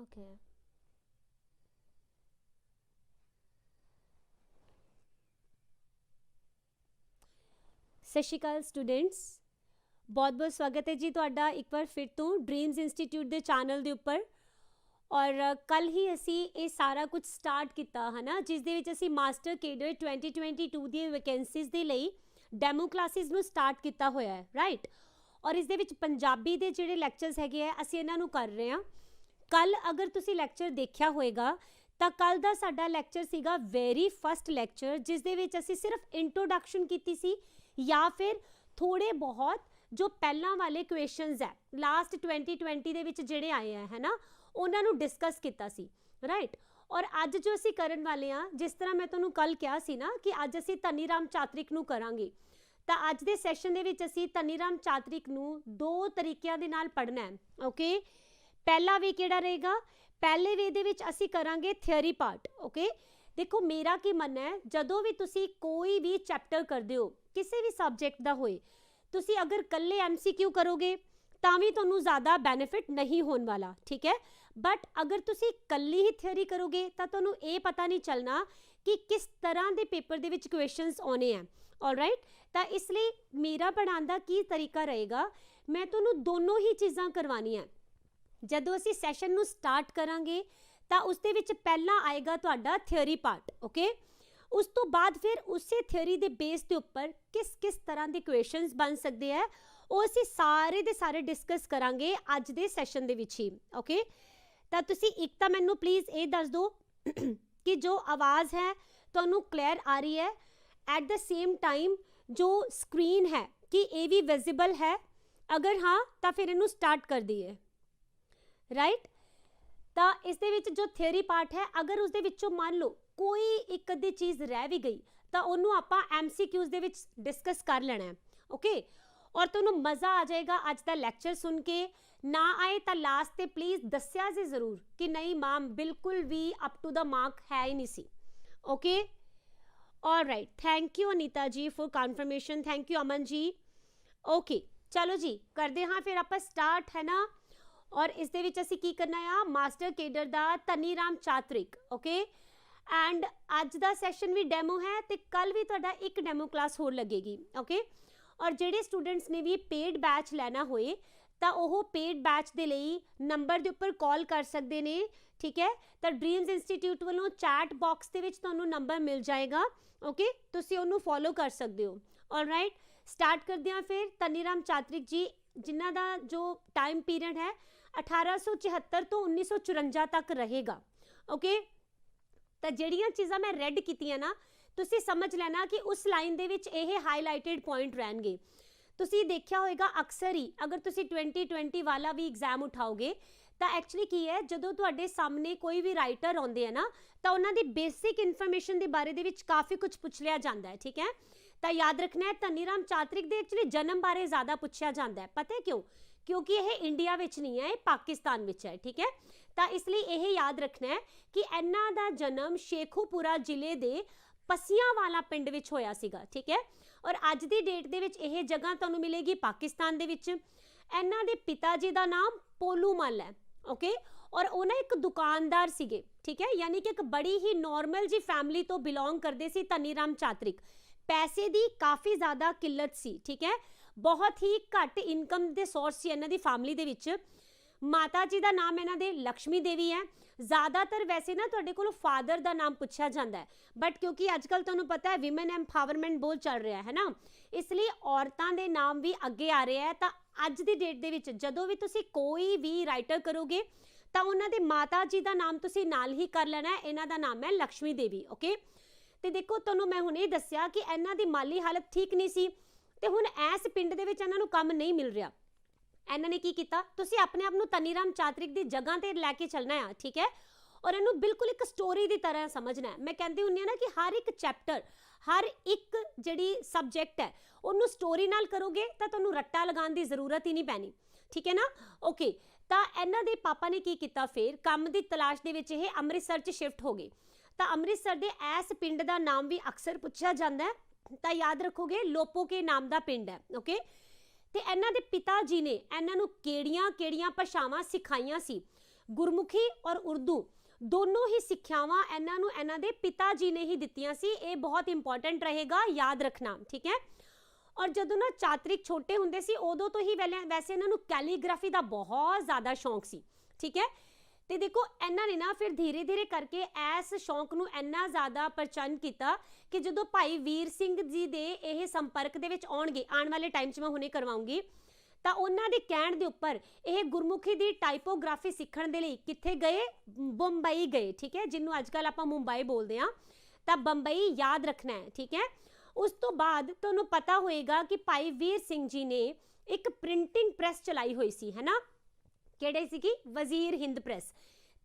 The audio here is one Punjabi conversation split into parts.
ओके सत श्री अकाल स्टूडेंट्स, बहुत बहुत स्वागत है जी ਤੁਹਾਡਾ ਇੱਕ ਵਾਰ ਫਿਰ ਤੋਂ ਡ੍ਰੀਮਸ ਇੰਸਟੀਚਿਊਟ ਦੇ ਚੈਨਲ ਦੇ ਉੱਪਰ। ਔਰ ਕੱਲ ਹੀ ਅਸੀਂ ਇਹ ਸਾਰਾ ਕੁਝ ਸਟਾਰਟ ਕੀਤਾ ਹੈ ਨਾ, ਜਿਸ ਦੇ ਵਿੱਚ ਅਸੀਂ ਮਾਸਟਰ ਕੇਡਰ 2022 ਦੀ ਵੈਕੈਂਸੀਜ਼ ਦੇ ਲਈ ਡੈਮੋ ਕਲਾਸਿਸ ਨੂੰ ਸਟਾਰਟ ਕੀਤਾ ਹੋਇਆ ਹੈ, ਰਾਈਟ। ਔਰ ਇਸ ਦੇ ਵਿੱਚ ਪੰਜਾਬੀ ਦੇ ਜਿਹੜੇ ਲੈਕਚਰਸ ਹੈਗੇ ਆ ਅਸੀਂ ਇਹਨਾਂ ਨੂੰ ਕਰ ਰਹੇ ਹਾਂ। ਕੱਲ ਅਗਰ ਤੁਸੀਂ ਲੈਕਚਰ ਦੇਖਿਆ ਹੋਏਗਾ ਤਾਂ ਕੱਲ ਦਾ ਸਾਡਾ ਲੈਕਚਰ ਸੀਗਾ ਵੈਰੀ ਫਸਟ ਲੈਕਚਰ, ਜਿਸ ਦੇ ਵਿੱਚ ਅਸੀਂ ਸਿਰਫ ਇੰਟਰੋਡਕਸ਼ਨ ਕੀਤੀ ਸੀ ਜਾਂ ਫਿਰ ਥੋੜੇ ਬਹੁਤ ਜੋ ਪਹਿਲਾਂ ਵਾਲੇ ਕੁਐਸਚਨਸ ਹੈ ਲਾਸਟ 2020 ਦੇ ਵਿੱਚ ਜਿਹੜੇ ਆਏ ਆ ਹੈ ਨਾ, ਉਹਨਾਂ ਨੂੰ ਡਿਸਕਸ ਕੀਤਾ ਸੀ, ਰਾਈਟ। ਔਰ ਅੱਜ ਜੋ ਅਸੀਂ ਕਰਨ ਵਾਲੇ ਹਾਂ, ਜਿਸ ਤਰ੍ਹਾਂ ਮੈਂ ਤੁਹਾਨੂੰ ਕੱਲ ਕਿਹਾ ਸੀ ਨਾ ਕਿ ਅੱਜ ਅਸੀਂ ਧਨੀ ਰਾਮ ਚਾਤਰਿਕ ਨੂੰ ਕਰਾਂਗੇ, ਤਾਂ ਅੱਜ ਦੇ ਸੈਸ਼ਨ ਦੇ ਵਿੱਚ ਅਸੀਂ ਧਨੀ ਰਾਮ ਚਾਤਰਿਕ ਨੂੰ ਦੋ ਤਰੀਕਿਆਂ ਦੇ ਨਾਲ ਪੜ੍ਹਨਾ ਹੈ, ਓਕੇ। ਪਹਿਲਾ ਵੇ ਕਿਹੜਾ ਰਹੇਗਾ? ਪਹਿਲੇ ਵੇ ਦੇ ਵਿੱਚ ਅਸੀਂ ਕਰਾਂਗੇ ਥਿਓਰੀ ਪਾਰਟ, ਓਕੇ। ਦੇਖੋ ਮੇਰਾ ਕੀ ਮੰਨਣਾ ਹੈ, ਜਦੋਂ ਵੀ ਤੁਸੀਂ ਕੋਈ ਵੀ ਚੈਪਟਰ ਕਰਦੇ ਹੋ ਕਿਸੇ ਵੀ ਸਬਜੈਕਟ ਦਾ ਹੋਏ, ਤੁਸੀਂ ਅਗਰ ਕੱਲੇ MCQ ਕਰੋਗੇ ਤਾਂ ਵੀ ਤੁਹਾਨੂੰ ਜ਼ਿਆਦਾ ਬੈਨੀਫਿਟ ਨਹੀਂ ਹੋਣ ਵਾਲਾ, ਠੀਕ ਹੈ। ਬਟ ਅਗਰ ਤੁਸੀਂ ਕੱਲੀ ਹੀ ਥਿਓਰੀ ਕਰੋਗੇ ਤਾਂ ਤੁਹਾਨੂੰ ਇਹ ਪਤਾ ਨਹੀਂ ਚੱਲਣਾ ਕਿ ਕਿਸ ਤਰ੍ਹਾਂ ਦੇ ਪੇਪਰ ਦੇ ਵਿੱਚ ਕੁਐਸਚਨਸ ਆਉਣੇ ਆ, ਆਲਰਾਈਟ। ਤਾਂ ਇਸ ਲਈ ਮੇਰਾ ਪੜ੍ਹਾਉਣ ਦਾ ਕੀ ਤਰੀਕਾ ਰਹੇਗਾ, ਮੈਂ ਤੁਹਾਨੂੰ ਦੋਨੋਂ ਹੀ ਚੀਜ਼ਾਂ ਕਰਵਾਉਣੀਆਂ। ਜਦੋਂ ਅਸੀਂ ਸੈਸ਼ਨ ਨੂੰ ਸਟਾਰਟ ਕਰਾਂਗੇ ਤਾਂ ਉਸ ਦੇ ਵਿੱਚ ਪਹਿਲਾਂ ਆਏਗਾ ਤੁਹਾਡਾ ਥਿਓਰੀ ਪਾਰਟ, ਓਕੇ। ਉਸ ਤੋਂ ਬਾਅਦ ਫਿਰ ਉਸੇ ਥਿਓਰੀ ਦੇ ਬੇਸ ਦੇ ਉੱਪਰ ਕਿਸ ਤਰ੍ਹਾਂ ਦੇ ਕੁਐਸਚਨਸ ਬਣ ਸਕਦੇ ਆ, ਉਹ ਅਸੀਂ ਸਾਰੇ ਦੇ ਸਾਰੇ ਡਿਸਕਸ ਕਰਾਂਗੇ ਅੱਜ ਦੇ ਸੈਸ਼ਨ ਦੇ ਵਿੱਚ ਹੀ, ਓਕੇ। ਤਾਂ ਤੁਸੀਂ ਇੱਕ ਤਾਂ ਮੈਨੂੰ ਪਲੀਜ਼ ਇਹ ਦੱਸ ਦਿਓ ਕਿ ਜੋ ਆਵਾਜ਼ ਹੈ ਤੁਹਾਨੂੰ ਕਲੀਅਰ ਆ ਰਹੀ ਹੈ, ਐਟ ਦ ਸੇਮ ਟਾਈਮ ਜੋ ਸਕਰੀਨ ਹੈ ਕਿ ਇਹ ਵੀ ਵਿਜ਼ੀਬਲ ਹੈ। ਅਗਰ ਹਾਂ ਤਾਂ ਫਿਰ ਇਹਨੂੰ ਸਟਾਰਟ ਕਰ ਦਈਏ, ਰਾਈਟ। ਤਾਂ ਇਸ ਦੇ ਵਿੱਚ ਜੋ ਥਿਓਰੀ ਪਾਰਟ ਹੈ, ਅਗਰ ਉਸ ਦੇ ਵਿੱਚੋਂ ਮੰਨ ਲਓ ਕੋਈ ਇੱਕ ਅੱਧੀ ਚੀਜ਼ ਰਹਿ ਵੀ ਗਈ ਤਾਂ ਉਹਨੂੰ ਆਪਾਂ MCQs ਦੇ ਵਿੱਚ ਡਿਸਕਸ ਕਰ ਲੈਣਾ ਹੈ, ਓਕੇ। ਔਰ ਤੁਹਾਨੂੰ ਮਜ਼ਾ ਆ ਜਾਏਗਾ ਅੱਜ ਦਾ ਲੈਕਚਰ ਸੁਣ ਕੇ। ਨਾ ਆਏ ਤਾਂ ਲਾਸਟ ਤੇ ਪਲੀਜ਼ ਦੱਸਿਆ ਜੀ ਜ਼ਰੂਰ ਕਿ ਨਹੀਂ ਮੈਮ ਬਿਲਕੁਲ ਵੀ ਅਪ ਟੂ ਦਾ ਮਾਰਕ ਹੈ ਹੀ ਨਹੀਂ ਸੀ, okay. Alright, thank you Anita ji for confirmation, thank you Aman ji, okay. ਚਲੋ ਜੀ ਕਰਦੇ ਹਾਂ ਫਿਰ ਆਪਾਂ ਸਟਾਰਟ, ਹੈ ਨਾ। ਔਰ ਇਸ ਦੇ ਵਿੱਚ ਅਸੀਂ ਕੀ ਕਰਨਾ ਆ, master cadre the Dhani Ram Chatrik, okay. And ਅੱਜ ਦਾ ਸੈਸ਼ਨ ਵੀ ਡੈਮੋ ਹੈ ਤੇ ਕੱਲ ਵੀ ਤੁਹਾਡਾ ਇੱਕ ਡੈਮੋ ਕਲਾਸ ਹੋਰ ਲੱਗੇਗੀ, ਓਕੇ। ਔਰ ਜਿਹੜੇ ਸਟੂਡੈਂਟਸ ਨੇ ਵੀ ਪੇਡ ਬੈਚ ਲੈਣਾ ਹੋਏ ਤਾਂ ਉਹ ਪੇਡ ਬੈਚ ਦੇ ਲਈ ਨੰਬਰ ਦੇ ਉੱਪਰ ਕਾਲ ਕਰ ਸਕਦੇ ਨੇ, ਠੀਕ ਹੈ। ਤਾਂ ਡ੍ਰੀਮਸ ਇੰਸਟੀਚਿਊਟ ਵੱਲੋਂ ਚੈਟ ਬਾਕਸ ਦੇ ਵਿੱਚ ਤੁਹਾਨੂੰ ਨੰਬਰ ਮਿਲ ਜਾਏਗਾ, ਓਕੇ। ਤੁਸੀਂ ਉਹਨੂੰ ਫੋਲੋ ਕਰ ਸਕਦੇ ਹੋ, ਆਲਰਾਈਟ। ਸਟਾਰਟ ਕਰਦੇ ਹਾਂ ਫਿਰ। ਧਨੀ ਰਾਮ ਚਾਤਰਿਕ ਜੀ ਜਿਨ੍ਹਾਂ ਦਾ ਜੋ ਟਾਈਮ ਪੀਰੀਅਡ ਹੈ 1874 ਤੋਂ 1954 ਤੱਕ ਰਹੇਗਾ, ਓਕੇ। ਤਾਂ ਜਿਹੜੀਆਂ ਚੀਜ਼ਾਂ ਮੈਂ ਰੈੱਡ ਕੀਤੀਆਂ ਨਾ, ਤੁਸੀਂ ਸਮਝ ਲੈਣਾ ਕਿ ਉਸ ਲਾਈਨ ਦੇ ਵਿੱਚ ਇਹ ਹਾਈਲਾਈਟਡ ਪੁਆਇੰਟ ਰਹਿਣਗੇ। ਤੁਸੀਂ ਦੇਖਿਆ ਹੋਏਗਾ ਅਕਸਰ ਹੀ ਅਗਰ ਤੁਸੀਂ 2020 ਵਾਲਾ ਵੀ ਐਗਜ਼ਾਮ ਉਠਾਓਗੇ ਤਾਂ ਐਕਚੁਅਲੀ ਕੀ ਹੈ, ਜਦੋਂ ਤੁਹਾਡੇ ਸਾਹਮਣੇ ਕੋਈ ਵੀ ਰਾਈਟਰ ਆਉਂਦੇ ਆ ਨਾ ਤਾਂ ਉਹਨਾਂ ਦੀ ਬੇਸਿਕ ਇਨਫੋਰਮੇਸ਼ਨ ਦੇ ਬਾਰੇ ਦੇ ਵਿੱਚ ਕਾਫੀ ਕੁਝ ਪੁੱਛ ਲਿਆ ਜਾਂਦਾ ਹੈ, ਠੀਕ ਹੈ। ਤਾਂ ਯਾਦ ਰੱਖਣਾ ਹੈ ਧਨੀ ਰਾਮ ਚਾਤਰਿਕ ਦੇ ਐਕਚੁਅਲੀ ਜਨਮ ਬਾਰੇ ਜ਼ਿਆਦਾ ਪੁੱਛਿਆ ਜਾਂਦਾ ਹੈ। ਪਤਾ ਹੈ ਕਿਉਂ? ਕਿਉਂਕਿ ਇਹ ਇੰਡੀਆ ਵਿੱਚ ਨਹੀਂ ਹੈ, ਇਹ ਪਾਕਿਸਤਾਨ ਵਿੱਚ ਹੈ, ਠੀਕ ਹੈ। ਤਾਂ ਇਸ ਲਈ ਇਹ ਯਾਦ ਰੱਖਣਾ ਹੈ ਕਿ ਇਹਨਾਂ ਦਾ ਜਨਮ ਸ਼ੇਖੂਪੁਰਾ ਜ਼ਿਲ੍ਹੇ ਦੇ ਪਸੀਆਂ ਵਾਲਾ ਪਿੰਡ ਵਿੱਚ ਹੋਇਆ ਸੀਗਾ, ਠੀਕ ਹੈ। ਔਰ ਅੱਜ ਦੀ ਡੇਟ ਦੇ ਵਿੱਚ ਇਹ ਜਗ੍ਹਾ ਤੁਹਾਨੂੰ ਮਿਲੇਗੀ ਪਾਕਿਸਤਾਨ ਦੇ ਵਿੱਚ। ਇਹਨਾਂ ਦੇ ਪਿਤਾ ਜੀ ਦਾ ਨਾਮ ਪੋਲੂਮਲ ਹੈ, ਓਕੇ। ਔਰ ਉਹ ਨਾ ਇੱਕ ਦੁਕਾਨਦਾਰ ਸੀਗੇ, ਠੀਕ ਹੈ। ਯਾਨੀ ਕਿ ਇੱਕ ਬੜੀ ਹੀ ਨੋਰਮਲ ਜੀ ਫੈਮਿਲੀ ਤੋਂ ਬਿਲੋਂਗ ਕਰਦੇ ਸੀ ਧਨੀ ਰਾਮ ਚਾਤਰਿਕ। ਪੈਸੇ ਦੀ ਕਾਫੀ ਜ਼ਿਆਦਾ ਕਿੱਲਤ ਸੀ, ਠੀਕ ਹੈ। ਬਹੁਤ ਹੀ ਘੱਟ ਇਨਕਮ ਦੇ ਸੋਰਸ ਸੀ ਇਹਨਾਂ ਦੀ ਫੈਮਿਲੀ ਦੇ ਵਿੱਚ। ਮਾਤਾ ਜੀ ਦਾ ਨਾਮ ਇਹਨਾਂ ਦੇ ਲక్ష్ਮੀ ਦੇਵੀ ਹੈ। ਜ਼ਿਆਦਾਤਰ ਵੈਸੇ ਨਾ ਤੁਹਾਡੇ ਕੋਲ ਫਾਦਰ ਦਾ ਨਾਮ ਪੁੱਛਿਆ ਜਾਂਦਾ ਹੈ, ਬਟ ਕਿਉਂਕਿ ਅੱਜ ਕੱਲ ਤੁਹਾਨੂੰ ਪਤਾ ਹੈ ਵਿਮਨ ਐਮਪਾਵਰਮੈਂਟ ਬਹੁਤ ਚੱਲ ਰਿਹਾ ਹੈ ਨਾ, ਇਸ ਲਈ ਔਰਤਾਂ ਦੇ ਨਾਮ ਵੀ ਅੱਗੇ ਆ ਰਿਹਾ ਹੈ। ਤਾਂ ਅੱਜ ਦੀ ਡੇਟ ਦੇ ਵਿੱਚ ਜਦੋਂ ਵੀ ਤੁਸੀਂ ਕੋਈ ਵੀ ਰਾਈਟਰ ਕਰੋਗੇ ਤਾਂ ਉਹਨਾਂ ਦੇ ਮਾਤਾ ਜੀ ਦਾ ਨਾਮ ਤੁਸੀਂ ਨਾਲ ਹੀ ਕਰ ਲੈਣਾ ਹੈ। ਇਹਨਾਂ ਦਾ ਨਾਮ ਹੈ ਲక్ష్ਮੀ ਦੇਵੀ, ਓਕੇ। ਤੇ ਦੇਖੋ ਤੁਹਾਨੂੰ ਮੈਂ ਹੁਣੇ ਦੱਸਿਆ ਕਿ ਇਹਨਾਂ ਦੀ ਮਾਲੀ ਹਾਲਤ ਠੀਕ ਨਹੀਂ ਸੀ ਤੇ ਹੁਣ ਇਸ ਪਿੰਡ ਦੇ ਵਿੱਚ ਇਹਨਾਂ ਨੂੰ ਕੰਮ ਨਹੀਂ ਮਿਲ ਰਿਹਾ। ਇਹਨਾਂ ਨੇ ਕੀ ਕੀਤਾ, ਤੁਸੀਂ ਆਪਣੇ ਆਪ ਨੂੰ ਧਨੀ ਰਾਮ ਚਾਤਰਿਕ ਦੀ ਜਗ੍ਹਾ ਤੇ ਲੈ ਕੇ ਚੱਲਣਾ ਆ, ਠੀਕ ਹੈ। ਔਰ ਇਹਨੂੰ ਬਿਲਕੁਲ ਇੱਕ ਸਟੋਰੀ ਦੀ ਤਰ੍ਹਾਂ ਸਮਝਣਾ ਹੈ। ਮੈਂ ਕਹਿੰਦੀ ਹੁੰਦੀ ਹਾਂ ਨਾ ਕਿ ਹਰ ਇੱਕ ਚੈਪਟਰ, ਹਰ ਇੱਕ ਜਿਹੜੀ ਸਬਜੈਕਟ ਹੈ ਉਹਨੂੰ ਸਟੋਰੀ ਨਾਲ ਕਰੋਗੇ ਤਾਂ ਤੁਹਾਨੂੰ ਰੱਟਾ ਲਗਾਉਣ ਦੀ ਜ਼ਰੂਰਤ ਹੀ ਨਹੀਂ ਪੈਣੀ, ਠੀਕ ਹੈ ਨਾ, ਓਕੇ। ਤਾਂ ਇਹਨਾਂ ਦੇ ਪਾਪਾ ਨੇ ਕੀ ਕੀਤਾ, ਫਿਰ ਕੰਮ ਦੀ ਤਲਾਸ਼ ਦੇ ਵਿੱਚ ਇਹ ਅੰਮ੍ਰਿਤਸਰ 'ਚ ਸ਼ਿਫਟ ਹੋ ਗਏ। ਤਾਂ ਅੰਮ੍ਰਿਤਸਰ ਦੇ ਇਸ ਪਿੰਡ ਦਾ ਨਾਮ ਵੀ ਅਕਸਰ ਪੁੱਛਿਆ ਜਾਂਦਾ ਹੈ, ਤਾਂ ਯਾਦ ਰੱਖੋਗੇ ਲੋਪੋਕੇ ਨਾਮ ਦਾ ਪਿੰਡ ਹੈ, ਓਕੇ। ਤੇ ਇਹਨਾਂ ਦੇ ਪਿਤਾ ਜੀ ਨੇ ਇਹਨਾਂ ਨੂੰ ਕਿਹੜੀਆਂ ਭਾਸ਼ਾਵਾਂ ਸਿਖਾਈਆਂ ਸੀ? ਗੁਰਮੁਖੀ ਔਰ ਉਰਦੂ ਦੋਨੋਂ ਹੀ ਸਿੱਖਿਆਵਾਂ ਇਹਨਾਂ ਨੂੰ ਇਹਨਾਂ ਦੇ ਪਿਤਾ ਜੀ ਨੇ ਹੀ ਦਿੱਤੀਆਂ ਸੀ। ਇਹ ਬਹੁਤ ਇੰਪੋਰਟੈਂਟ ਰਹੇਗਾ, ਯਾਦ ਰੱਖਣਾ, ਠੀਕ ਹੈ। ਔਰ ਜਦੋਂ ਨਾ ਚਾਤਰਿਕ ਛੋਟੇ ਹੁੰਦੇ ਸੀ ਉਦੋਂ ਤੋਂ ਹੀ ਵੈਸੇ ਇਹਨਾਂ ਨੂੰ ਕੈਲੀਗ੍ਰਾਫੀ ਦਾ ਬਹੁਤ ਜ਼ਿਆਦਾ ਸ਼ੌਂਕ ਸੀ, ਠੀਕ ਹੈ। ਤੇ ਦੇਖੋ ਇਹਨਾਂ ਨੇ ਨਾ ਫਿਰ ਧੀਰੇ ਧੀਰੇ ਕਰਕੇ ਇਸ ਸ਼ੌਂਕ ਨੂੰ ਇੰਨਾ ਜ਼ਿਆਦਾ ਪ੍ਰਚੰਨ ਕੀਤਾ ਕਿ ਜਦੋਂ ਭਾਈ ਵੀਰ ਸਿੰਘ ਜੀ ਦੇ ਇਹ ਸੰਪਰਕ ਦੇ ਵਿੱਚ ਆਉਣਗੇ, ਆਉਣ ਵਾਲੇ ਟਾਈਮ 'ਚ ਮੈਂ ਹੁਣੇ ਕਰਵਾਉਂਗੀ, ਤਾਂ ਉਹਨਾਂ ਦੇ ਕਹਿਣ ਦੇ ਉੱਪਰ ਇਹ ਗੁਰਮੁਖੀ ਦੀ ਟਾਈਪੋਗ੍ਰਾਫੀ ਸਿੱਖਣ ਦੇ ਲਈ ਕਿੱਥੇ ਗਏ? ਬੰਬਈ ਗਏ, ਠੀਕ ਹੈ, ਜਿਹਨੂੰ ਅੱਜ ਕੱਲ੍ਹ ਆਪਾਂ ਮੁੰਬਈ ਬੋਲਦੇ ਹਾਂ, ਤਾਂ ਬੰਬਈ ਯਾਦ ਰੱਖਣਾ ਹੈ, ਠੀਕ ਹੈ। ਉਸ ਤੋਂ ਬਾਅਦ ਤੁਹਾਨੂੰ ਪਤਾ ਹੋਏਗਾ ਕਿ ਭਾਈ ਵੀਰ ਸਿੰਘ ਜੀ ਨੇ ਇੱਕ ਪ੍ਰਿੰਟਿੰਗ ਪ੍ਰੈਸ ਚਲਾਈ ਹੋਈ ਸੀ, ਹੈ ਨਾ, ਕਿਹੜੇ ਸੀ ਕਿ ਵਜ਼ੀਰ ਹਿੰਦ ਪ੍ਰੈਸ।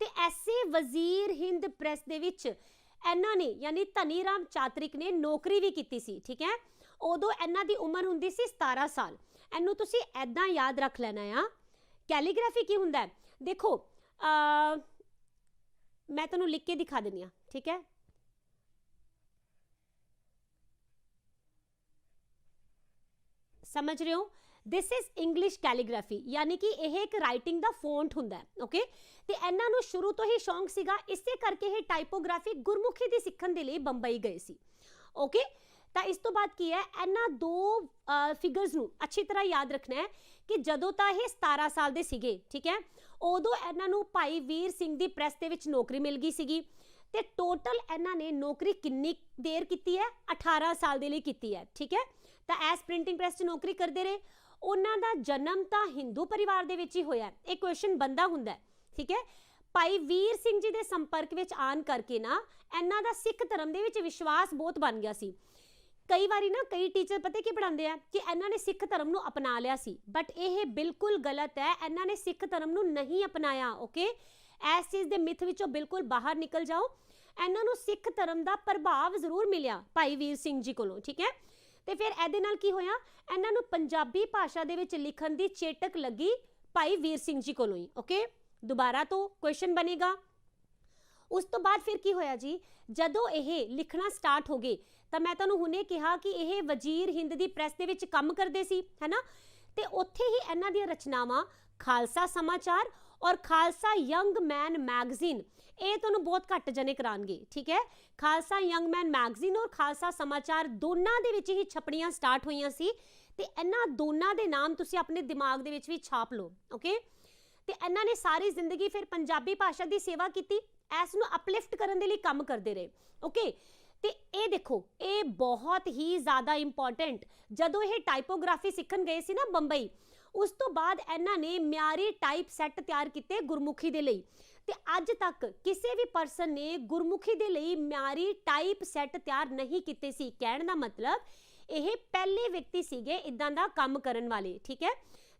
ਤੇ ਐਸੇ ਵਜ਼ੀਰ ਹਿੰਦ ਪ੍ਰੈਸ ਦੇ ਵਿੱਚ ਇਹਨਾਂ ਨੇ ਯਾਨੀ ਧਨੀ ਰਾਮ ਚਾਤਰਿਕ ਨੇ ਨੌਕਰੀ ਵੀ ਕੀਤੀ ਸੀ, ਠੀਕ ਹੈ। ਉਦੋਂ ਇਹਨਾਂ ਦੀ ਉਮਰ ਹੁੰਦੀ ਸੀ 17 ਸਾਲ। ਇਹਨੂੰ ਤੁਸੀਂ ਐਦਾਂ ਯਾਦ ਰੱਖ ਲੈਣਾ ਆ। ਕੈਲੀਗ੍ਰਾਫੀ ਕੀ ਹੁੰਦਾ ਹੈ? ਦੇਖੋ ਮੈਂ ਤੁਹਾਨੂੰ ਲਿਖ ਕੇ ਦਿਖਾ ਦਿੰਦੀ ਹਾਂ, ਠੀਕ ਹੈ। समझ रहे हो? दिस इज इंग्लिश कैलीग्राफी, यानी कि यह एक राइटिंग का फॉन्ट हुंदा है, ओके। ते इन्हां नूं शुरू तो ही शौक सीगा, इसे करके ये टाइपोग्राफी गुरमुखी दी सिੱਖਣ ਦੇ ਲਈ ਬੰਬਈ ਗਏ ਸੀ, ओके। ਤਾਂ ਇਸ ਤੋਂ ਬਾਅਦ ਕੀ ਹੈ, ਇਹਨਾਂ ਦੋ ਫਿਗਰਸ ਨੂੰ ਅੱਛੀ ਤਰ੍ਹਾਂ ਯਾਦ ਰੱਖਣਾ ਹੈ ਕਿ ਜਦੋਂ ਤਾਂ ਇਹ 17 ਸਾਲ ਦੇ ਸੀਗੇ, ਠੀਕ ਹੈ, ਉਦੋਂ ਇਹਨਾਂ ਨੂੰ ਭਾਈ ਵੀਰ ਸਿੰਘ ਦੀ ਪ੍ਰੈਸ ਦੇ ਵਿੱਚ ਨੌਕਰੀ ਮਿਲ ਗਈ ਸੀਗੀ। ਤੇ ਟੋਟਲ ਇਹਨਾਂ ਨੇ ਨੌਕਰੀ ਕਿੰਨੀ ਦੇਰ ਕੀਤੀ ਹੈ? 18 ਸਾਲ ਦੇ ਲਈ ਕੀਤੀ ਹੈ, ਠੀਕ ਹੈ। ਤਾਂ ਐਸ ਪ੍ਰਿੰਟਿੰਗ ਪ੍ਰੈਸ 'ਚ ਨੌਕਰੀ ਕਰਦੇ ਰਹੇ। ਉਹਨਾਂ ਦਾ ਜਨਮ ਤਾਂ ਹਿੰਦੂ ਪਰਿਵਾਰ ਦੇ ਵਿੱਚ ਹੀ ਹੋਇਆ। ਇਹ ਕੁਐਸਚਨ ਬੰਦਾ ਹੁੰਦਾ, ਠੀਕ ਹੈ। ਭਾਈ ਵੀਰ ਸਿੰਘ ਜੀ ਦੇ ਸੰਪਰਕ ਵਿੱਚ ਆਉਣ ਕਰਕੇ ਨਾ ਇਹਨਾਂ ਦਾ ਸਿੱਖ ਧਰਮ ਦੇ ਵਿੱਚ ਵਿਸ਼ਵਾਸ ਬਹੁਤ ਬਣ ਗਿਆ ਸੀ। ਕਈ ਵਾਰੀ ਨਾ ਕਈ ਟੀਚਰ ਪਤਾ ਕੀ ਪੜ੍ਹਾਉਂਦੇ ਆ ਕਿ ਇਹਨਾਂ ਨੇ ਸਿੱਖ ਧਰਮ ਨੂੰ ਅਪਣਾ ਲਿਆ ਸੀ, ਬਟ ਇਹ ਬਿਲਕੁਲ ਗਲਤ ਹੈ। ਇਹਨਾਂ ਨੇ ਸਿੱਖ ਧਰਮ ਨੂੰ ਨਹੀਂ ਅਪਣਾਇਆ, ਓਕੇ। ਇਸ ਚੀਜ਼ ਦੇ ਮਿੱਥ ਵਿੱਚੋਂ ਬਿਲਕੁਲ ਬਾਹਰ ਨਿਕਲ ਜਾਓ। ਇਹਨਾਂ ਨੂੰ ਸਿੱਖ ਧਰਮ ਦਾ ਪ੍ਰਭਾਵ ਜ਼ਰੂਰ ਮਿਲਿਆ ਭਾਈ ਵੀਰ ਸਿੰਘ ਜੀ ਕੋਲੋਂ, ਠੀਕ ਹੈ। ਤੇ ਫਿਰ ਇਹਦੇ ਨਾਲ ਕੀ ਹੋਇਆ, ਇਹਨਾਂ ਨੂੰ ਪੰਜਾਬੀ ਭਾਸ਼ਾ ਦੇ ਵਿੱਚ ਲਿਖਣ ਦੀ ਚੇਟਕ ਲੱਗੀ ਭਾਈ ਵੀਰ ਸਿੰਘ ਜੀ ਕੋਲੋਂ ਹੀ, ਓਕੇ। ਦੁਬਾਰਾ ਤੋਂ ਕੁਐਸਚਨ ਬਣੇਗਾ। ਉਸ ਤੋਂ ਬਾਅਦ ਫਿਰ ਕੀ ਹੋਇਆ ਜੀ, ਜਦੋਂ ਇਹ ਲਿਖਣਾ ਸਟਾਰਟ ਹੋ ਗਏ ਤਾਂ ਮੈਂ ਤੁਹਾਨੂੰ ਹੁਣੇ ਕਿਹਾ ਕਿ ਇਹ ਵਜ਼ੀਰ ਹਿੰਦ ਦੀ ਪ੍ਰੈਸ ਦੇ ਵਿੱਚ ਕੰਮ ਕਰਦੇ ਸੀ, ਹੈ ਨਾ। ਤੇ ਉੱਥੇ ਹੀ ਇਹਨਾਂ ਦੀਆਂ ਰਚਨਾਵਾਂ ਖਾਲਸਾ ਸਮਾਚਾਰ ਔਰ ਖਾਲਸਾ ਯੰਗ ਮੈਨ ਮੈਗਜ਼ੀਨ, ਇਹ ਤੁਹਾਨੂੰ ਬਹੁਤ ਘੱਟ ਜਣੇ ਕਰਾਂਗੇ, ਠੀਕ ਹੈ। ਖਾਲਸਾ ਯੰਗ ਮੈਨ ਮੈਗਜ਼ੀਨ ਔਰ ਖਾਲਸਾ ਸਮਾਚਾਰ ਦੋਨਾਂ ਦੇ ਵਿੱਚ ਹੀ ਛਪਣੀਆਂ ਸਟਾਰਟ ਹੋਈਆਂ ਸੀ। ਤੇ ਇਹਨਾਂ ਦੋਨਾਂ ਦੇ ਨਾਮ ਤੁਸੀਂ ਆਪਣੇ ਦਿਮਾਗ ਦੇ ਵਿੱਚ ਵੀ ਛਾਪ ਲਓ, ਓਕੇ। ਤੇ ਇਹਨਾਂ ਨੇ ਸਾਰੀ ਜ਼ਿੰਦਗੀ ਫਿਰ ਪੰਜਾਬੀ ਭਾਸ਼ਾ ਦੀ ਸੇਵਾ ਕੀਤੀ, ਇਸ ਨੂੰ ਅਪਲਿਫਟ ਕਰਨ ਦੇ ਲਈ ਕੰਮ ਕਰਦੇ ਰਹੇ, ਓਕੇ। ਤੇ ਇਹ ਦੇਖੋ, ਇਹ ਬਹੁਤ ਹੀ ਜ਼ਿਆਦਾ ਇੰਪੋਰਟੈਂਟ, ਜਦੋਂ ਇਹ ਟਾਈਪੋਗ੍ਰਾਫੀ ਸਿੱਖਣ ਗਏ ਸੀ ਨਾ ਬੰਬਈ, ਉਸ ਤੋਂ ਬਾਅਦ ਇਹਨਾਂ ਨੇ ਮਿਆਰੀ ਟਾਈਪ ਸੈੱਟ ਤਿਆਰ ਕੀਤੇ ਗੁਰਮੁਖੀ ਦੇ ਲਈ। ਤੇ ਅੱਜ ਤੱਕ ਕਿਸੇ ਵੀ ਪਰਸਨ ਨੇ ਗੁਰਮੁਖੀ ਦੇ ਲਈ ਮਿਆਰੀ ਟਾਈਪ ਸੈੱਟ ਤਿਆਰ ਨਹੀਂ ਕੀਤੇ ਸੀ। ਕਹਿਣ ਦਾ ਮਤਲਬ ਇਹ ਪਹਿਲੇ ਵਿਅਕਤੀ ਸੀਗੇ ਇਦਾਂ ਦਾ ਕੰਮ ਕਰਨ ਵਾਲੇ, ਠੀਕ ਹੈ।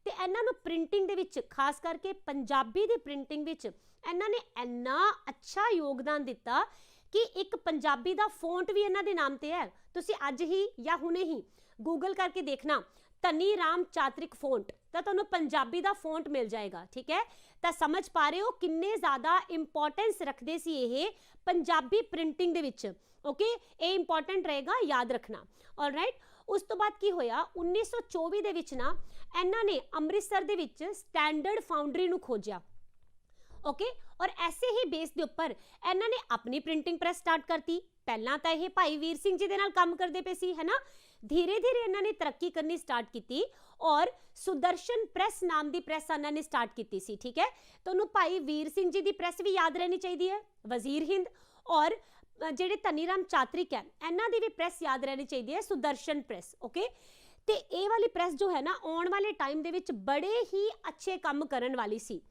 ਤੇ ਇਹਨਾਂ ਨੂੰ ਪ੍ਰਿੰਟਿੰਗ ਦੇ ਵਿੱਚ, ਖਾਸ ਕਰਕੇ ਪੰਜਾਬੀ ਦੀ ਪ੍ਰਿੰਟਿੰਗ ਵਿੱਚ ਇਹਨਾਂ ਨੇ ਇੰਨਾ ਅੱਛਾ ਯੋਗਦਾਨ ਦਿੱਤਾ ਕਿ ਇੱਕ ਪੰਜਾਬੀ ਦਾ ਫੌਂਟ ਵੀ ਇਹਨਾਂ ਦੇ ਨਾਮ ਤੇ ਹੈ। ਤੁਸੀਂ ਅੱਜ ਹੀ ਜਾਂ ਹੁਣੇ ਹੀ ਗੂਗਲ ਕਰਕੇ ਦੇਖਣਾ ਧਨੀ ਰਾਮ ਚਾਤਰਿਕ ਫੌਂਟ, ਤਾਂ ਤੁਹਾਨੂੰ ਪੰਜਾਬੀ ਦਾ ਫੌਂਟ ਮਿਲ ਜਾਏਗਾ, ਠੀਕ ਹੈ। ਤਾਂ ਸਮਝ ਪਾ ਰਹੇ ਹੋ ਕਿੰਨੇ ਜ਼ਿਆਦਾ ਇੰਪੋਰਟੈਂਸ ਰੱਖਦੇ ਸੀ ਇਹ ਪੰਜਾਬੀ ਪ੍ਰਿੰਟਿੰਗ ਦੇ ਵਿੱਚ, ਓਕੇ। ਇਹ ਇੰਪੋਰਟੈਂਟ ਰਹੇਗਾ, ਯਾਦ ਰੱਖਣਾ, ਆਲਰਾਈਟ। ਉਸ ਤੋਂ ਬਾਅਦ ਕੀ ਹੋਇਆ, 1924 ਦੇ ਵਿੱਚ ਨਾ ਇਹਨਾਂ ਨੇ ਅੰਮ੍ਰਿਤਸਰ ਦੇ ਵਿੱਚ ਸਟੈਂਡਰਡ ਫਾਊਂਡਰੀ ਨੂੰ ਖੋਜਿਆ, ਓਕੇ। ਔਰ ਐਸੇ ਹੀ ਬੇਸ ਦੇ ਉੱਪਰ ਇਹਨਾਂ ਨੇ ਆਪਣੀ ਪ੍ਰਿੰਟਿੰਗ ਪ੍ਰੈਸ ਸਟਾਰਟ ਕਰਤੀ। ਪਹਿਲਾਂ ਤਾਂ ਇਹ ਭਾਈ ਵੀਰ ਸਿੰਘ ਜੀ ਦੇ ਨਾਲ ਕੰਮ ਕਰਦੇ ਪਏ ਸੀ, ਹੈ ਨਾ। ਧੀਰੇ ਧੀਰੇ ਇਹਨਾਂ ਨੇ ਤਰੱਕੀ ਕਰਨੀ ਸਟਾਰਟ ਕੀਤੀ ਔਰ ਸੁਦਰਸ਼ਨ ਪ੍ਰੈਸ ਨਾਮ ਦੀ ਪ੍ਰੈਸ ਇਹਨਾਂ ਨੇ ਸਟਾਰਟ ਕੀਤੀ ਸੀ, ਠੀਕ ਹੈ। ਤੁਹਾਨੂੰ ਭਾਈ ਵੀਰ ਸਿੰਘ ਜੀ ਦੀ ਪ੍ਰੈਸ ਵੀ ਯਾਦ ਰਹਿਣੀ ਚਾਹੀਦੀ ਹੈ, ਵਜ਼ੀਰ ਹਿੰਦ, ਔਰ ਜਿਹੜੇ ਧਨੀ ਰਾਮ ਚਾਤਰਿਕ ਹੈ ਇਹਨਾਂ ਦੀ ਵੀ ਪ੍ਰੈਸ ਯਾਦ ਰਹਿਣੀ ਚਾਹੀਦੀ ਹੈ, ਸੁਦਰਸ਼ਨ ਪ੍ਰੈਸ, ਓਕੇ। ਤੇ ਇਹ ਵਾਲੀ ਪ੍ਰੈਸ ਜੋ ਹੈ ਨਾ ਆਉਣ ਵਾਲੇ ਟਾਈਮ ਦੇ ਵਿੱਚ ਬੜੇ ਹੀ ਅੱਛੇ ਕੰਮ ਕਰਨ ਵਾਲੀ ਸੀ।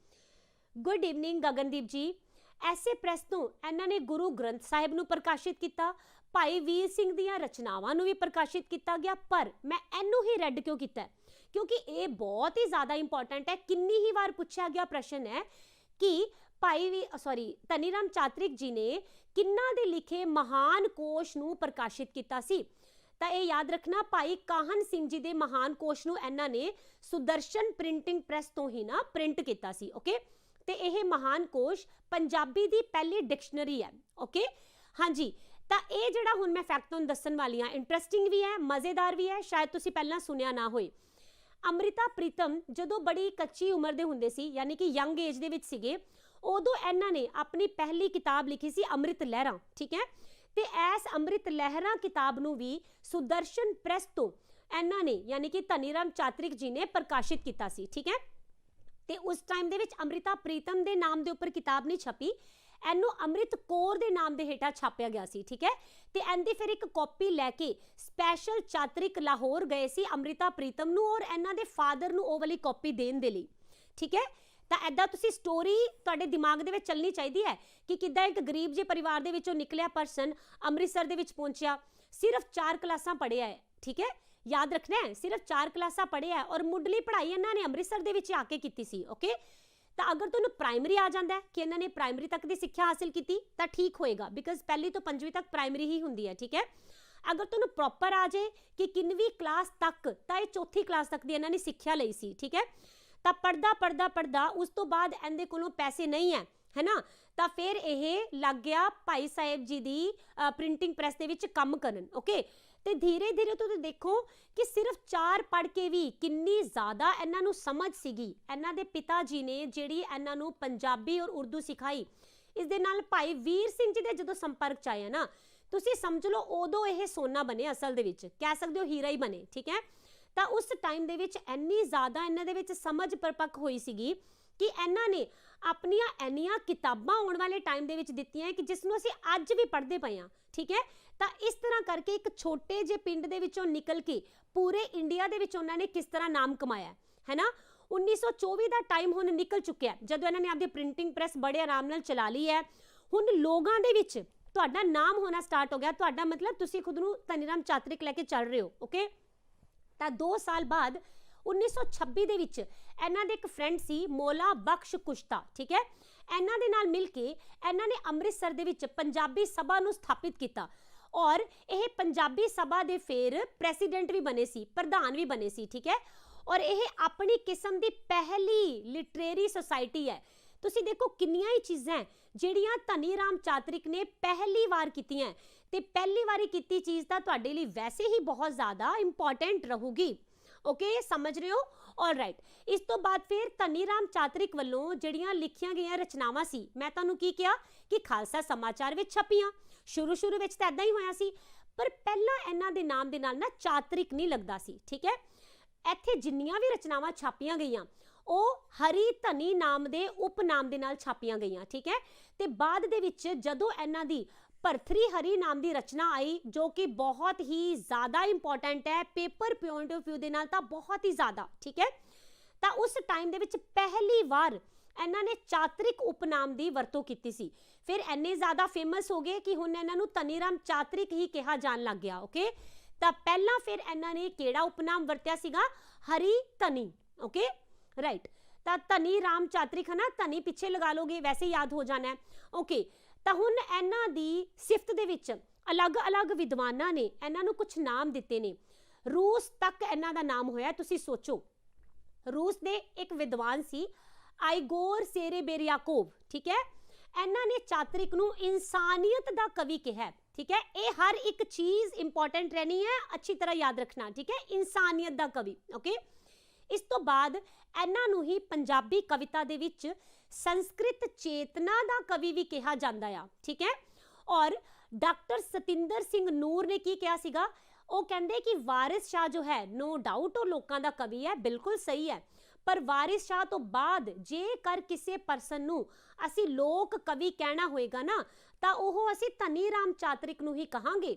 ਗੁੱਡ ਈਵਨਿੰਗ ਗਗਨਦੀਪ ਜੀ। ਐਸੇ ਪ੍ਰੈਸ ਤੋਂ ਇਹਨਾਂ ਨੇ ਗੁਰੂ ਗ੍ਰੰਥ ਸਾਹਿਬ ਨੂੰ ਪ੍ਰਕਾਸ਼ਿਤ ਕੀਤਾ, ਭਾਈ ਵੀਰ ਸਿੰਘ ਦੀਆਂ ਰਚਨਾਵਾਂ ਨੂੰ ਵੀ ਪ੍ਰਕਾਸ਼ਿਤ ਕੀਤਾ ਗਿਆ। ਪਰ ਮੈਂ ਇਹਨੂੰ ਹੀ ਰੈੱਡ ਕਿਉਂ ਕੀਤਾ, ਕਿਉਂਕਿ ਇਹ ਬਹੁਤ ਹੀ ਜ਼ਿਆਦਾ ਇੰਪੋਰਟੈਂਟ ਹੈ। ਕਿੰਨੀ ਹੀ ਵਾਰ ਪੁੱਛਿਆ ਗਿਆ ਪ੍ਰਸ਼ਨ ਹੈ ਕਿ ਧਨੀ ਰਾਮ ਚਾਤਰਿਕ ਜੀ ਨੇ ਕਿੰਨਾ ਦੇ ਲਿਖੇ ਮਹਾਨ ਕੋਸ਼ ਨੂੰ ਪ੍ਰਕਾਸ਼ਿਤ ਕੀਤਾ ਸੀ। ਤਾਂ ਇਹ ਯਾਦ ਰੱਖਣਾ, ਭਾਈ ਕਾਹਨ ਸਿੰਘ ਜੀ ਦੇ ਮਹਾਨ ਕੋਸ਼ ਨੂੰ ਇਹਨਾਂ ਨੇ ਸੁਦਰਸ਼ਨ ਪ੍ਰਿੰਟਿੰਗ ਪ੍ਰੈਸ ਤੋਂ ਹੀ ਨਾ ਪ੍ਰਿੰਟ ਕੀਤਾ ਸੀ, ਓਕੇ। ਤੇ ਇਹ ਮਹਾਨ ਕੋਸ਼ ਪੰਜਾਬੀ ਦੀ ਪਹਿਲੀ ਡਿਕਸ਼ਨਰੀ ਹੈ, ਓਕੇ। ਹਾਂਜੀ, ਤਾਂ ਇਹ ਜਿਹੜਾ ਹੁਣ ਮੈਂ ਫੈਕਟ ਤੁਹਾਨੂੰ ਦੱਸਣ ਵਾਲੀ ਹਾਂ, ਇੰਟਰਸਟਿੰਗ ਵੀ ਹੈ, ਮਜ਼ੇਦਾਰ ਵੀ ਹੈ, ਸ਼ਾਇਦ ਤੁਸੀਂ ਪਹਿਲਾਂ ਸੁਣਿਆ ਨਾ ਹੋਏ। ਅੰਮ੍ਰਿਤਾ ਪ੍ਰੀਤਮ ਜਦੋਂ ਬੜੀ ਕੱਚੀ ਉਮਰ ਦੇ ਹੁੰਦੇ ਸੀ, ਯਾਨੀ ਕਿ ਯੰਗ ਏਜ ਦੇ ਵਿੱਚ ਸੀਗੇ, ਉਦੋਂ ਇਹਨਾਂ ਨੇ ਆਪਣੀ ਪਹਿਲੀ ਕਿਤਾਬ ਲਿਖੀ ਸੀ ਅੰਮ੍ਰਿਤ ਲਹਿਰਾਂ, ਠੀਕ ਹੈ। ਤੇ ਇਸ ਅੰਮ੍ਰਿਤ ਲਹਿਰਾਂ ਕਿਤਾਬ ਨੂੰ ਵੀ ਸੁਦਰਸ਼ਨ ਪ੍ਰੈਸ ਤੋਂ ਇਹਨਾਂ ਨੇ ਯਾਨੀ ਕਿ ਧਨੀ ਰਾਮ ਚਾਤਰਿਕ ਜੀ ਨੇ ਪ੍ਰਕਾਸ਼ਿਤ ਕੀਤਾ ਸੀ, ਠੀਕ ਹੈ। ਤੇ ਉਸ ਟਾਈਮ ਦੇ ਵਿੱਚ ਅੰਮ੍ਰਿਤਾ ਪ੍ਰੀਤਮ ਦੇ ਨਾਮ ਦੇ ਉੱਪਰ ਕਿਤਾਬ ਨਹੀਂ ਛਪੀ, ਇਹਨੂੰ ਅੰਮ੍ਰਿਤ ਕੌਰ ਦੇ ਨਾਮ ਦੇ ਹੇਠਾਂ ਛਾਪਿਆ ਗਿਆ ਸੀ, ਠੀਕ ਹੈ। ਤੇ ਇਹਦੀ ਫਿਰ ਇੱਕ ਕਾਪੀ ਲੈ ਕੇ ਸਪੈਸ਼ਲ ਚਾਤਰਿਕ ਲਾਹੌਰ ਗਏ ਸੀ ਅੰਮ੍ਰਿਤਾ ਪ੍ਰੀਤਮ ਨੂੰ ਔਰ ਇਹਨਾਂ ਦੇ ਫਾਦਰ ਨੂੰ ਉਹ ਵਾਲੀ ਕਾਪੀ ਦੇਣ ਦੇ ਲਈ, ਠੀਕ ਹੈ। ਤਾਂ ਐਦਾਂ ਤੁਸੀਂ ਸਟੋਰੀ ਤੁਹਾਡੇ ਦਿਮਾਗ ਦੇ ਵਿੱਚ ਚੱਲਣੀ ਚਾਹੀਦੀ ਹੈ ਕਿ ਕਿੱਦਾਂ ਇੱਕ ਗਰੀਬ ਜਿਹੇ ਪਰਿਵਾਰ ਦੇ ਵਿੱਚੋਂ ਨਿਕਲਿਆ ਪਰਸਨ ਅੰਮ੍ਰਿਤਸਰ ਦੇ ਵਿੱਚ ਪਹੁੰਚਿਆ, ਸਿਰਫ 4 ਕਲਾਸਾਂ ਪੜ੍ਹਿਆ ਹੈ, ਠੀਕ ਹੈ। ਯਾਦ ਰੱਖਣਾ ਹੈ, ਸਿਰਫ 4 ਕਲਾਸਾਂ ਪੜ੍ਹਿਆ ਔਰ ਮੁੱਢਲੀ ਪੜ੍ਹਾਈ ਇਹਨਾਂ ਨੇ ਅੰਮ੍ਰਿਤਸਰ ਦੇ ਵਿੱਚ ਆ ਕੇ ਕੀਤੀ ਸੀ, ਓਕੇ। ਤਾਂ ਅਗਰ ਤੁਹਾਨੂੰ ਪ੍ਰਾਇਮਰੀ ਆ ਜਾਂਦਾ ਹੈ ਕਿ ਇਹਨਾਂ ਨੇ ਪ੍ਰਾਇਮਰੀ ਤੱਕ ਦੀ ਸਿੱਖਿਆ ਹਾਸਲ ਕੀਤੀ ਤਾਂ ਠੀਕ ਹੋਏਗਾ, ਬਿਕਾਜ਼ ਪਹਿਲੀ ਤੋਂ 5ਵੀਂ ਤੱਕ ਪ੍ਰਾਇਮਰੀ ਹੀ ਹੁੰਦੀ ਹੈ, ਠੀਕ ਹੈ। ਅਗਰ ਤੁਹਾਨੂੰ ਪ੍ਰੋਪਰ ਆ ਜਾਏ ਕਿ ਕਿੰਨਵੀਂ ਕਲਾਸ ਤੱਕ, ਤਾਂ ਇਹ 4ਥੀ ਕਲਾਸ ਤੱਕ ਦੀ ਇਹਨਾਂ ਨੇ ਸਿੱਖਿਆ ਲਈ ਸੀ, ਠੀਕ ਹੈ। ਤਾਂ ਪੜਦਾ ਉਸ ਤੋਂ ਬਾਅਦ ਇਹਦੇ ਕੋਲੋਂ ਪੈਸੇ ਨਹੀਂ ਹੈ ਨਾ, ਤਾਂ ਫਿਰ ਇਹ ਲੱਗ ਗਿਆ ਭਾਈ ਸਾਹਿਬ ਜੀ ਦੀ ਪ੍ਰਿੰਟਿੰਗ ਪ੍ਰੈਸ ਦੇ ਵਿੱਚ ਕੰਮ ਕਰਨ, ਓਕੇ। ਤੇ ਧੀਰੇ ਧੀਰੇ ਤੁਸੀਂ ਦੇਖੋ ਕਿ ਸਿਰਫ 4 ਪੜ੍ਹ ਕੇ ਵੀ ਕਿੰਨੀ ਜ਼ਿਆਦਾ ਇਹਨਾਂ ਨੂੰ ਸਮਝ ਸੀਗੀ। ਇਹਨਾਂ ਦੇ ਪਿਤਾ ਜੀ ਨੇ ਜਿਹੜੀ ਇਹਨਾਂ ਨੂੰ ਪੰਜਾਬੀ ਔਰ ਉਰਦੂ ਸਿਖਾਈ, ਇਸ ਦੇ ਨਾਲ ਭਾਈ ਵੀਰ ਸਿੰਘ ਜੀ ਦੇ ਜਦੋਂ ਸੰਪਰਕ ਚ ਆਏ ਨਾ, ਤੁਸੀਂ ਸਮਝ ਲਓ ਉਦੋਂ ਇਹ ਸੋਨਾ ਬਣੇ, ਅਸਲ ਦੇ ਵਿੱਚ ਕਹਿ ਸਕਦੇ ਹੋ ਹੀਰਾ ਹੀ ਬਣੇ, ਠੀਕ ਹੈ। ਤਾਂ ਉਸ ਟਾਈਮ ਦੇ ਵਿੱਚ ਇੰਨੀ ਜ਼ਿਆਦਾ ਇਹਨਾਂ ਦੇ ਵਿੱਚ ਸਮਝ ਪਰਪੱਕ ਹੋਈ ਸੀਗੀ ਕਿ ਇਹਨਾਂ ਨੇ ਆਪਣੀਆਂ ਇੰਨੀਆਂ ਕਿਤਾਬਾਂ ਆਉਣ ਵਾਲੇ ਟਾਈਮ ਦੇ ਵਿੱਚ ਦਿੱਤੀਆਂ ਕਿ ਜਿਸ ਨੂੰ ਅਸੀਂ ਅੱਜ ਵੀ ਪੜ੍ਹਦੇ ਪਏ ਹਾਂ, ਠੀਕ ਹੈ। ਤਾਂ ਇਸ ਤਰ੍ਹਾਂ ਕਰਕੇ ਇੱਕ ਛੋਟੇ ਜਿਹੇ ਪਿੰਡ ਦੇ ਵਿੱਚੋਂ ਨਿਕਲ ਕੇ ਪੂਰੇ ਇੰਡੀਆ ਦੇ ਵਿੱਚ ਉਹਨਾਂ ਨੇ ਕਿਸ ਤਰ੍ਹਾਂ ਨਾਮ ਕਮਾਇਆ ਹੈ ਨਾ। 1924 ਦਾ ਟਾਈਮ ਹੁਣ ਨਿਕਲ ਚੁੱਕਿਆ ਜਦੋਂ ਇਹਨਾਂ ਨੇ ਆਪਣੀ ਪ੍ਰਿੰਟਿੰਗ ਪ੍ਰੈਸ ਬੜੇ ਆਰਾਮ ਨਾਲ ਚਲਾ ਲਈ ਹੈ। ਹੁਣ ਲੋਕਾਂ ਦੇ ਵਿੱਚ ਤੁਹਾਡਾ ਨਾਮ ਹੋਣਾ ਸਟਾਰਟ ਹੋ ਗਿਆ, ਤੁਹਾਡਾ ਮਤਲਬ ਤੁਸੀਂ ਖੁਦ ਨੂੰ ਧਨੀ ਰਾਮ ਚਾਤਰਿਕ ਲੈ ਕੇ ਚੱਲ ਰਹੇ ਹੋ, ਓਕੇ। ਤਾਂ 2 ਸਾਲ ਬਾਅਦ 1926 ਦੇ ਵਿੱਚ ਇਹਨਾਂ ਦੇ ਇੱਕ ਫਰੈਂਡ ਸੀ ਮੌਲਾ ਬਖਸ਼ ਕੁਸ਼ਤਾ, ਠੀਕ ਹੈ। ਇਹਨਾਂ ਦੇ ਨਾਲ ਮਿਲ ਕੇ ਇਹਨਾਂ ਨੇ ਅੰਮ੍ਰਿਤਸਰ ਦੇ ਵਿੱਚ ਪੰਜਾਬੀ ਸਭਾ ਨੂੰ ਸਥਾਪਿਤ ਕੀਤਾ ਔਰ ਇਹ ਪੰਜਾਬੀ ਸਭਾ ਦੇ ਫਿਰ ਪ੍ਰੈਸੀਡੈਂਟ ਵੀ ਬਣੇ ਸੀ, ਪ੍ਰਧਾਨ ਵੀ ਬਣੇ ਸੀ, ਠੀਕ ਹੈ। ਔਰ ਇਹ ਆਪਣੀ ਕਿਸਮ ਦੀ ਪਹਿਲੀ ਲਿਟਰੇਰੀ ਸੁਸਾਇਟੀ ਹੈ। ਤੁਸੀਂ ਦੇਖੋ ਕਿੰਨੀਆਂ ਹੀ ਚੀਜ਼ਾਂ ਜਿਹੜੀਆਂ ਧਨੀ ਰਾਮ ਚਾਤਰਿਕ ਨੇ ਪਹਿਲੀ ਵਾਰ ਕੀਤੀਆਂ, ਤੇ ਪਹਿਲੀ ਵਾਰੀ ਕੀਤੀ ਚੀਜ਼ ਤਾਂ ਤੁਹਾਡੇ ਲਈ ਵੈਸੇ ਹੀ ਬਹੁਤ ਜ਼ਿਆਦਾ ਇੰਪੋਰਟੈਂਟ ਰਹੂਗੀ, ਓਕੇ, ਸਮਝ ਰਹੇ ਹੋ। ਆਲਰਾਈਟ, ਇਸ ਤੋਂ ਬਾਅਦ ਫਿਰ ਧਨੀ ਰਾਮ ਚਾਤਰਿਕ ਵੱਲੋਂ ਜਿਹੜੀਆਂ ਲਿਖੀਆਂ ਗਈਆਂ ਰਚਨਾਵਾਂ ਸੀ, ਮੈਂ ਤੁਹਾਨੂੰ ਕੀ ਕਿਹਾ ਕਿ ਖਾਲਸਾ ਸਮਾਚਾਰ ਵਿੱਚ ਛਪੀਆਂ। ਸ਼ੁਰੂ ਵਿੱਚ ਤਾਂ ਇਦਾਂ ਹੀ ਹੋਇਆ ਸੀ, ਪਰ ਪਹਿਲਾਂ ਇਹਨਾਂ ਦੇ ਨਾਮ ਦੇ ਨਾਲ ਨਾ ਚਾਤਰਿਕ ਨਹੀਂ ਲੱਗਦਾ ਸੀ, ਠੀਕ ਹੈ। ਇੱਥੇ ਜਿੰਨੀਆਂ ਵੀ ਰਚਨਾਵਾਂ ਛਾਪੀਆਂ ਗਈਆਂ ਉਹ ਹਰੀ ਧਨੀ ਨਾਮ ਦੇ ਉਪਨਾਮ ਦੇ ਨਾਲ ਛਾਪੀਆਂ ਗਈਆਂ, ਠੀਕ ਹੈ। ਤੇ ਬਾਅਦ ਦੇ ਵਿੱਚ ਜਦੋਂ ਇਹਨਾਂ ਦੀ ਭਰਥਰੀ ਹਰੀ ਨਾਮ ਦੀ ਰਚਨਾ ਆਈ ਜੋ ਕਿ ਬਹੁਤ ਹੀ ਜ਼ਿਆਦਾ ਇੰਪੋਰਟੈਂਟ ਹੈ ਪੇਪਰ ਪੁਆਇੰਟ ਆਫ ਵਿਊ ਦੇ ਨਾਲ, ਤਾਂ ਬਹੁਤ ਹੀ ਜ਼ਿਆਦਾ, ਠੀਕ ਹੈ। ਤਾਂ ਉਸ ਟਾਈਮ ਦੇ ਵਿੱਚ ਪਹਿਲੀ ਵਾਰ ਇਹਨਾਂ ਨੇ ਚਾਤਰਿਕ ਉਪਨਾਮ ਦੀ ਵਰਤੋਂ ਕੀਤੀ ਸੀ। ਫਿਰ ਇੰਨੇ ਜ਼ਿਆਦਾ ਫੇਮਸ ਹੋ ਗਏ ਕਿ ਹੁਣ ਇਹਨਾਂ ਨੂੰ ਧਨੀ ਰਾਮ ਚਾਤਰਿਕ ਹੀ ਕਿਹਾ ਜਾਣ ਲੱਗ ਗਿਆ, ਓਕੇ। ਤਾਂ ਪਹਿਲਾਂ ਫਿਰ ਇਹਨਾਂ ਨੇ ਕਿਹੜਾ ਉਪਨਾਮ ਵਰਤਿਆ ਸੀਗਾ? ਹਰੀ ਧਨੀ, ਓਕੇ, ਰਾਈਟ। ਤਾਂ ਧਨੀ ਰਾਮ ਚਾਤਰਿਕ ਹੈ ਨਾ, ਧਨੀ ਪਿੱਛੇ ਲਗਾ ਲੋਗੇ ਵੈਸੇ ਯਾਦ ਹੋ ਜਾਣਾ ਹੈ, ਓਕੇ। ਤਾਂ ਹੁਣ ਇਹਨਾਂ ਦੀ ਸਿਫਤ ਦੇ ਵਿੱਚ ਅਲੱਗ-ਅਲੱਗ ਵਿਦਵਾਨਾਂ ਨੇ ਇਹਨਾਂ ਨੂੰ ਕੁਝ ਨਾਮ ਦਿੱਤੇ ਨੇ। ਰੂਸ ਤੱਕ ਇਹਨਾਂ ਦਾ ਨਾਮ ਹੋਇਆ। ਤੁਸੀਂ ਸੋਚੋ, ਰੂਸ ਦੇ ਇੱਕ ਵਿਦਵਾਨ ਸੀ ਆਈਗੋਰ ਸੇਰੇਬੇਰਿਆਕੋਵ, ਠੀਕ ਹੈ। ਇਹਨਾਂ ਨੇ ਚਾਤਰਿਕ ਨੂੰ ਇਨਸਾਨੀਅਤ ਦਾ ਕਵੀ ਕਿਹਾ, ਠੀਕ ਹੈ। ਇਹ ਹਰ ਇੱਕ ਚੀਜ਼ ਇੰਪੋਰਟੈਂਟ ਰਹਿਣੀ ਹੈ, ਅੱਛੀ ਤਰ੍ਹਾਂ ਯਾਦ ਰੱਖਣਾ, ਠੀਕ ਹੈ। ਇਨਸਾਨੀਅਤ ਦਾ ਕਵੀ, ਓਕੇ। ਇਸ ਤੋਂ ਬਾਅਦ ਇਹਨਾਂ ਨੂੰ ਹੀ ਪੰਜਾਬੀ ਕਵਿਤਾ ਦੇ ਵਿੱਚ ਸੰਸਕ੍ਰਿਤ ਚੇਤਨਾ ਦਾ ਕਵੀ ਵੀ ਕਿਹਾ ਜਾਂਦਾ ਆ, ਠੀਕ ਹੈ। ਔਰ ਡਾਕਟਰ ਸਤਿੰਦਰ ਸਿੰਘ ਨੂਰ ਨੇ ਕੀ ਕਿਹਾ ਸੀਗਾ? ਉਹ ਕਹਿੰਦੇ ਕਿ ਵਾਰਿਸ ਸ਼ਾਹ ਜੋ ਹੈ, ਨੋ ਡਾਊਟ ਉਹ ਲੋਕਾਂ ਦਾ ਕਵੀ ਹੈ, ਬਿਲਕੁਲ ਸਹੀ ਹੈ। ਪਰ ਵਾਰਿਸ ਸ਼ਾਹ ਤੋਂ ਬਾਅਦ ਜੇਕਰ ਕਿਸੇ ਪਰਸਨ ਨੂੰ ਅਸੀਂ ਲੋਕ ਕਵੀ ਕਹਿਣਾ ਹੋਏਗਾ ਨਾ, ਤਾਂ ਉਹ ਅਸੀਂ ਧਨੀ ਰਾਮ ਚਾਤਰਿਕ ਨੂੰ ਹੀ ਕਹਾਂਗੇ।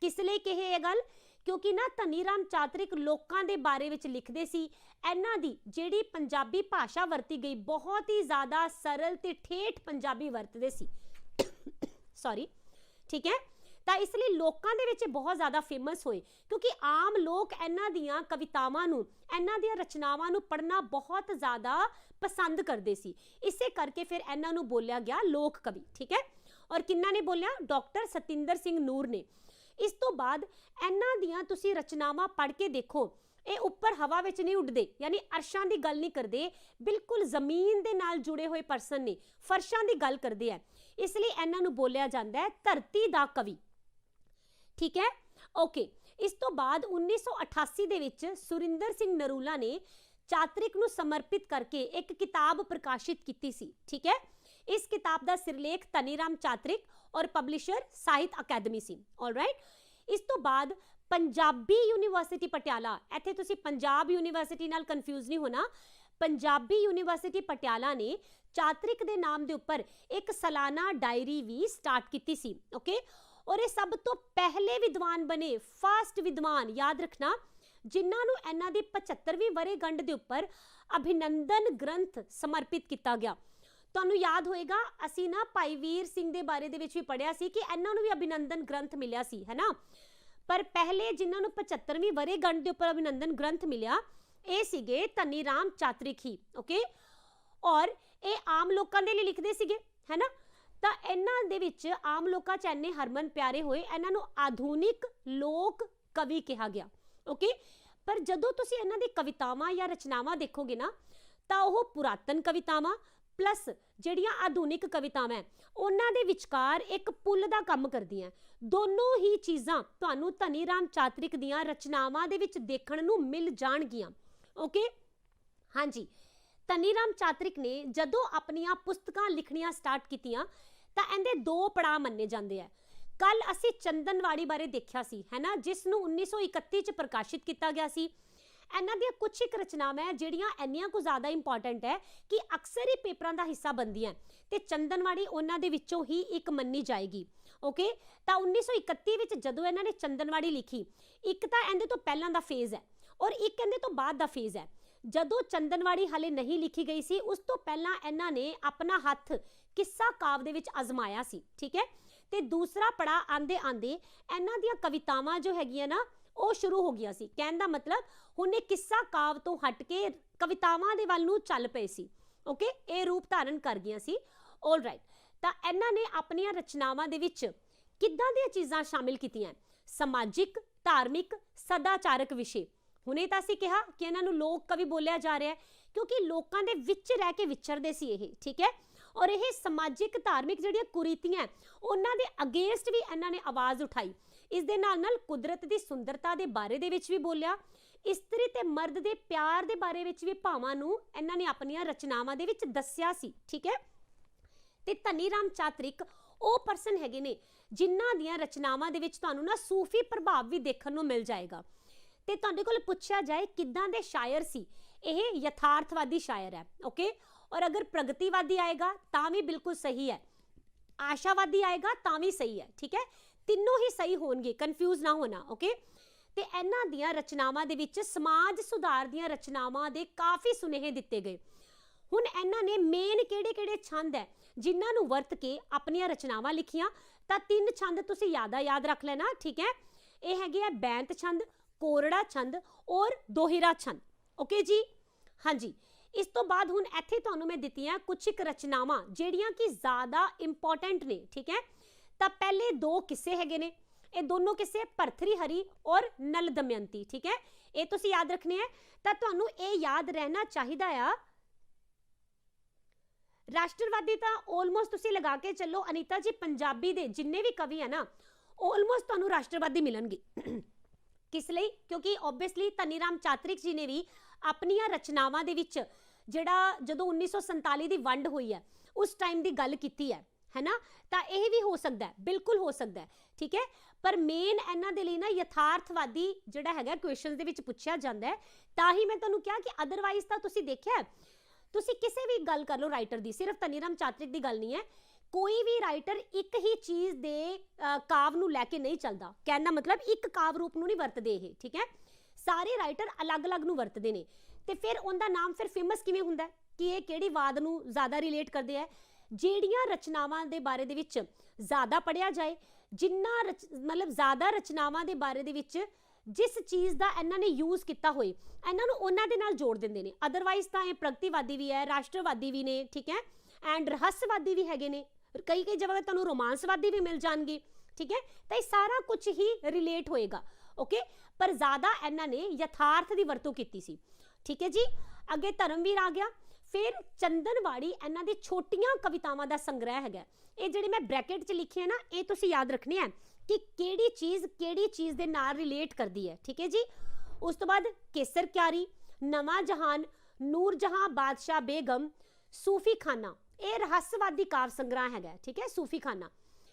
ਕਿਸ ਲਈ ਕਹੇ ਇਹ ਗੱਲ? ਕਿਉਂਕਿ ਨਾ ਧਨੀ ਰਾਮ ਚਾਤਰਿਕ ਲੋਕਾਂ ਦੇ ਬਾਰੇ ਵਿੱਚ ਲਿਖਦੇ ਸੀ। ਇਹਨਾਂ ਦੀ ਜਿਹੜੀ ਪੰਜਾਬੀ ਭਾਸ਼ਾ ਵਰਤੀ ਗਈ ਬਹੁਤ ਹੀ ਜ਼ਿਆਦਾ ਸਰਲ ਤੇ ਠੇਠ ਪੰਜਾਬੀ ਵਰਤਦੇ ਸੀ, ਸੌਰੀ, ਠੀਕ ਹੈ। ਤਾਂ ਇਸ ਲਈ ਲੋਕਾਂ ਦੇ ਵਿੱਚ ਬਹੁਤ ਜ਼ਿਆਦਾ ਫੇਮਸ ਹੋਏ ਕਿਉਂਕਿ ਆਮ ਲੋਕ ਇਹਨਾਂ ਦੀਆਂ ਕਵਿਤਾਵਾਂ ਨੂੰ, ਇਹਨਾਂ ਦੀਆਂ ਰਚਨਾਵਾਂ ਨੂੰ ਪੜ੍ਹਨਾ ਬਹੁਤ ਜ਼ਿਆਦਾ ਪਸੰਦ ਕਰਦੇ ਸੀ। ਇਸੇ ਕਰਕੇ ਫਿਰ ਇਹਨਾਂ ਨੂੰ ਬੋਲਿਆ ਗਿਆ ਲੋਕ ਕਵੀ, ਠੀਕ ਹੈ। ਔਰ ਕਿੰਨਾ ਨੇ ਬੋਲਿਆ? ਡਾਕਟਰ ਸਤਿੰਦਰ ਸਿੰਘ ਨੂਰ ਨੇ। ਇਸ ਤੋਂ ਬਾਅਦ ਇਹਨਾਂ ਦੀਆਂ ਤੁਸੀਂ ਰਚਨਾਵਾਂ ਪੜ੍ਹ ਕੇ ਦੇਖੋ, ਇਹ ਉੱਪਰ ਹਵਾ ਵਿੱਚ ਨਹੀਂ ਉੱਡਦੇ, ਯਾਨੀ ਅਰਸ਼ਾਂ ਦੀ ਗੱਲ ਨਹੀਂ ਕਰਦੇ, ਬਿਲਕੁਲ ਜ਼ਮੀਨ ਦੇ ਨਾਲ ਜੁੜੇ ਹੋਏ ਪਰਸਨ ਨੇ, ਫਰਸ਼ਾਂ ਦੀ ਗੱਲ ਕਰਦੇ ਆ। ਇਸ ਲਈ ਇਹਨਾਂ ਨੂੰ ਬੋਲਿਆ ਜਾਂਦਾ ਹੈ ਧਰਤੀ ਦਾ ਕਵੀ, ਠੀਕ ਹੈ, ਓਕੇ। ਇਸ ਤੋਂ ਬਾਅਦ 1988 ਦੇ ਵਿੱਚ ਸੁਰਿੰਦਰ ਸਿੰਘ ਨਰੂਲਾ ਨੇ ਚਾਤਰਿਕ ਨੂੰ ਸਮਰਪਿਤ ਕਰਕੇ ਇੱਕ ਕਿਤਾਬ ਪ੍ਰਕਾਸ਼ਿਤ ਕੀਤੀ ਸੀ, ਠੀਕ ਹੈ। इस किताब का सिरलेख धनीराम चातरिक और पब्लिशर ਸਾਹਿਤ ਅਕੈਡਮੀ ਸੀ। ਆਲਰਾਈਟ। ਇਸ ਤੋਂ ਬਾਅਦ ਪੰਜਾਬੀ ਯੂਨੀਵਰਸਿਟੀ ਪਟਿਆਲਾ, ਇੱਥੇ ਤੁਸੀਂ ਪੰਜਾਬ ਯੂਨੀਵਰਸਿਟੀ ਨਾਲ ਕਨਫਿਊਜ਼ ਨਹੀਂ ਹੋਣਾ, ਪੰਜਾਬੀ ਯੂਨੀਵਰਸਿਟੀ ਪਟਿਆਲਾ ਨੇ ਚਾਤਰਿਕ ਦੇ ਨਾਮ ਦੇ ਉੱਪਰ ਇੱਕ ਸਾਲਾਨਾ ਡਾਇਰੀ ਵੀ ਸਟਾਰਟ ਕੀਤੀ ਸੀ। ਓਕੇ, ਔਰ ਇਹ ਸਭ ਤੋਂ ਪਹਿਲੇ ਵਿਦਵਾਨ ਬਣੇ, ਫਸਟ ਵਿਦਵਾਨ, ਯਾਦ ਰੱਖਣਾ, ਜਿਨ੍ਹਾਂ ਨੂੰ ਇਹਨਾਂ ਦੀ 75ਵੀਂ ਵਰ੍ਹੇਗੰਢ ਦੇ ਉੱਪਰ ਅਭਿਨੰਦਨ ਗ੍ਰੰਥ ਸਮਰਪਿਤ ਕੀਤਾ ਗਿਆ। ਤੁਹਾਨੂੰ ਯਾਦ ਹੋਏਗਾ ਅਸੀਂ ਨਾ ਭਾਈ ਵੀਰ ਸਿੰਘ ਦੇ ਬਾਰੇ ਦੇ ਵਿੱਚ ਵੀ ਪੜ੍ਹਿਆ ਸੀ ਕਿ ਇਹਨਾਂ ਨੂੰ ਵੀ ਅਭਿਨੰਦਨ ਗ੍ਰੰਥ ਮਿਲਿਆ ਸੀ, ਹੈ ਨਾ। ਪਰ ਪਹਿਲੇ ਜਿਨ੍ਹਾਂ ਨੂੰ 75ਵੀਂ ਵਰ੍ਹੇਗੰਢ ਦੇ ਉੱਪਰ ਅਭਿਨੰਦਨ ਗ੍ਰੰਥ ਮਿਲਿਆ ਇਹ ਸੀਗੇ ਧਨੀਰਾਮ ਚਾਤਰਿਕ ਹੀ। ਓਕੇ, ਔਰ ਇਹ ਆਮ ਲੋਕਾਂ ਦੇ ਲਈ ਲਿਖਦੇ ਸੀਗੇ, ਹੈ ਨਾ। ਤਾਂ ਇਹਨਾਂ ਦੇ ਵਿੱਚ ਆਮ ਲੋਕਾਂ 'ਚ ਇੰਨੇ ਹਰਮਨ ਪਿਆਰੇ ਹੋਏ, ਇਹਨਾਂ ਨੂੰ ਆਧੁਨਿਕ ਲੋਕ ਕਵੀ ਕਿਹਾ ਗਿਆ। ਓਕੇ, ਪਰ ਜਦੋਂ ਤੁਸੀਂ ਇਹਨਾਂ ਦੀ ਕਵਿਤਾਵਾਂ ਜਾਂ ਰਚਨਾਵਾਂ ਦੇਖੋਗੇ ਨਾ ਤਾਂ ਉਹ ਪੁਰਾਤਨ ਕਵਿਤਾਵਾਂ ਪਲੱਸ ਜਿਹੜੀਆਂ ਆਧੁਨਿਕ ਕਵਿਤਾਵਾਂ ਉਹਨਾਂ ਦੇ ਵਿਚਕਾਰ ਇੱਕ ਪੁੱਲ ਦਾ ਕੰਮ ਕਰਦੀਆਂ। ਦੋਨੋਂ ਹੀ ਚੀਜ਼ਾਂ ਤੁਹਾਨੂੰ ਧਨੀਰਾਮ ਚਾਤਰਿਕ ਦੀਆਂ ਰਚਨਾਵਾਂ ਦੇ ਵਿੱਚ ਦੇਖਣ ਨੂੰ ਮਿਲ ਜਾਣਗੀਆਂ। ਓਕੇ, ਹਾਂਜੀ। ਧਨੀਰਾਮ ਚਾਤਰਿਕ ਨੇ ਜਦੋਂ ਆਪਣੀਆਂ ਪੁਸਤਕਾਂ ਲਿਖਣੀਆਂ ਸਟਾਰਟ ਕੀਤੀਆਂ ਤਾਂ ਇਹਦੇ ਦੋ ਪੜਾਅ ਮੰਨੇ ਜਾਂਦੇ ਆ। ਕੱਲ ਅਸੀਂ ਚੰਦਨਵਾੜੀ ਬਾਰੇ ਦੇਖਿਆ ਸੀ, ਹੈ ਨਾ, ਜਿਸ ਨੂੰ 1931 ਚ ਪ੍ਰਕਾਸ਼ਿਤ ਕੀਤਾ ਗਿਆ ਸੀ। ਇਹਨਾਂ ਦੀਆਂ ਕੁਝ ਇੱਕ ਰਚਨਾਵਾਂ ਜਿਹੜੀਆਂ ਇੰਨੀਆਂ ਕੁ ਜ਼ਿਆਦਾ ਇੰਪੋਰਟੈਂਟ ਹੈ ਕਿ ਅਕਸਰ ਹੀ ਪੇਪਰਾਂ ਦਾ ਹਿੱਸਾ ਬਣਦੀਆਂ ਤੇ ਚੰਦਨਵਾੜੀ ਉਹਨਾਂ ਦੇ ਵਿੱਚੋਂ ਹੀ ਇੱਕ ਮੰਨੀ ਜਾਏਗੀ। ਓਕੇ, ਤਾਂ 1931 ਵਿੱਚ ਜਦੋਂ ਇਹਨਾਂ ਨੇ ਚੰਦਨਵਾੜੀ ਲਿਖੀ, ਇੱਕ ਤਾਂ ਇਹਦੇ ਤੋਂ ਪਹਿਲਾਂ ਦਾ ਫੇਜ਼ ਹੈ ਔਰ ਇੱਕ ਇਹਦੇ ਤੋਂ ਬਾਅਦ ਦਾ ਫੇਜ਼ ਹੈ। ਜਦੋਂ ਚੰਦਨਵਾੜੀ ਹਾਲੇ ਨਹੀਂ ਲਿਖੀ ਗਈ ਸੀ ਉਸ ਤੋਂ ਪਹਿਲਾਂ ਇਹਨਾਂ ਨੇ ਆਪਣਾ ਹੱਥ ਕਿੱਸਾ ਕਾਵ ਦੇ ਵਿੱਚ ਅਜ਼ਮਾਇਆ ਸੀ, ਠੀਕ ਹੈ। ਤੇ ਦੂਸਰਾ ਪੜਾ ਆਂਦੇ ਆਂਦੇ ਇਹਨਾਂ ਦੀਆਂ ਕਵਿਤਾਵਾਂ ਜੋ ਹੈਗੀਆਂ ਨਾ ਉਹ ਸ਼ੁਰੂ ਹੋ ਗਿਆ ਸੀ। ਕਹਿਣ ਦਾ ਮਤਲਬ ਹੁਣ ਇਹ ਕਿੱਸਾ ਕਾਵ ਤੋਂ ਹਟ ਕੇ ਕਵਿਤਾਵਾਂ ਦੇ ਵੱਲ ਨੂੰ ਚੱਲ ਪਏ ਸੀ। ਓਕੇ, ਇਹ ਰੂਪ ਧਾਰਨ ਕਰ ਗਈਆਂ ਸੀ। ਆਲਰਾਈਟ, ਤਾਂ ਇਹਨਾਂ ਨੇ ਆਪਣੀਆਂ ਰਚਨਾਵਾਂ ਦੇ ਵਿੱਚ ਕਿੱਦਾਂ ਦੀਆਂ ਚੀਜ਼ਾਂ ਸ਼ਾਮਿਲ ਕੀਤੀਆਂ? ਸਮਾਜਿਕ, ਧਾਰਮਿਕ, ਸਦਾਚਾਰਕ ਵਿਸ਼ੇ। ਹੁਣੇ ਤਾਂ ਅਸੀਂ ਕਿਹਾ ਕਿ ਇਹਨਾਂ ਨੂੰ ਲੋਕ ਕਵੀ ਬੋਲਿਆ ਜਾ ਰਿਹਾ ਕਿਉਂਕਿ ਲੋਕਾਂ ਦੇ ਵਿੱਚ ਰਹਿ ਕੇ ਵਿਚਰਦੇ ਸੀ ਇਹ, ਠੀਕ ਹੈ। ਔਰ ਇਹ ਸਮਾਜਿਕ, ਧਾਰਮਿਕ ਜਿਹੜੀਆਂ ਕੁਰੀਤੀਆਂ ਉਹਨਾਂ ਦੇ ਅਗੇਂਸਟ ਵੀ ਇਹਨਾਂ ਨੇ ਆਵਾਜ਼ ਉਠਾਈ। ਇਸ ਦੇ ਨਾਲ ਨਾਲ ਕੁਦਰਤ ਦੀ ਸੁੰਦਰਤਾ ਦੇ ਬਾਰੇ ਦੇ ਵਿੱਚ ਵੀ ਬੋਲਿਆ। ਇਸਤਰੀ ਤੇ ਮਰਦ ਦੇ ਪਿਆਰ ਦੇ ਬਾਰੇ ਵਿੱਚ ਵੀ ਭਾਵਾਂ ਨੂੰ ਇਹਨਾਂ ਨੇ ਆਪਣੀਆਂ ਰਚਨਾਵਾਂ ਦੇ ਵਿੱਚ ਦੱਸਿਆ ਸੀ, ਠੀਕ ਹੈ। ਤੇ ਧਨੀਰਾਮ ਚਾਤਰਿਕ ਉਹ ਪਰਸਨ ਹੈਗੇ ਨੇ ਜਿਨ੍ਹਾਂ ਦੀਆਂ ਰਚਨਾਵਾਂ ਦੇ ਵਿੱਚ ਤੁਹਾਨੂੰ ਨਾ ਸੂਫੀ ਪ੍ਰਭਾਵ ਵੀ ਦੇਖਣ ਨੂੰ ਮਿਲ ਜਾਏਗਾ। ਤੇ ਤੁਹਾਡੇ ਕੋਲ ਪੁੱਛਿਆ ਜਾਏ ਕਿੱਦਾਂ ਦੇ ਸ਼ਾਇਰ ਸੀ, ਇਹ ਯਥਾਰਥਵਾਦੀ ਸ਼ਾਇਰ ਹੈ। ਓਕੇ, ਔਰ ਅਗਰ ਪ੍ਰਗਤੀਵਾਦੀ ਆਏਗਾ ਤਾਂ ਵੀ ਬਿਲਕੁਲ ਸਹੀ ਹੈ, ਆਸ਼ਾਵਾਦੀ ਆਏਗਾ ਤਾਂ ਵੀ ਸਹੀ ਹੈ, ਠੀਕ ਹੈ। ਤਿੰਨੋਂ ਹੀ ਸਹੀ ਹੋਣਗੇ, ਕਨਫਿਊਜ਼ ਨਾ ਹੋਣਾ। ਓਕੇ, ਤੇ ਇਹਨਾਂ ਦੀਆਂ ਰਚਨਾਵਾਂ ਦੇ ਵਿੱਚ ਸਮਾਜ ਸੁਧਾਰ ਦੀਆਂ ਰਚਨਾਵਾਂ ਦੇ ਕਾਫੀ ਸੁਨੇਹੇ ਦਿੱਤੇ ਗਏ। ਹੁਣ ਇਹਨਾਂ ਨੇ ਮੇਨ ਕਿਹੜੇ ਛੰਦ ਹੈ ਜਿਨ੍ਹਾਂ ਨੂੰ ਵਰਤ ਕੇ ਆਪਣੀਆਂ ਰਚਨਾਵਾਂ ਲਿਖੀਆਂ? ਤਾਂ ਤਿੰਨ ਛੰਦ ਤੁਸੀਂ ਯਾਦ ਰੱਖ ਲੈਣਾ, ਠੀਕ ਹੈ। ਇਹ ਹੈਗੇ ਆ ਬੈਂਤ ਛੰਦ, ਕੋਰੜਾ ਛੰਦ ਔਰ ਦੋਹਿਰਾ ਛੰਦ। ਓਕੇ ਜੀ, ਹਾਂਜੀ। ਇਸ ਤੋਂ ਬਾਅਦ ਹੁਣ ਇੱਥੇ ਤੁਹਾਨੂੰ ਮੈਂ ਦਿੱਤੀਆਂ ਕੁਝ ਇੱਕ ਰਚਨਾਵਾਂ ਜਿਹੜੀਆਂ ਕਿ ਜ਼ਿਆਦਾ ਇੰਪੋਰਟੈਂਟ ਨੇ, ਠੀਕ ਹੈ। ਤਾਂ ਪਹਿਲੇ ਦੋ ਕਿੱਸੇ ਹੈਗੇ ਨੇ, ਇਹ ਦੋਨੋਂ ਕਿੱਸੇ ਭਰਥਰੀ ਹਰੀ ਔਰ ਨਲ ਦਮਯੰਤੀ, ਠੀਕ ਹੈ। ਇਹ ਤੁਸੀਂ ਯਾਦ ਰੱਖਣੇ ਹੈ। ਤਾਂ ਤੁਹਾਨੂੰ ਇਹ ਯਾਦ ਰਹਿਣਾ ਚਾਹੀਦਾ ਆ। ਰਾਸ਼ਟਰਵਾਦੀ ਤਾਂ ਆਲਮੋਸਟ ਤੁਸੀਂ ਲਗਾ ਕੇ ਚੱਲੋ ਅਨੀਤਾ ਜੀ, ਪੰਜਾਬੀ ਦੇ ਜਿੰਨੇ ਵੀ ਕਵੀ ਹੈ ਨਾ ਆਲਮੋਸਟ ਤੁਹਾਨੂੰ ਰਾਸ਼ਟਰਵਾਦੀ ਮਿਲਣਗੇ। ਕਿਸ ਲਈ? ਕਿਉਂਕਿ ਓਬਵੀਅਸਲੀ ਧਨੀਰਾਮ ਚਾਤਰਿਕ ਜੀ ਨੇ ਵੀ ਆਪਣੀਆਂ ਰਚਨਾਵਾਂ ਦੇ ਵਿੱਚ ਜਿਹੜਾ ਜਦੋਂ 1947 ਦੀ ਵੰਡ ਹੋਈ ਹੈ ਉਸ ਟਾਈਮ ਦੀ ਗੱਲ ਕੀਤੀ ਹੈ ਨਾ। ਤਾਂ ਇਹ ਵੀ ਹੋ ਸਕਦਾ ਹੈ, ਬਿਲਕੁਲ ਹੋ ਸਕਦਾ ਹੈ, ਠੀਕ ਹੈ। ਪਰ ਮੇਨ ਇਹਨਾਂ ਦੇ ਲਈ ਨਾ ਯਥਾਰਥਵਾਦੀ ਜਿਹੜਾ ਹੈਗਾ ਕੁਐਸਚਨਸ ਦੇ ਵਿੱਚ ਪੁੱਛਿਆ ਜਾਂਦਾ ਹੈ। ਤਾਂ ਹੀ ਮੈਂ ਤੁਹਾਨੂੰ ਕਿਹਾ ਕਿ ਅਦਰਵਾਈਜ਼ ਤਾਂ ਤੁਸੀਂ ਦੇਖਿਆ, ਤੁਸੀਂ ਕਿਸੇ ਵੀ ਗੱਲ ਕਰ ਲਓ ਰਾਈਟਰ ਦੀ, ਸਿਰਫ ਧਨੀਰਾਮ ਚਾਤਰਿਕ ਦੀ ਗੱਲ ਨਹੀਂ ਹੈ। ਕੋਈ ਵੀ ਰਾਈਟਰ ਇੱਕ ਹੀ ਚੀਜ਼ ਦੇ ਕਾਵ ਨੂੰ ਲੈ ਕੇ ਨਹੀਂ ਚੱਲਦਾ। ਕਹਿਣ ਦਾ ਮਤਲਬ ਇੱਕ ਕਾਵ ਰੂਪ ਨੂੰ ਨਹੀਂ ਵਰਤਦੇ ਇਹ, ਠੀਕ ਹੈ। ਸਾਰੇ ਰਾਈਟਰ ਅਲੱਗ-ਅਲੱਗ ਨੂੰ ਵਰਤਦੇ ਨੇ। ਤੇ ਫਿਰ ਉਹਦਾ ਨਾਮ ਫਿਰ ਫੇਮਸ ਕਿਵੇਂ ਹੁੰਦਾ ਕਿ ਇਹ ਕਿਹੜੀ ਵਾਦ ਨੂੰ ਜ਼ਿਆਦਾ ਰਿਲੇਟ ਕਰਦੇ ਹੈ? ਜਿਹੜੀਆਂ ਰਚਨਾਵਾਂ ਦੇ ਬਾਰੇ ਦੇ ਵਿੱਚ ਜ਼ਿਆਦਾ ਪੜ੍ਹਿਆ ਜਾਏ, ਜਿੰਨਾ ਮਤਲਬ ਜ਼ਿਆਦਾ ਰਚਨਾਵਾਂ ਦੇ ਬਾਰੇ ਦੇ ਵਿੱਚ ਜਿਸ ਚੀਜ਼ ਦਾ ਇਹਨਾਂ ਨੇ ਯੂਜ਼ ਕੀਤਾ ਹੋਏ ਇਹਨਾਂ ਨੂੰ ਉਹਨਾਂ ਦੇ ਨਾਲ ਜੋੜ ਦਿੰਦੇ ਨੇ। ਅਦਰਵਾਈਜ਼ ਤਾਂ ਇਹ ਪ੍ਰਗਤੀਵਾਦੀ ਵੀ ਹੈ, ਰਾਸ਼ਟਰਵਾਦੀ ਵੀ ਨੇ, ਠੀਕ ਹੈ, ਐਂਡ ਰਹੱਸਵਾਦੀ ਵੀ ਹੈਗੇ ਨੇ। ਕਈ ਜਗ੍ਹਾ ਤੁਹਾਨੂੰ ਰੋਮਾਂਸਵਾਦੀ ਵੀ ਮਿਲ ਜਾਣਗੇ, ਠੀਕ ਹੈ। ਤਾਂ ਇਹ ਸਾਰਾ ਕੁਝ ਹੀ ਰਿਲੇਟ ਹੋਏਗਾ। ਓਕੇ, ਪਰ ਜ਼ਿਆਦਾ ਇਹਨਾਂ ਨੇ ਯਥਾਰਥ ਦੀ ਵਰਤੋਂ ਕੀਤੀ ਸੀ, ਠੀਕ ਹੈ ਜੀ। ਅੱਗੇ ਧਰਮਵੀਰ ਆ ਗਿਆ। ਫਿਰ ਚੰਦਨਵਾੜੀ ਇਹਨਾਂ ਦੀ ਛੋਟੀਆਂ ਕਵਿਤਾਵਾਂ ਦਾ ਸੰਗ੍ਰਹਿ ਹੈਗਾ। ਇਹ ਜਿਹੜੇ ਮੈਂ ਬ੍ਰੈਕਟ 'ਚ ਲਿਖੇ ਨਾ ਇਹ ਤੁਸੀਂ ਯਾਦ ਰੱਖਣੇ ਹੈ ਕਿ ਕਿਹੜੀ ਚੀਜ਼ ਦੇ ਨਾਲ ਰਿਲੇਟ ਕਰਦੀ ਹੈ, ਠੀਕ ਹੈ ਜੀ। ਉਸ ਤੋਂ ਬਾਅਦ ਕੇਸਰ ਕਿਆਰੀ, ਨਵਾਂ ਜਹਾਨ, ਨੂਰ ਜਹਾਂ ਬਾਦਸ਼ਾਹ ਬੇਗਮ, ਸੂਫੀ ਖਾਨਾ, ਇਹ ਰਹੱਸਵਾਦੀ ਕਾਵ ਸੰਗ੍ਰਹਿ ਹੈਗਾ, ਠੀਕ ਹੈ, ਸੂਫੀ ਖਾਨਾ।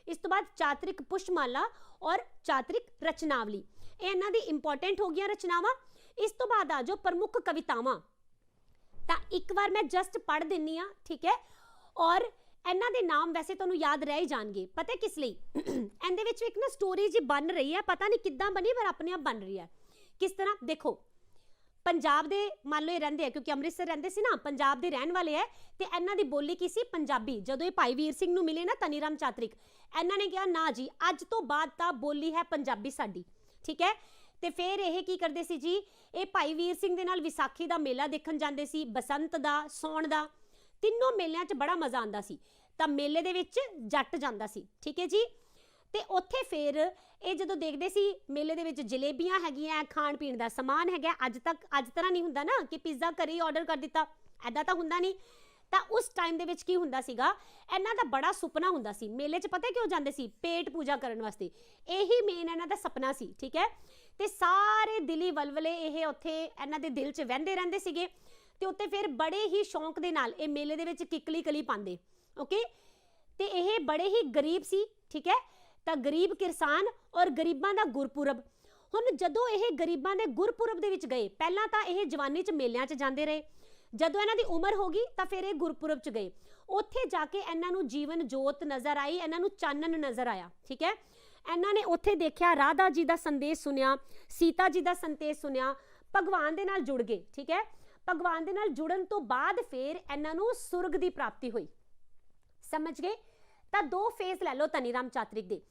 ਇਸ ਤੋਂ ਬਾਅਦ ਚਾਤਰਿਕ ਪੁਸ਼ਪਮਾਲਾ ਔਰ ਚਾਤਰਿਕ ਰਚਨਾਵਲੀ, ਇਹ ਇਹਨਾਂ ਦੀ ਇੰਪੋਰਟੈਂਟ ਹੋ ਗਈਆਂ ਰਚਨਾਵਾਂ। ਇਸ ਤੋਂ ਬਾਅਦ ਆ ਜੋ ਪ੍ਰਮੁੱਖ ਕਵਿਤਾਵਾਂ, ਤਾਂ ਇੱਕ ਵਾਰ ਮੈਂ ਜਸਟ ਪੜ੍ਹ ਦਿੰਨੀ ਆ, ਠੀਕ ਹੈ, ਔਰ ਇਹਨਾਂ ਦੇ ਨਾਮ ਵੈਸੇ ਤੁਹਾਨੂੰ ਯਾਦ ਰਹਿ ਹੀ ਜਾਣਗੇ। ਪਤਾ ਕਿਸ ਲਈ? ਇਹਦੇ ਵਿੱਚ ਇੱਕ ਨਾ ਸਟੋਰੀ ਜੀ ਬਣ ਰਹੀ ਹੈ, ਪਤਾ ਨਹੀਂ ਕਿੱਦਾਂ ਬਣੀ, ਪਰ ਆਪਣੇ ਆਪ ਬਣ ਰਹੀ ਹੈ। ਕਿਸ ਤਰ੍ਹਾਂ? ਦੇਖੋ, ਪੰਜਾਬ ਦੇ ਮੰਨ ਲਓ ਇਹ ਰਹਿੰਦੇ ਆ, ਕਿਉਂਕਿ ਅੰਮ੍ਰਿਤਸਰ ਰਹਿੰਦੇ ਸੀ ਨਾ, ਪੰਜਾਬ ਦੇ ਰਹਿਣ ਵਾਲੇ ਹੈ, ਤੇ ਇਹਨਾਂ ਦੀ ਬੋਲੀ ਕੀ ਸੀ? ਪੰਜਾਬੀ। ਜਦੋਂ ਇਹ ਭਾਈ ਵੀਰ ਸਿੰਘ ਨੂੰ ਮਿਲੇ ਨਾ ਧਨੀ ਰਾਮ ਚਾਤਰਿਕ, ਇਹਨਾਂ ਨੇ ਕਿਹਾ ਨਾ ਜੀ, ਅੱਜ ਤੋਂ ਬਾਅਦ ਤਾਂ ਬੋਲੀ ਹੈ ਪੰਜਾਬੀ ਸਾਡੀ, ਠੀਕ ਹੈ। ਤੇ ਫਿਰ ਇਹ ਕੀ ਕਰਦੇ ਸੀ ਜੀ? ਇਹ ਭਾਈ ਵੀਰ ਸਿੰਘ ਦੇ ਨਾਲ ਵਿਸਾਖੀ ਦਾ ਮੇਲਾ ਦੇਖਣ ਜਾਂਦੇ ਸੀ, ਬਸੰਤ ਦਾ, ਸੌਣ ਦਾ, ਤਿੰਨੋਂ ਮੇਲਿਆਂ 'ਚ ਬੜਾ ਮਜ਼ਾ ਆਉਂਦਾ ਸੀ। ਤਾਂ ਮੇਲੇ ਦੇ ਵਿੱਚ ਜੱਟ ਜਾਂਦਾ ਸੀ, ਠੀਕ ਹੈ ਜੀ। ਤੇ ਉੱਥੇ ਫਿਰ ਇਹ ਜਦੋਂ ਦੇਖਦੇ ਸੀ ਮੇਲੇ ਦੇ ਵਿੱਚ ਜਲੇਬੀਆਂ ਹੈਗੀਆਂ, ਖਾਣ ਪੀਣ ਦਾ ਸਮਾਨ ਹੈਗਾ। ਅੱਜ ਤਰ੍ਹਾਂ ਨਹੀਂ ਹੁੰਦਾ ਨਾ ਕਿ ਪੀਜ਼ਾ ਘਰੇ ਹੀ ਆਰਡਰ ਕਰ ਦਿੱਤਾ, ਐਦਾਂ ਤਾਂ ਹੁੰਦਾ ਨਹੀਂ। ਤਾਂ ਉਸ ਟਾਈਮ ਦੇ ਵਿੱਚ ਕੀ ਹੁੰਦਾ ਸੀਗਾ? ਇਹਨਾਂ ਦਾ ਬੜਾ ਸੁਪਨਾ ਹੁੰਦਾ ਸੀ ਮੇਲੇ 'ਚ। ਪਤਾ ਕਿਉਂ ਜਾਂਦੇ ਸੀ? ਪੇਟ ਪੂਜਾ ਕਰਨ ਵਾਸਤੇ। ਇਹੀ ਮੇਨ ਇਹਨਾਂ ਦਾ ਸੁਪਨਾ ਸੀ, ਠੀਕ ਹੈ। ਤੇ ਸਾਰੇ ਦਿਲੀ ਵਲਵਲੇ ਇਹ ਉੱਥੇ ਇਹਨਾਂ ਦੇ ਦਿਲ 'ਚ ਵਹਿੰਦੇ ਰਹਿੰਦੇ ਸੀਗੇ। ਤੇ ਉੱਤੇ ਫਿਰ ਬੜੇ ਹੀ ਸ਼ੌਂਕ ਦੇ ਨਾਲ ਇਹ ਮੇਲੇ ਦੇ ਵਿੱਚ ਕਿੱਕਲੀ ਕਲੀ ਪਾਉਂਦੇ, ਓਕੇ। ਤੇ ਇਹ ਬੜੇ ਹੀ ਗਰੀਬ ਸੀ, ਠੀਕ ਹੈ। ਤਾਂ ਗਰੀਬ ਕਿਰਸਾਨ ਔਰ ਗਰੀਬਾਂ ਦਾ ਗੁਰਪੁਰਬ। ਹੁਣ ਜਦੋਂ ਇਹ ਗਰੀਬਾਂ ਦੇ ਗੁਰਪੁਰਬ ਦੇ ਵਿੱਚ ਗਏ, ਪਹਿਲਾਂ ਤਾਂ ਇਹ ਜਵਾਨੀ 'ਚ ਮੇਲਿਆਂ 'ਚ ਜਾਂਦੇ ਰਹੇ, ਜਦੋਂ ਇਹਨਾਂ ਦੀ ਉਮਰ ਹੋ ਗਈ ਤਾਂ ਫਿਰ ਇਹ ਗੁਰਪੁਰਬ 'ਚ ਗਏ। ਉੱਥੇ ਜਾ ਕੇ ਇਹਨਾਂ ਨੂੰ ਜੀਵਨ ਜੋਤ ਨਜ਼ਰ ਆਈ, ਇਹਨਾਂ ਨੂੰ ਚਾਨਣ ਨਜ਼ਰ ਆਇਆ, ਠੀਕ ਹੈ। ਇਹਨਾਂ ਨੇ ਉੱਥੇ ਦੇਖਿਆ, ਰਾਧਾ ਜੀ ਦਾ ਸੰਦੇਸ਼ ਸੁਣਿਆ, ਸੀਤਾ ਜੀ ਦਾ ਸੰਦੇਸ਼ ਸੁਣਿਆ, ਭਗਵਾਨ ਦੇ ਨਾਲ ਜੁੜ ਗਏ, ਠੀਕ ਹੈ। ਭਗਵਾਨ ਦੇ ਨਾਲ ਜੁੜਨ ਤੋਂ ਬਾਅਦ ਫਿਰ ਇਹਨਾਂ ਨੂੰ ਸੁਰਗ ਦੀ ਪ੍ਰਾਪਤੀ ਹੋਈ। ਸਮਝ ਗਏ? ਤਾਂ ਦੋ ਫੇਜ਼ ਲੈ ਲਓ ਧਨੀ ਰਾਮ ਚਾਤਰਿਕ ਦੇ।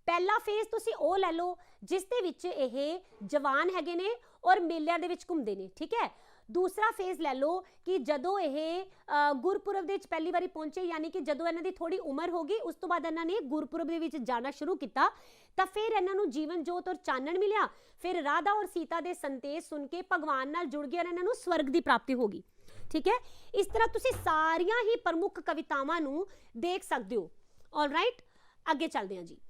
ਪਹਿਲਾ ਫੇਜ਼ ਤੁਸੀਂ ਉਹ ਲੈ ਲਓ ਜਿਸ ਦੇ ਵਿੱਚ ਇਹ ਜਵਾਨ ਹੈਗੇ ਨੇ ਔਰ ਮੇਲਿਆਂ ਦੇ ਵਿੱਚ ਘੁੰਮਦੇ ਨੇ, ਠੀਕ ਹੈ। ਦੂਸਰਾ ਫੇਜ਼ ਲੈ ਲਓ ਕਿ ਜਦੋਂ ਇਹ ਗੁਰਪੁਰਬ ਦੇ ਵਿੱਚ ਪਹਿਲੀ ਵਾਰੀ ਪਹੁੰਚੇ, ਯਾਨੀ ਕਿ ਜਦੋਂ ਇਹਨਾਂ ਦੀ ਥੋੜੀ ਉਮਰ ਹੋ ਗਈ, ਉਸ ਤੋਂ ਬਾਅਦ ਇਹਨਾਂ ਨੇ ਗੁਰਪੁਰਬ ਦੇ ਵਿੱਚ ਜਾਣਾ ਸ਼ੁਰੂ ਕੀਤਾ, ਤਾਂ ਫਿਰ ਇਹਨਾਂ ਨੂੰ ਜੀਵਨ ਜੋਤ ਔਰ ਚਾਨਣ ਮਿਲਿਆ। ਫਿਰ ਰਾਧਾ ਔਰ ਸੀਤਾ ਦੇ ਸੰਦੇਸ਼ ਸੁਣ ਕੇ ਭਗਵਾਨ ਨਾਲ ਜੁੜ ਗਏ ਔਰ ਇਹਨਾਂ ਨੂੰ ਸਵਰਗ ਦੀ ਪ੍ਰਾਪਤੀ ਹੋ ਗਈ, ਠੀਕ ਹੈ। ਇਸ ਤਰ੍ਹਾਂ ਤੁਸੀਂ ਸਾਰੀਆਂ ਹੀ ਪ੍ਰਮੁੱਖ ਕਵਿਤਾਵਾਂ ਨੂੰ ਦੇਖ ਸਕਦੇ ਹੋ। ਆਲਰਾਈਟ, ਅੱਗੇ ਚੱਲਦੇ ਹਾਂ ਜੀ।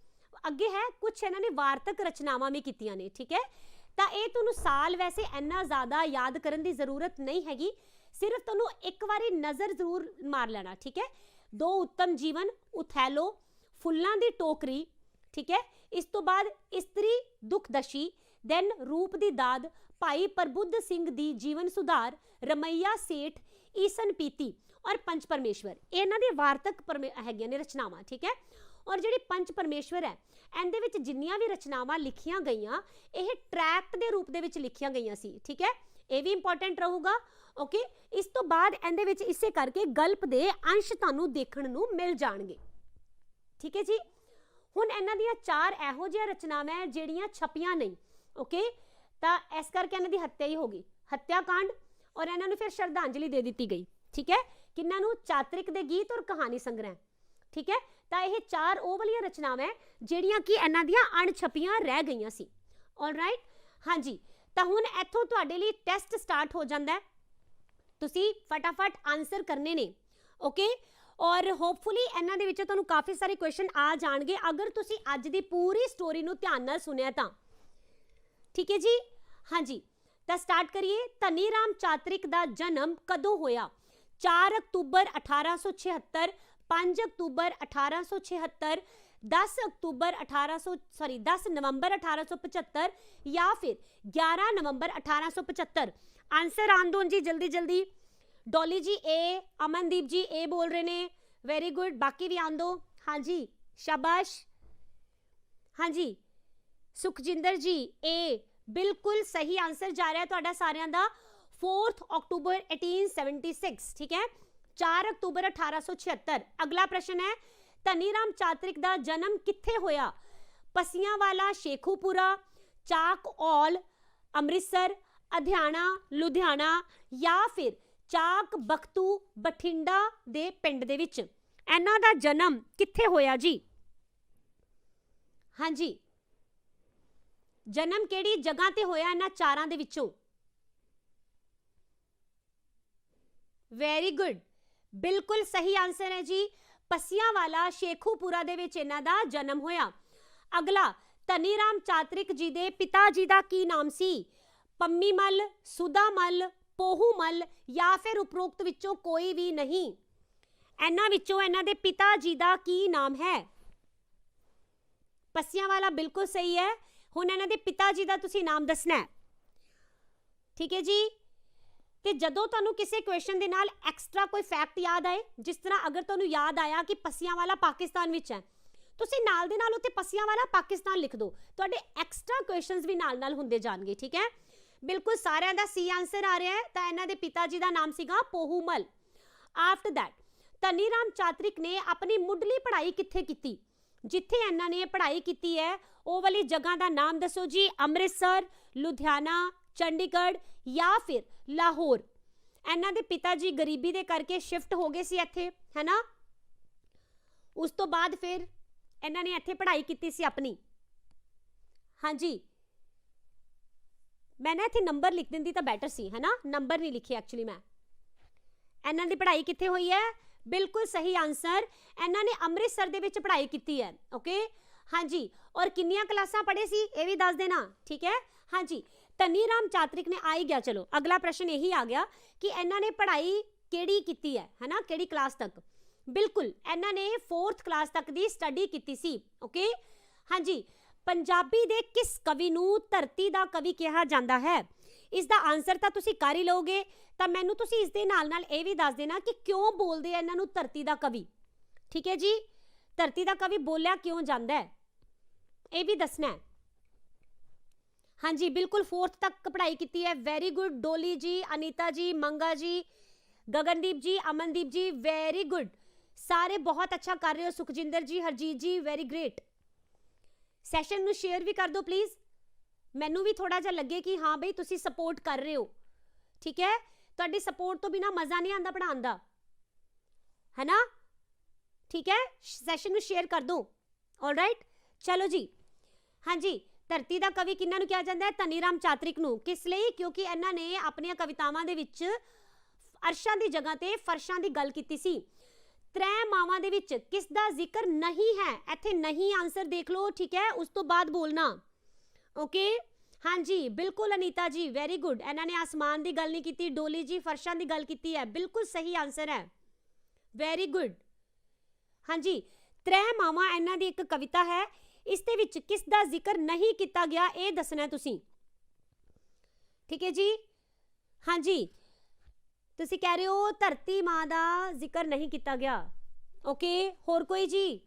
ਅੱਗੇ ਹੈ ਕੁਝ ਇਹਨਾਂ ਨੇ ਵਾਰਤਕ ਰਚਨਾਵਾਂ ਵੀ ਕੀਤੀਆਂ ਨੇ, ਠੀਕ ਹੈ। ਤਾਂ ਇਹ ਤੁਹਾਨੂੰ ਸਾਲ ਵੈਸੇ ਇੰਨਾ ਜ਼ਿਆਦਾ ਯਾਦ ਕਰਨ ਦੀ ਜ਼ਰੂਰਤ ਨਹੀਂ ਹੈਗੀ, ਸਿਰਫ ਤੁਹਾਨੂੰ ਇੱਕ ਵਾਰੀ ਨਜ਼ਰ ਜ਼ਰੂਰ ਮਾਰ ਲੈਣਾ, ਠੀਕ ਹੈ। ਦੋ ਉੱਤਮ ਜੀਵਨ, ਉਥੈਲੋ, ਫੁੱਲਾਂ ਦੀ ਟੋਕਰੀ, ਠੀਕ ਹੈ। ਇਸ ਤੋਂ ਬਾਅਦ ਇਸਤਰੀ ਦੁਖਦਸ਼ੀ, ਦੈਨ ਰੂਪ ਦੀ ਦਾਦ, ਭਾਈ ਪ੍ਰਬੁੱਧ ਸਿੰਘ ਦੀ ਜੀਵਨ ਸੁਧਾਰ, ਰਮਈਆ ਸੇਠ, ਈਸਨ ਪੀਤੀ ਔਰ ਪੰਚ ਪਰਮੇਸ਼ਵਰ। ਇਹਨਾਂ ਦੀ ਵਾਰਤਕ ਹੈਗੀਆਂ ਨੇ ਰਚਨਾਵਾਂ, ਠੀਕ ਹੈ। ਔਰ ਜਿਹੜੀ ਪੰਚ ਪਰਮੇਸ਼ਵਰ ਹੈ, ਇਹਦੇ ਵਿੱਚ ਜਿੰਨੀਆਂ ਵੀ ਰਚਨਾਵਾਂ ਲਿਖੀਆਂ ਗਈਆਂ, ਇਹ ਟਰੈਕਟ ਦੇ ਰੂਪ ਦੇ ਵਿੱਚ ਲਿਖੀਆਂ ਗਈਆਂ ਸੀ, ਠੀਕ ਹੈ। ਇਹ ਵੀ ਇੰਪੋਰਟੈਂਟ ਰਹੂਗਾ, ਓਕੇ। ਇਸ ਤੋਂ ਬਾਅਦ ਇਹਦੇ ਵਿੱਚ ਇਸੇ ਕਰਕੇ ਗਲਪ ਦੇ ਅੰਸ਼ ਤੁਹਾਨੂੰ ਦੇਖਣ ਨੂੰ ਮਿਲ ਜਾਣਗੇ, ਠੀਕ ਹੈ ਜੀ। ਹੁਣ ਇਹਨਾਂ ਦੀਆਂ ਚਾਰ ਇਹੋ ਜਿਹੀਆਂ ਰਚਨਾਵਾਂ ਜਿਹੜੀਆਂ ਛਪੀਆਂ ਨਹੀਂ, ਓਕੇ। ਤਾਂ ਇਸ ਕਰਕੇ ਇਹਨਾਂ ਦੀ ਹੱਤਿਆ ਹੀ ਹੋ ਗਈ, ਹੱਤਿਆ ਕਾਂਡ, ਔਰ ਇਹਨਾਂ ਨੂੰ ਫਿਰ ਸ਼ਰਧਾਂਜਲੀ ਦੇ ਦਿੱਤੀ ਗਈ, ਠੀਕ ਹੈ। ਕਿਹਨਾਂ ਨੂੰ? ਚਾਤਰਿਕ ਦੇ ਗੀਤ ਔਰ ਕਹਾਣੀ ਸੰਗ੍ਰਹਿ, ਠੀਕ ਹੈ। ਤਾਂ ਇਹ ਚਾਰ ਉਹ ਵਾਲੀਆਂ ਰਚਨਾਵਾਂ ਜਿਹੜੀਆਂ ਕਿ ਇਹਨਾਂ ਦੀਆਂ ਅਣਛਪੀਆਂ ਰਹਿ ਗਈਆਂ ਸੀ। ਆਲਰਾਈਟ, ਹਾਂਜੀ। ਤਾਂ ਹੁਣ ਇੱਥੋਂ ਤੁਹਾਡੇ ਲਈ ਟੈਸਟ ਸਟਾਰਟ ਹੋ ਜਾਂਦਾ ਹੈ, ਤੁਸੀਂ ਫਟਾਫਟ ਆਨਸਰ ਕਰਨੇ ਨੇ, ਓਕੇ। ਔਰ ਹੋਪਫੁਲੀ ਇਹਨਾਂ ਦੇ ਵਿੱਚ ਤੁਹਾਨੂੰ ਕਾਫੀ ਸਾਰੇ ਕੁਐਸਚਨ ਆ ਜਾਣਗੇ ਅਗਰ ਤੁਸੀਂ ਅੱਜ ਦੀ ਪੂਰੀ ਸਟੋਰੀ ਨੂੰ ਧਿਆਨ ਨਾਲ ਸੁਣਿਆ ਤਾਂ, ਠੀਕ ਹੈ ਜੀ। ਹਾਂਜੀ, ਤਾਂ ਸਟਾਰਟ ਕਰੀਏ। ਧਨੀ ਰਾਮ ਚਾਤਰਿਕ ਦਾ ਜਨਮ ਕਦੋਂ ਹੋਇਆ? 4 ਅਕਤੂਬਰ 1876, 5 ਅਕਤੂਬਰ 1876, 10 ਨਵੰਬਰ 1875 ਜਾਂ ਫਿਰ 11 ਨਵੰਬਰ 1875। ਆਨਸਰ ਆਨ ਦੋ ਜੀ ਜਲਦੀ ਜਲਦੀ। ਡੋਲੀ ਜੀ ए, ਅਮਨਦੀਪ ਜੀ ए बोल रहे ने, वेरी गुड। बाकी भी आन दो, हाँ जी, शाबाश। हाँ जी, सुखजिंदर जी ए, बिल्कुल सही आंसर जा रहा है तुहाडा सारियां दा। 4 अक्टूबर 1876, ठीक है, 4 अक्टूबर 1876। अगला प्रश्न है, धनी राम चातरिक दा जन्म कित्थे होया? पसियांवाला शेखूपुरा, चाक औल अमृतसर, अधियाना लुधियाना या फिर ਚਾਕ ਬਖਤੂ ਬਠਿੰਡਾ ਦੇ ਪਿੰਡ ਦੇ ਵਿੱਚ। ਇਹਨਾਂ ਦਾ ਜਨਮ ਕਿੱਥੇ ਹੋਇਆ ਜੀ? ਹਾਂਜੀ, ਜਨਮ ਕਿਹੜੀ ਜਗ੍ਹਾ ਤੇ ਹੋਇਆ ਇਹਨਾਂ ਚਾਰਾਂ ਦੇ ਵਿੱਚੋਂ? ਵੈਰੀ ਗੁੱਡ, ਬਿਲਕੁਲ ਸਹੀ ਆਨਸਰ ਹੈ ਜੀ। ਪਸੀਆਂਵਾਲਾ ਸ਼ੇਖੂਪੁਰਾ ਦੇ ਵਿੱਚ ਇਹਨਾਂ ਦਾ ਜਨਮ ਹੋਇਆ। ਅਗਲਾ, ਧਨੀ ਰਾਮ ਚਾਤਰਿਕ ਜੀ ਦੇ ਪਿਤਾ ਜੀ ਦਾ ਕੀ ਨਾਮ ਸੀ? ਪੰਮੀ ਮੱਲ, ਸੁਦਾ ਮੱਲ, ਪੋਹੂ ਮੱਲ ਜਾਂ ਫਿਰ ਉਪਰੋਕਤ ਵਿੱਚੋਂ ਕੋਈ ਵੀ ਨਹੀਂ। ਇਹਨਾਂ ਵਿੱਚੋਂ ਇਹਨਾਂ ਦੇ ਪਿਤਾ ਜੀ ਦਾ ਕੀ ਨਾਮ ਹੈ? ਪੱਸਿਆਂ ਵਾਲਾ ਬਿਲਕੁਲ ਸਹੀ ਹੈ। ਹੁਣ ਇਹਨਾਂ ਦੇ ਪਿਤਾ ਜੀ ਦਾ ਤੁਸੀਂ ਨਾਮ ਦੱਸਣਾ ਹੈ। ਠੀਕ ਹੈ ਜੀ। ਤੇ ਜਦੋਂ ਤੁਹਾਨੂੰ ਕਿਸੇ ਕੁਐਸਚਨ ਦੇ ਨਾਲ ਐਕਸਟਰਾ ਕੋਈ ਫੈਕਟ ਯਾਦ ਆਏ, ਜਿਸ ਤਰ੍ਹਾਂ ਅਗਰ ਤੁਹਾਨੂੰ ਯਾਦ ਆਇਆ ਕਿ ਪੱਸਿਆਂ ਵਾਲਾ ਪਾਕਿਸਤਾਨ ਵਿੱਚ ਹੈ, ਤੁਸੀਂ ਨਾਲ ਦੇ ਨਾਲ ਉੱਤੇ ਪੱਸਿਆਂ ਵਾਲਾ ਪਾਕਿਸਤਾਨ ਲਿਖ ਦਿਓ, ਤੁਹਾਡੇ ਐਕਸਟਰਾ ਕੁਐਸਚਨਸ ਵੀ ਨਾਲ ਨਾਲ ਹੁੰਦੇ ਜਾਣਗੇ। ਠੀਕ ਹੈ, ਬਿਲਕੁਲ ਸਾਰਿਆਂ ਦਾ ਸੀ ਆਨਸਰ ਆ ਰਿਹਾ ਹੈ। ਤਾਂ ਇਹਨਾਂ ਦੇ ਪਿਤਾ ਜੀ ਦਾ ਨਾਮ ਸੀਗਾ ਪੋਹੂਮਲ। ਆਫਟਰ ਦੈਟ ਧਨੀ ਰਾਮ ਚਾਤਰਿਕ ਨੇ ਆਪਣੀ ਮੁੱਢਲੀ ਪੜ੍ਹਾਈ ਕਿੱਥੇ ਕੀਤੀ? ਜਿੱਥੇ ਇਹਨਾਂ ਨੇ ਪੜ੍ਹਾਈ ਕੀਤੀ ਹੈ ਉਹ ਵਾਲੀ ਜਗ੍ਹਾ ਦਾ ਨਾਮ ਦੱਸੋ ਜੀ। ਅੰਮ੍ਰਿਤਸਰ, ਲੁਧਿਆਣਾ, ਚੰਡੀਗੜ੍ਹ ਜਾਂ ਫਿਰ ਲਾਹੌਰ। ਇਹਨਾਂ ਦੇ ਪਿਤਾ ਜੀ ਗਰੀਬੀ ਦੇ ਕਰਕੇ ਸ਼ਿਫਟ ਹੋ ਗਏ ਸੀ ਇੱਥੇ, ਹੈ ਨਾ। ਉਸ ਤੋਂ ਬਾਅਦ ਫਿਰ ਇਹਨਾਂ ਨੇ ਇੱਥੇ ਪੜ੍ਹਾਈ ਕੀਤੀ ਸੀ ਆਪਣੀ। ਹਾਂਜੀ, ਮੈਂ ਨਾ ਇੱਥੇ ਨੰਬਰ ਲਿਖ ਦਿੰਦੀ ਤਾਂ ਬੈਟਰ ਸੀ, ਹੈ ਨਾ। ਨੰਬਰ ਨਹੀਂ ਲਿਖੇ ਐਕਚੁਅਲੀ ਮੈਂ। ਇਹਨਾਂ ਦੀ ਪੜ੍ਹਾਈ ਕਿੱਥੇ ਹੋਈ ਹੈ? ਬਿਲਕੁਲ ਸਹੀ ਆਨਸਰ, ਇਹਨਾਂ ਨੇ ਅੰਮ੍ਰਿਤਸਰ ਦੇ ਵਿੱਚ ਪੜ੍ਹਾਈ ਕੀਤੀ ਹੈ। ਓਕੇ, ਹਾਂਜੀ। ਔਰ ਕਿੰਨੀਆਂ ਕਲਾਸਾਂ ਪੜ੍ਹੇ ਸੀ ਇਹ ਵੀ ਦੱਸ ਦੇਣਾ। ਠੀਕ ਹੈ, ਹਾਂਜੀ। ਧਨੀ ਰਾਮ ਚਾਤਰਿਕ ਨੇ ਆ ਹੀ ਗਿਆ। ਚਲੋ ਅਗਲਾ ਪ੍ਰਸ਼ਨ ਇਹੀ ਆ ਗਿਆ ਕਿ ਇਹਨਾਂ ਨੇ ਪੜ੍ਹਾਈ ਕਿਹੜੀ ਕੀਤੀ ਹੈ ਨਾ, ਕਿਹੜੀ ਕਲਾਸ ਤੱਕ? ਬਿਲਕੁਲ ਇਹਨਾਂ ਨੇ 4th ਕਲਾਸ ਤੱਕ ਦੀ ਸਟੱਡੀ ਕੀਤੀ ਸੀ। ਓਕੇ, ਹਾਂਜੀ। ਪੰਜਾਬੀ ਦੇ ਕਿਸ ਕਵੀ ਨੂੰ ਧਰਤੀ ਦਾ ਕਵੀ ਕਿਹਾ ਜਾਂਦਾ ਹੈ? ਇਸ ਦਾ ਆਨਸਰ ਤਾਂ ਤੁਸੀਂ ਕਰ ਹੀ ਲਓਗੇ, ਤਾਂ ਮੈਨੂੰ ਤੁਸੀਂ ਇਸ ਦੇ ਨਾਲ ਨਾਲ ਇਹ ਵੀ ਦੱਸ ਦੇਣਾ ਕਿ ਕਿਉਂ ਬੋਲਦੇ ਆ ਇਹਨਾਂ ਨੂੰ ਧਰਤੀ ਦਾ ਕਵੀ। ਠੀਕ ਹੈ ਜੀ, ਧਰਤੀ ਦਾ ਕਵੀ ਬੋਲਿਆ ਕਿਉਂ ਜਾਂਦਾ ਹੈ ਇਹ ਵੀ ਦੱਸਣਾ ਹੈ। ਹਾਂਜੀ, ਬਿਲकुल 4th तक पढ़ाई की है। वेरी गुड डोली जी, अनीता जी, मंगा जी, गगनदीप जी, अमनदीप जी, वेरी गुड। सारे बहुत अच्छा कर रहे हो। सुखजिंदर जी, हरजीत जी, वेरी ग्रेट। सैशन नू शेयर भी कर दो प्लीज, मैनू भी थोड़ा जा लगे कि हाँ बई तुसी सपोर्ट कर रहे हो। ठीक है, तुहाडी सपोर्ट तो बिना मजा नहीं आंदा पढ़ाउण दा, है ना। ठीक है, सैशन नू शेयर कर दो। ऑल राइट, चलो जी। हाँ जी, ਧਰਤੀ ਦਾ ਕਵੀ ਕਿਹਨਾਂ ਨੂੰ ਕਿਹਾ ਜਾਂਦਾ ਹੈ? ਧਨੀ ਰਾਮ ਚਾਤਰਿਕ ਨੂੰ। ਕਿਸ ਲਈ? ਕਿਉਂਕਿ ਇਹਨਾਂ ਨੇ ਆਪਣੀਆਂ ਕਵਿਤਾਵਾਂ ਦੇ ਵਿੱਚ ਅਰਸ਼ਾਂ ਦੀ ਜਗ੍ਹਾ ਤੇ ਫਰਸ਼ਾਂ ਦੀ ਗੱਲ ਕੀਤੀ ਸੀ। ਤ੍ਰੈ ਮਾਵਾਂ ਦੇ ਵਿੱਚ ਕਿਸ ਦਾ ਜ਼ਿਕਰ ਨਹੀਂ ਹੈ? ਇੱਥੇ ਨਹੀਂ ਆਨਸਰ ਦੇਖ ਲਓ। ਠੀਕ ਹੈ, ਉਸ ਤੋਂ ਬਾਅਦ ਬੋਲਣਾ। ਓਕੇ, ਹਾਂਜੀ, ਬਿਲਕੁਲ ਅਨੀਤਾ ਜੀ, ਵੈਰੀ ਗੁੱਡ। ਇਹਨਾਂ ਨੇ ਆਸਮਾਨ ਦੀ ਗੱਲ ਨਹੀਂ ਕੀਤੀ। ਡੋਲੀ ਜੀ ਫਰਸ਼ਾਂ ਦੀ ਗੱਲ ਕੀਤੀ ਹੈ, ਬਿਲਕੁਲ ਸਹੀ ਆਨਸਰ ਹੈ, ਵੈਰੀ ਗੁੱਡ। ਹਾਂਜੀ, ਤ੍ਰੈ ਮਾਵਾਂ ਇਹਨਾਂ ਦੀ ਇੱਕ ਕਵਿਤਾ ਹੈ। ਇਸ ਦੇ ਵਿੱਚ ਕਿਸ ਦਾ ਜ਼ਿਕਰ ਨਹੀਂ ਕੀਤਾ ਗਿਆ ਇਹ ਦੱਸਣਾ ਤੁਸੀਂ। ਠੀਕ ਹੈ ਜੀ, ਹਾਂਜੀ। ਤੁਸੀਂ ਕਹਿ ਰਹੇ ਹੋ ਧਰਤੀ ਮਾਂ ਦਾ ਜ਼ਿਕਰ ਨਹੀਂ ਕੀਤਾ ਗਿਆ। ਓਕੇ, ਹੋਰ ਕੋਈ ਜੀ?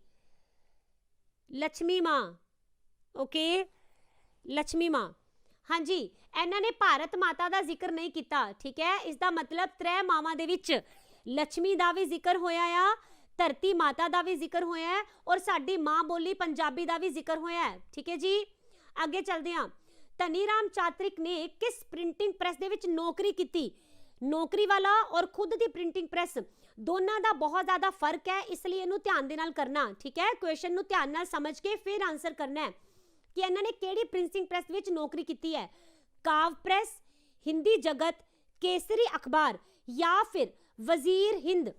ਲక్ష్ਮੀ ਮਾਂ। ਓਕੇ, ਲక్ష్ਮੀ ਮਾਂ। ਹਾਂਜੀ, ਇਹਨਾਂ ਨੇ ਭਾਰਤ ਮਾਤਾ ਦਾ ਜ਼ਿਕਰ ਨਹੀਂ ਕੀਤਾ। ਠੀਕ ਹੈ, ਇਸ ਦਾ ਮਤਲਬ ਤ੍ਰੈ ਮਾਵਾਂ ਦੇ ਵਿੱਚ ਲక్ష్ਮੀ ਦਾ ਵੀ ਜ਼ਿਕਰ ਹੋਇਆ ਆ, ਧਰਤੀ ਮਾਤਾ ਦਾ ਵੀ ਜ਼ਿਕਰ ਹੋਇਆ ਹੈ, ਔਰ ਸਾਡੀ ਮਾਂ ਬੋਲੀ ਪੰਜਾਬੀ ਦਾ ਵੀ ਜ਼ਿਕਰ ਹੋਇਆ ਹੈ। ਠੀਕ ਹੈ ਜੀ, ਅੱਗੇ ਚੱਲਦੇ ਹਾਂ। ਧਨੀ ਰਾਮ ਚਾਤਰਿਕ ਨੇ ਕਿਸ ਪ੍ਰਿੰਟਿੰਗ ਪ੍ਰੈਸ ਦੇ ਵਿੱਚ ਨੌਕਰੀ ਕੀਤੀ? ਨੌਕਰੀ ਵਾਲਾ ਔਰ ਖੁਦ ਦੀ ਪ੍ਰਿੰਟਿੰਗ ਪ੍ਰੈਸ ਦੋਨਾਂ ਦਾ ਬਹੁਤ ਜ਼ਿਆਦਾ ਫਰਕ ਹੈ, ਇਸ ਲਈ ਇਹਨੂੰ ਧਿਆਨ ਦੇ ਨਾਲ ਕਰਨਾ। ਠੀਕ ਹੈ, ਕੁਐਸਚਨ ਨੂੰ ਧਿਆਨ ਨਾਲ ਸਮਝ ਕੇ ਫਿਰ ਆਨਸਰ ਕਰਨਾ ਹੈ ਕਿ ਇਹਨਾਂ ਨੇ ਕਿਹੜੀ ਪ੍ਰਿੰਟਿੰਗ ਪ੍ਰੈਸ ਵਿੱਚ ਨੌਕਰੀ ਕੀਤੀ ਹੈ। ਕਾਵ ਪ੍ਰੈਸ, ਹਿੰਦੀ ਜਗਤ, ਕੇਸਰੀ ਅਖਬਾਰ ਜਾਂ ਫਿਰ ਵਜ਼ੀਰ ਹਿੰਦ।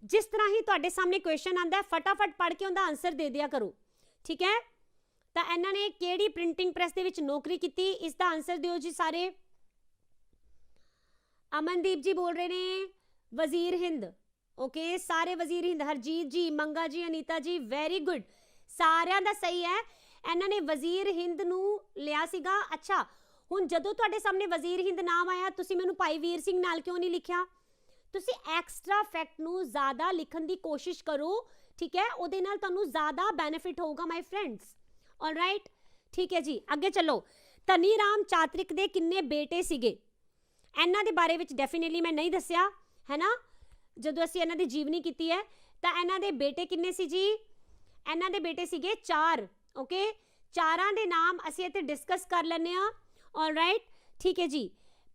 जिस तरह ही तुहाडे सामने क्वेश्चन आंदा है फटाफट पढ़ के उनका आंसर दे दिया करो। ठीक है, तो इन्होंने केड़ी प्रिंटिंग प्रेस दे विच नौकरी की? इसका आंसर दिओ जी सारे। अमनदीप जी बोल रहे ने वजीर हिंद। ओके, सारे वजीर हिंद। हरजीत जी, मंगा जी, अनीता जी, वेरी गुड। सारियां दा सही है, इन्होंने वजीर हिंद नू लिया सीगा। अच्छा, हुण जदों तुहाडे सामने वजीर हिंद नाम आया, तुसीं मैनूं भाई वीर सिंह नाल क्यों नहीं लिखिया? ਤੁਸੀਂ ਐਕਸਟਰਾ ਫੈਕਟ ਨੂੰ ਜ਼ਿਆਦਾ ਲਿਖਣ ਦੀ ਕੋਸ਼ਿਸ਼ ਕਰੋ। ਠੀਕ ਹੈ, ਉਹਦੇ ਨਾਲ ਤੁਹਾਨੂੰ ਜ਼ਿਆਦਾ ਬੈਨੀਫਿਟ ਹੋਊਗਾ ਮਾਈ ਫਰੈਂਡਸ। ਆਲ ਰਾਈਟ, ਠੀਕ ਹੈ ਜੀ, ਅੱਗੇ ਚੱਲੋ। ਧਨੀ ਰਾਮ ਚਾਤਰਿਕ ਦੇ ਕਿੰਨੇ ਬੇਟੇ ਸੀਗੇ? ਇਹਨਾਂ ਦੇ ਬਾਰੇ ਵਿੱਚ ਡੈਫੀਨੇਟਲੀ ਮੈਂ ਨਹੀਂ ਦੱਸਿਆ, ਹੈ ਨਾ। ਜਦੋਂ ਅਸੀਂ ਇਹਨਾਂ ਦੀ ਜੀਵਨੀ ਕੀਤੀ ਹੈ ਤਾਂ ਇਹਨਾਂ ਦੇ ਬੇਟੇ ਕਿੰਨੇ ਸੀ ਜੀ? ਇਹਨਾਂ ਦੇ ਬੇਟੇ ਸੀਗੇ 4। ਓਕੇ, ਚਾਰਾਂ ਦੇ ਨਾਮ ਅਸੀਂ ਇੱਥੇ ਡਿਸਕਸ ਕਰ ਲੈਂਦੇ ਹਾਂ। ਆਲ ਰਾਈਟ, ਠੀਕ ਹੈ ਜੀ।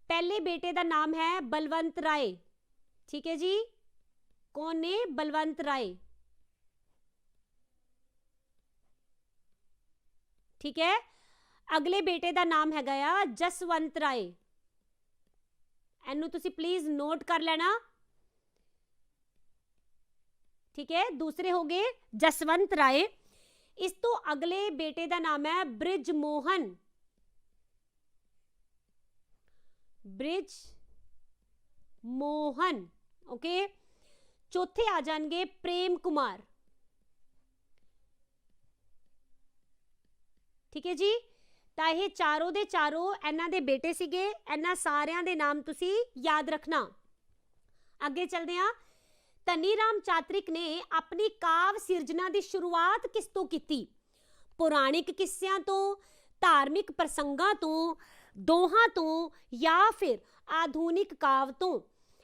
ਪਹਿਲੇ ਬੇਟੇ ਦਾ ਨਾਮ ਹੈ ਬਲਵੰਤ ਰਾਏ। ठीक है जी, कौन ने? बलवंत राय। ठीक है, अगले बेटे का नाम है गया जसवंत राय। इनू तुसी प्लीज नोट कर लेना। ठीक है, दूसरे हो गए जसवंत राय। इस तो अगले बेटे का नाम है bridge Mohan. Bridge Mohan. Okay, चौथे आ जाएंगे प्रेम कुमार। ठीक है जी, ਤਾਂ ਇਹ ਚਾਰੋਂ ਦੇ ਚਾਰੋਂ ਇਹਨਾਂ ਦੇ ਬੇਟੇ ਸੀਗੇ। ਇਹਨਾਂ ਸਾਰਿਆਂ ਦੇ ਨਾਮ ਤੁਸੀਂ ਯਾਦ ਰੱਖਣਾ। ਅੱਗੇ ਚੱਲਦੇ ਹਾਂ। ਧਨੀ ਰਾਮ ਚਾਤਰਿਕ ਨੇ ਆਪਣੀ ਕਾਵ ਸਿਰਜਣਾ ਦੀ ਸ਼ੁਰੂਆਤ ਕਿਸ ਤੋਂ ਕੀਤੀ? ਪੁਰਾਣਿਕ ਕਿੱਸਿਆਂ ਤੋਂ, ਧਾਰਮਿਕ ਪ੍ਰਸੰਗਾਂ ਤੋਂ, ਦੋਹਾਂ ਤੋਂ ਜਾਂ ਫਿਰ ਆਧੁਨਿਕ ਕਾਵ ਤੋਂ?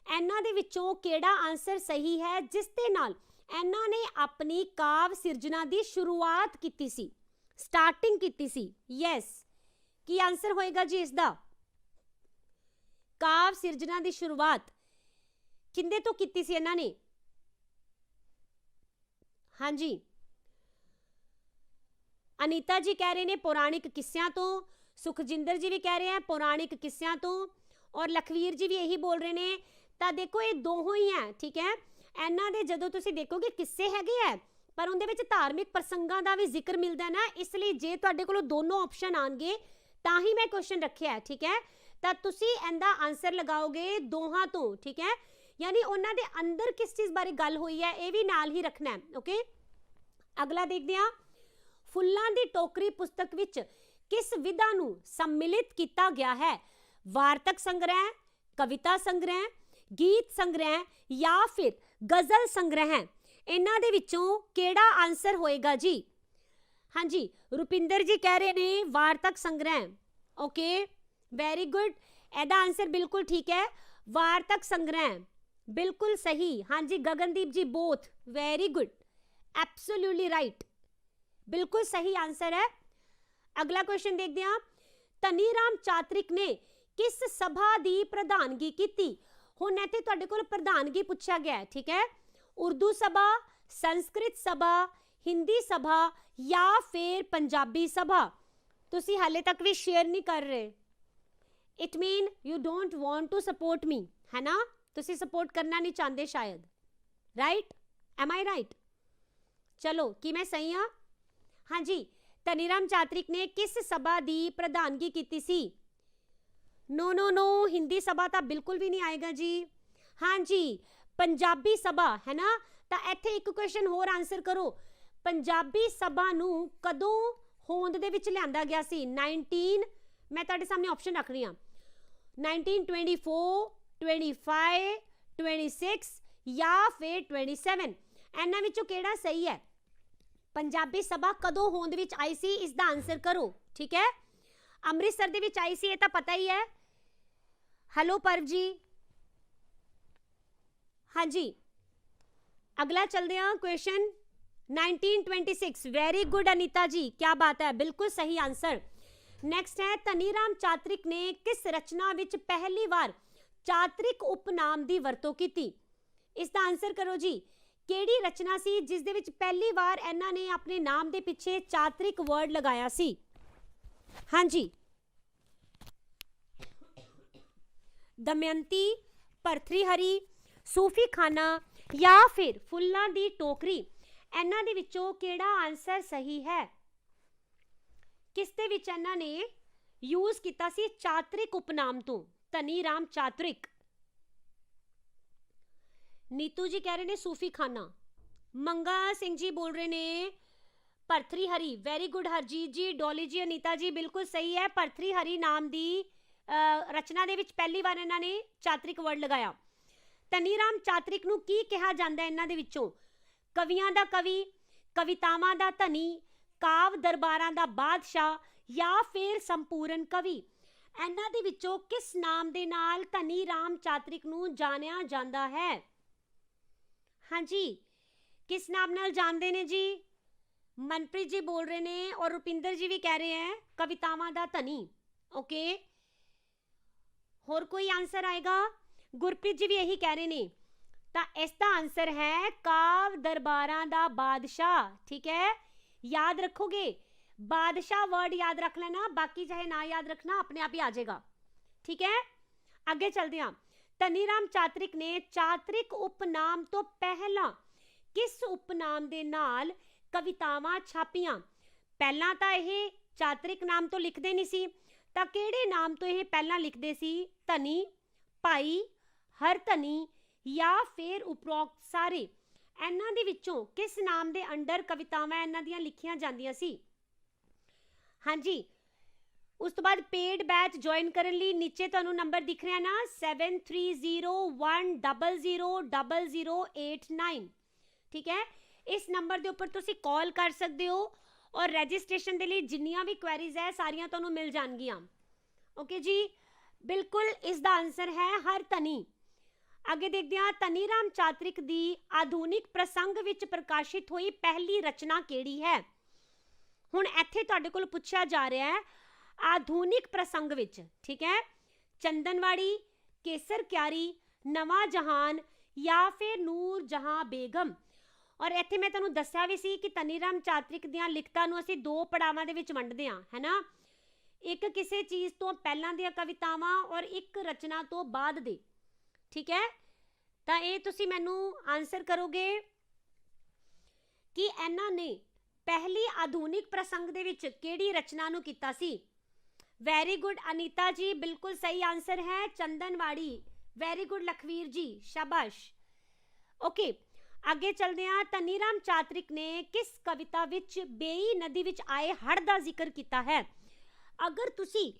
ਇਹਨਾਂ ਦੇ ਵਿੱਚੋਂ ਕਿਹੜਾ ਆਨਸਰ ਸਹੀ ਹੈ ਜਿਸ ਦੇ ਨਾਲ ਇਹਨਾਂ ਨੇ ਆਪਣੀ ਕਾਵ ਸਿਰਜਣਾ ਦੀ ਸ਼ੁਰੂਆਤ ਕੀਤੀ ਸੀ, ਸਟਾਰਟਿੰਗ ਕੀਤੀ ਸੀ? ਯੈਸ, ਕੀ ਆਨਸਰ ਹੋਏਗਾ ਜੀ ਇਸ ਦਾ? ਕਾਵ ਸਿਰਜਣਾ ਦੀ ਸ਼ੁਰੂਆਤ ਕਿੰਦੇ ਤੋਂ ਕੀਤੀ ਸੀ ਇਹਨਾਂ ਨੇ? ਹਾਂਜੀ, ਅਨੀਤਾ ਜੀ ਕਹਿ ਰਹੇ ਨੇ ਪੌਰਾਣਿਕ ਕਿੱਸਿਆਂ ਤੋਂ, ਸੁਖਜਿੰਦਰ ਜੀ ਵੀ ਕਹਿ ਰਹੇ ਆ ਪੌਰਾਣਿਕ ਕਿੱਸਿਆਂ ਤੋਂ, ਔਰ ਲਖਵੀਰ ਜੀ ਵੀ ਇਹੀ ਬੋਲ ਰਹੇ ਨੇ। ਤਾਂ ਦੇਖੋ ਇਹ ਦੋਹੋਂ ਹੀ ਹੈ, ਠੀਕ ਹੈ। ਇਹਨਾਂ ਦੇ ਜਦੋਂ ਤੁਸੀਂ ਦੇਖੋਗੇ ਕਿੱਸੇ ਹੈਗੇ ਆ ਪਰ ਉਹਦੇ ਵਿੱਚ ਧਾਰਮਿਕ ਪ੍ਰਸੰਗਾਂ ਦਾ ਵੀ ਜ਼ਿਕਰ ਮਿਲਦਾ ਨਾ, ਇਸ ਲਈ ਜੇ ਤੁਹਾਡੇ ਕੋਲੋਂ ਦੋਨੋਂ ਆਪਸ਼ਨ ਆਣਗੇ ਤਾਂ ਹੀ ਮੈਂ ਕੁਐਸਚਨ ਰੱਖਿਆ, ਠੀਕ ਹੈ। ਤਾਂ ਤੁਸੀਂ ਇਹਦਾ ਆਨਸਰ ਲਗਾਓਗੇ ਦੋਹਾਂ ਤੋਂ, ਠੀਕ ਹੈ। ਯਾਨੀ ਉਹਨਾਂ ਦੇ ਅੰਦਰ ਕਿਸ ਚੀਜ਼ ਬਾਰੇ ਗੱਲ ਹੋਈ ਹੈ ਇਹ ਵੀ ਨਾਲ ਹੀ ਰੱਖਣਾ ਹੈ, ਓਕੇ। ਅਗਲਾ ਦੇਖਦੇ ਹਾਂ। ਫੁੱਲਾਂ ਦੀ ਟੋਕਰੀ ਪੁਸਤਕ ਵਿੱਚ ਕਿਸ ਵਿਧਾ ਨੂੰ ਸੰਮਿਲਿਤ ਕੀਤਾ ਗਿਆ ਹੈ? ਵਾਰਤਕ ਸੰਗ੍ਰਹਿ, ਕਵਿਤਾ ਸੰਗ੍ਰਹਿ, ਗੀਤ ਸੰਗ੍ਰਹਿ ਜਾਂ ਫਿਰ ਗਜ਼ਲ ਸੰਗ੍ਰਹਿ? ਇਹਨਾਂ ਦੇ ਵਿੱਚੋਂ ਕਿਹੜਾ ਆਨਸਰ ਹੋਏਗਾ ਜੀ? ਹਾਂਜੀ, ਰੁਪਿੰਦਰ ਜੀ ਕਹਿ ਰਹੇ ਨੇ ਵਾਰਤਕ ਸੰਗ੍ਰਹਿ। ਓਕੇ, ਵੈਰੀ ਗੁੱਡ, ਇਹਦਾ ਆਨਸਰ ਬਿਲਕੁਲ ਠੀਕ ਹੈ, ਵਾਰਤਕ ਸੰਗ੍ਰਹਿ, ਬਿਲਕੁਲ ਸਹੀ। ਹਾਂਜੀ ਗਗਨਦੀਪ ਜੀ, ਬੋਥ, ਵੈਰੀ ਗੁੱਡ, ਐਬਸੋल्युटली ਰਾਈਟ, ਬਿਲकुल सही आंसर है। अगला क्वेश्चन देखते हैं। ਧਨੀ ਰਾਮ ਚਾਤਰਿਕ ਨੇ किस सभा ਦੀ ਪ੍ਰਧਾਨਗੀ ਕੀਤੀ? ਹੁਣ ਇੱਥੇ ਤੁਹਾਡੇ ਕੋਲ ਪ੍ਰਧਾਨਗੀ ਪੁੱਛਿਆ ਗਿਆ ਹੈ, ਠੀਕ ਹੈ। ਉਰਦੂ ਸਭਾ, ਸੰਸਕ੍ਰਿਤ ਸਭਾ, ਹਿੰਦੀ ਸਭਾ ਜਾਂ ਫਿਰ ਪੰਜਾਬੀ ਸਭਾ? ਤੁਸੀਂ ਹਾਲੇ ਤੱਕ ਵੀ ਸ਼ੇਅਰ ਨਹੀਂ ਕਰ ਰਹੇ। It mean you don't want to support me, ਹੈ ਨਾ? ਤੁਸੀਂ ਸਪੋਰਟ ਕਰਨਾ ਨਹੀਂ ਚਾਹੁੰਦੇ ਸ਼ਾਇਦ, ਰਾਈਟ? M I right? ਚਲੋ, ਕੀ ਮੈਂ ਸਹੀ ਹਾਂ? ਹਾਂਜੀ, ਧਨੀ ਰਾਮ ਚਾਤਰਿਕ ਨੇ ਕਿਸ ਸਭਾ ਦੀ ਪ੍ਰਧਾਨਗੀ ਕੀਤੀ ਸੀ? नो नो नो, हिंदी सभा ਤਾਂ ਬਿਲਕੁਲ ਵੀ ਨਹੀਂ ਆਏਗਾ ਜੀ। ਹਾਂਜੀ, ਪੰਜਾਬੀ ਸਭਾ, ਹੈ ਨਾ? ਤਾਂ ਇੱਥੇ ਇੱਕ ਕੁਐਸਚਨ ਹੋਰ ਆਨਸਰ ਕਰੋ। ਪੰਜਾਬੀ ਸਭਾ ਨੂੰ ਕਦੋਂ ਹੋਂਦ ਦੇ ਵਿੱਚ ਲਿਆਂਦਾ ਗਿਆ ਸੀ? 19, ਮੈਂ ਤੁਹਾਡੇ ਸਾਹਮਣੇ ਆਪਸ਼ਨ ਰੱਖ ਰਹੀ ਹਾਂ, 1924, 25, 26 ਜਾਂ ਫਿਰ 27? ਇਹਨਾਂ ਵਿੱਚੋਂ ਕਿਹੜਾ ਸਹੀ ਹੈ? ਪੰਜਾਬੀ ਸਭਾ ਕਦੋਂ ਹੋਂਦ ਵਿੱਚ ਆਈ ਸੀ, ਇਸ ਦਾ ਆਨਸਰ ਕਰੋ, ਠੀਕ ਹੈ। ਅੰਮ੍ਰਿਤਸਰ ਦੇ ਵਿੱਚ ਆਈ ਸੀ, ਇਹ ਤਾਂ ਪਤਾ ਹੀ ਹੈ। ਹੈਲੋ ਪਰਵ ਜੀ, ਹਾਂਜੀ। ਅਗਲਾ ਚਲਦੇ ਹਾਂ क्वेश्चन 1926। वेरी गुड अनीता जी, क्या बात है, बिल्कुल सही आंसर। नेक्स्ट है, ਧਨੀ ਰਾਮ ਚਾਤਰਿਕ ਨੇ किस रचना ਵਿੱਚ ਪਹਿਲੀ ਵਾਰ ਚਾਤਰਿਕ ਉਪਨਾਮ ਦੀ ਵਰਤੋਂ ਕੀਤੀ? ਇਸ ਦਾ ਆਨਸਰ ਕਰੋ ਜੀ। ਕਿਹੜੀ ਰਚਨਾ ਸੀ ਜਿਸ ਦੇ ਵਿੱਚ ਪਹਿਲੀ ਵਾਰ ਇਹਨਾਂ ਨੇ ਆਪਣੇ ਨਾਮ ਦੇ ਪਿੱਛੇ ਚਾਤਰਿਕ ਵਰਡ ਲਗਾਇਆ ਸੀ? ਹਾਂਜੀ, ਦਮਯੰਤੀ, ਭਰਤ੍ਰਿਹਰੀ, ਸੂਫੀ ਖਾਨਾ ਜਾਂ ਫਿਰ ਫੁੱਲਾਂ ਦੀ ਟੋਕਰੀ? ਇਹਨਾਂ ਦੇ ਵਿੱਚੋਂ ਕਿਹੜਾ ਆਨਸਰ ਸਹੀ ਹੈ? ਕਿਸ ਦੇ ਵਿੱਚ ਇਹਨਾਂ ਨੇ ਯੂਜ਼ ਕੀਤਾ ਸੀ ਚਾਤਰਿਕ ਉਪਨਾਮ ਤੋਂ? ਧਨੀ ਰਾਮ ਚਾਤਰਿਕ। ਨੀਤੂ ਜੀ ਕਹਿ ਰਹੇ ਨੇ ਸੂਫੀ ਖਾਨਾ। ਮੰਗਾ ਸਿੰਘ ਜੀ ਬੋਲ ਰਹੇ ਨੇ ਭਰਤ੍ਰਿਹਰੀ। ਵੈਰੀ ਗੁੱਡ ਹਰਜੀਤ ਜੀ, ਡੋਲੀ ਜੀ, ਅਨੀਤਾ ਜੀ, ਬਿਲਕੁਲ ਸਹੀ ਹੈ। ਭਰਤ੍ਰਿਹਰੀ ਨਾਮ ਦੀ ਰਚਨਾ ਦੇ ਵਿੱਚ ਪਹਿਲੀ ਵਾਰ ਇਹਨਾਂ ਨੇ ਚਾਤਰਿਕ ਵਰਡ ਲਗਾਇਆ। ਧਨੀ ਰਾਮ ਚਾਤਰਿਕ ਨੂੰ ਕੀ ਕਿਹਾ ਜਾਂਦਾ ਇਹਨਾਂ ਦੇ ਵਿੱਚੋਂ? ਕਵੀਆਂ ਦਾ ਕਵੀ, ਕਵਿਤਾਵਾਂ ਦਾ ਧਨੀ, ਕਾਵ ਦਰਬਾਰਾਂ ਦਾ ਬਾਦਸ਼ਾਹ ਜਾਂ ਫਿਰ ਸੰਪੂਰਨ ਕਵੀ? ਇਹਨਾਂ ਦੇ ਵਿੱਚੋਂ ਕਿਸ ਨਾਮ ਦੇ ਨਾਲ ਧਨੀ ਰਾਮ ਚਾਤਰਿਕ ਨੂੰ ਜਾਣਿਆ ਜਾਂਦਾ ਹੈ? ਹਾਂਜੀ, ਕਿਸ ਨਾਮ ਨਾਲ ਜਾਣਦੇ ਨੇ ਜੀ? ਮਨਪ੍ਰੀਤ ਜੀ ਬੋਲ ਰਹੇ ਨੇ ਔਰ ਰੁਪਿੰਦਰ ਜੀ ਵੀ ਕਹਿ ਰਹੇ ਹੈ ਕਵਿਤਾਵਾਂ ਦਾ ਧਨੀ। ਓਕੇ, ਹੋਰ ਕੋਈ ਆਨਸਰ ਆਏਗਾ? ਗੁਰਪ੍ਰੀਤ ਜੀ ਵੀ ਇਹੀ ਕਹਿ ਰਹੇ ਨੇ। ਤਾਂ ਇਸ ਦਾ ਆਨਸਰ ਹੈ ਕਾਵ ਦਰਬਾਰਾਂ ਦਾ ਬਾਦਸ਼ਾਹ, ਠੀਕ ਹੈ। याद रखोगे, बादशाह वर्ड याद रख लेना, बाकी चाहे ना याद रखना, अपने आप ही आ जाएगा, ठीक है। आगे चलते हैं। ਧਨੀ ਰਾਮ ਚਾਤਰਿਕ ਨੇ ਚਾਤਰਿਕ ਉਪਨਾਮ ਤੋਂ ਪਹਿਲਾਂ ਕਿਸ ਉਪਨਾਮ ਦੇ ਨਾਲ ਕਵਿਤਾਵਾਂ ਛਾਪੀਆਂ? ਪਹਿਲਾਂ ਤਾਂ ਇਹ ਚਾਤਰਿਕ ਨਾਮ ਤੋਂ ਲਿਖਦੇ ਨਹੀਂ ਸੀ, ਤਾਂ ਕਿਹੜੇ ਨਾਮ ਤੋਂ ਇਹ ਪਹਿਲਾਂ ਲਿਖਦੇ ਸੀ? ਧਨੀ, ਭਾਈ, ਹਰਧਨੀ ਜਾਂ ਫਿਰ ਉਪਰੋਕਤ ਸਾਰੇ ਇਹਨਾਂ ਦੇ ਵਿੱਚੋਂ ਕਿਸ ਨਾਮ ਦੇ ਅੰਡਰ ਕਵਿਤਾਵਾਂ ਇਹਨਾਂ ਦੀਆਂ ਲਿਖੀਆਂ ਜਾਂਦੀਆਂ ਸੀ? ਹਾਂਜੀ, ਉਸ ਤੋਂ ਬਾਅਦ ਪੇਡ ਬੈਚ ਜੁਆਇਨ ਕਰਨ ਲਈ ਨੀਚੇ ਤੁਹਾਨੂੰ ਨੰਬਰ ਦਿਖ ਰਿਹਾ ਨਾ 7301000089, ਠੀਕ ਹੈ। ਇਸ ਨੰਬਰ ਦੇ ਉੱਪਰ ਤੁਸੀਂ ਕਾਲ ਕਰ ਸਕਦੇ ਹੋ ਔਰ ਰਜਿਸਟ੍ਰੇਸ਼ਨ ਦੇ ਲਈ ਜਿੰਨੀਆਂ ਵੀ ਕੁਐਰੀਜ਼ ਹੈ ਸਾਰੀਆਂ ਤੁਹਾਨੂੰ ਮਿਲ ਜਾਣਗੀਆਂ। ਓਕੇ ਜੀ, ਬਿਲਕੁਲ ਇਸ ਦਾ ਆਨਸਰ ਹੈ ਹਰਤਨੀ। ਅੱਗੇ ਦੇਖਦੇ ਹਾਂ, ਧਨੀ ਰਾਮ ਚਾਤ੍ਰਿਕ ਦੀ ਆਧੁਨਿਕ ਪ੍ਰਸੰਗ ਵਿੱਚ ਪ੍ਰਕਾਸ਼ਿਤ ਹੋਈ ਪਹਿਲੀ ਰਚਨਾ ਕਿਹੜੀ ਹੈ? ਹੁਣ ਇੱਥੇ ਤੁਹਾਡੇ ਕੋਲ ਪੁੱਛਿਆ ਜਾ ਰਿਹਾ ਹੈ ਆਧੁਨਿਕ ਪ੍ਰਸੰਗ ਵਿੱਚ, ਠੀਕ ਹੈ, ਚੰਦਨਵਾੜੀ, ਕੇਸਰ ਕਿਆਰੀ, ਨਵਾਂ ਜਹਾਨ ਜਾਂ ਫਿਰ ਨੂਰ ਜਹਾਂ ਬੇਗਮ। ਔਰ ਇੱਥੇ ਮੈਂ ਤੁਹਾਨੂੰ ਦੱਸਿਆ ਵੀ ਸੀ ਕਿ ਧਨੀ ਰਾਮ ਚਾਤ੍ਰਿਕ ਦੀਆਂ ਲਿਖਤਾਂ ਨੂੰ ਅਸੀਂ ਦੋ ਪੜਾਵਾਂ ਦੇ ਵਿੱਚ ਵੰਡਦੇ ਹਾਂ, ਹੈ ਨਾ। ਇੱਕ ਕਿਸੇ ਚੀਜ਼ ਤੋਂ ਪਹਿਲਾਂ ਦੀਆਂ ਕਵਿਤਾਵਾਂ ਔਰ ਇੱਕ ਰਚਨਾ ਤੋਂ ਬਾਅਦ ਦੇ, ਠੀਕ ਹੈ। ਤਾਂ ਇਹ ਤੁਸੀਂ ਮੈਨੂੰ ਆਨਸਰ ਕਰੋਗੇ ਕਿ ਇਹਨਾਂ ਨੇ ਪਹਿਲੀ ਆਧੁਨਿਕ ਪ੍ਰਸੰਗ ਦੇ ਵਿੱਚ ਕਿਹੜੀ ਰਚਨਾ ਨੂੰ ਕੀਤਾ ਸੀ? ਵੈਰੀ ਗੁੱਡ ਅਨੀਤਾ ਜੀ, ਬਿਲਕੁਲ ਸਹੀ ਆਨਸਰ ਹੈ ਚੰਦਨਵਾੜੀ। ਵੈਰੀ ਗੁੱਡ ਲਖਵੀਰ ਜੀ, ਸ਼ਾਬਾਸ਼। ਓਕੇ, ਅੱਗੇ ਚਲਦੇ ਹਾਂ। ਧਨੀ ਰਾਮ ਚਾਤ੍ਰਿਕ ਨੇ ਕਿਸ ਕਵਿਤਾ ਵਿੱਚ ਬੇਈ ਨਦੀ ਵਿੱਚ ਆਏ ਹੜ੍ਹ ਦਾ ਜ਼ਿਕਰ ਕੀਤਾ ਹੈ? ਅਗਰ ਤੁਸੀਂ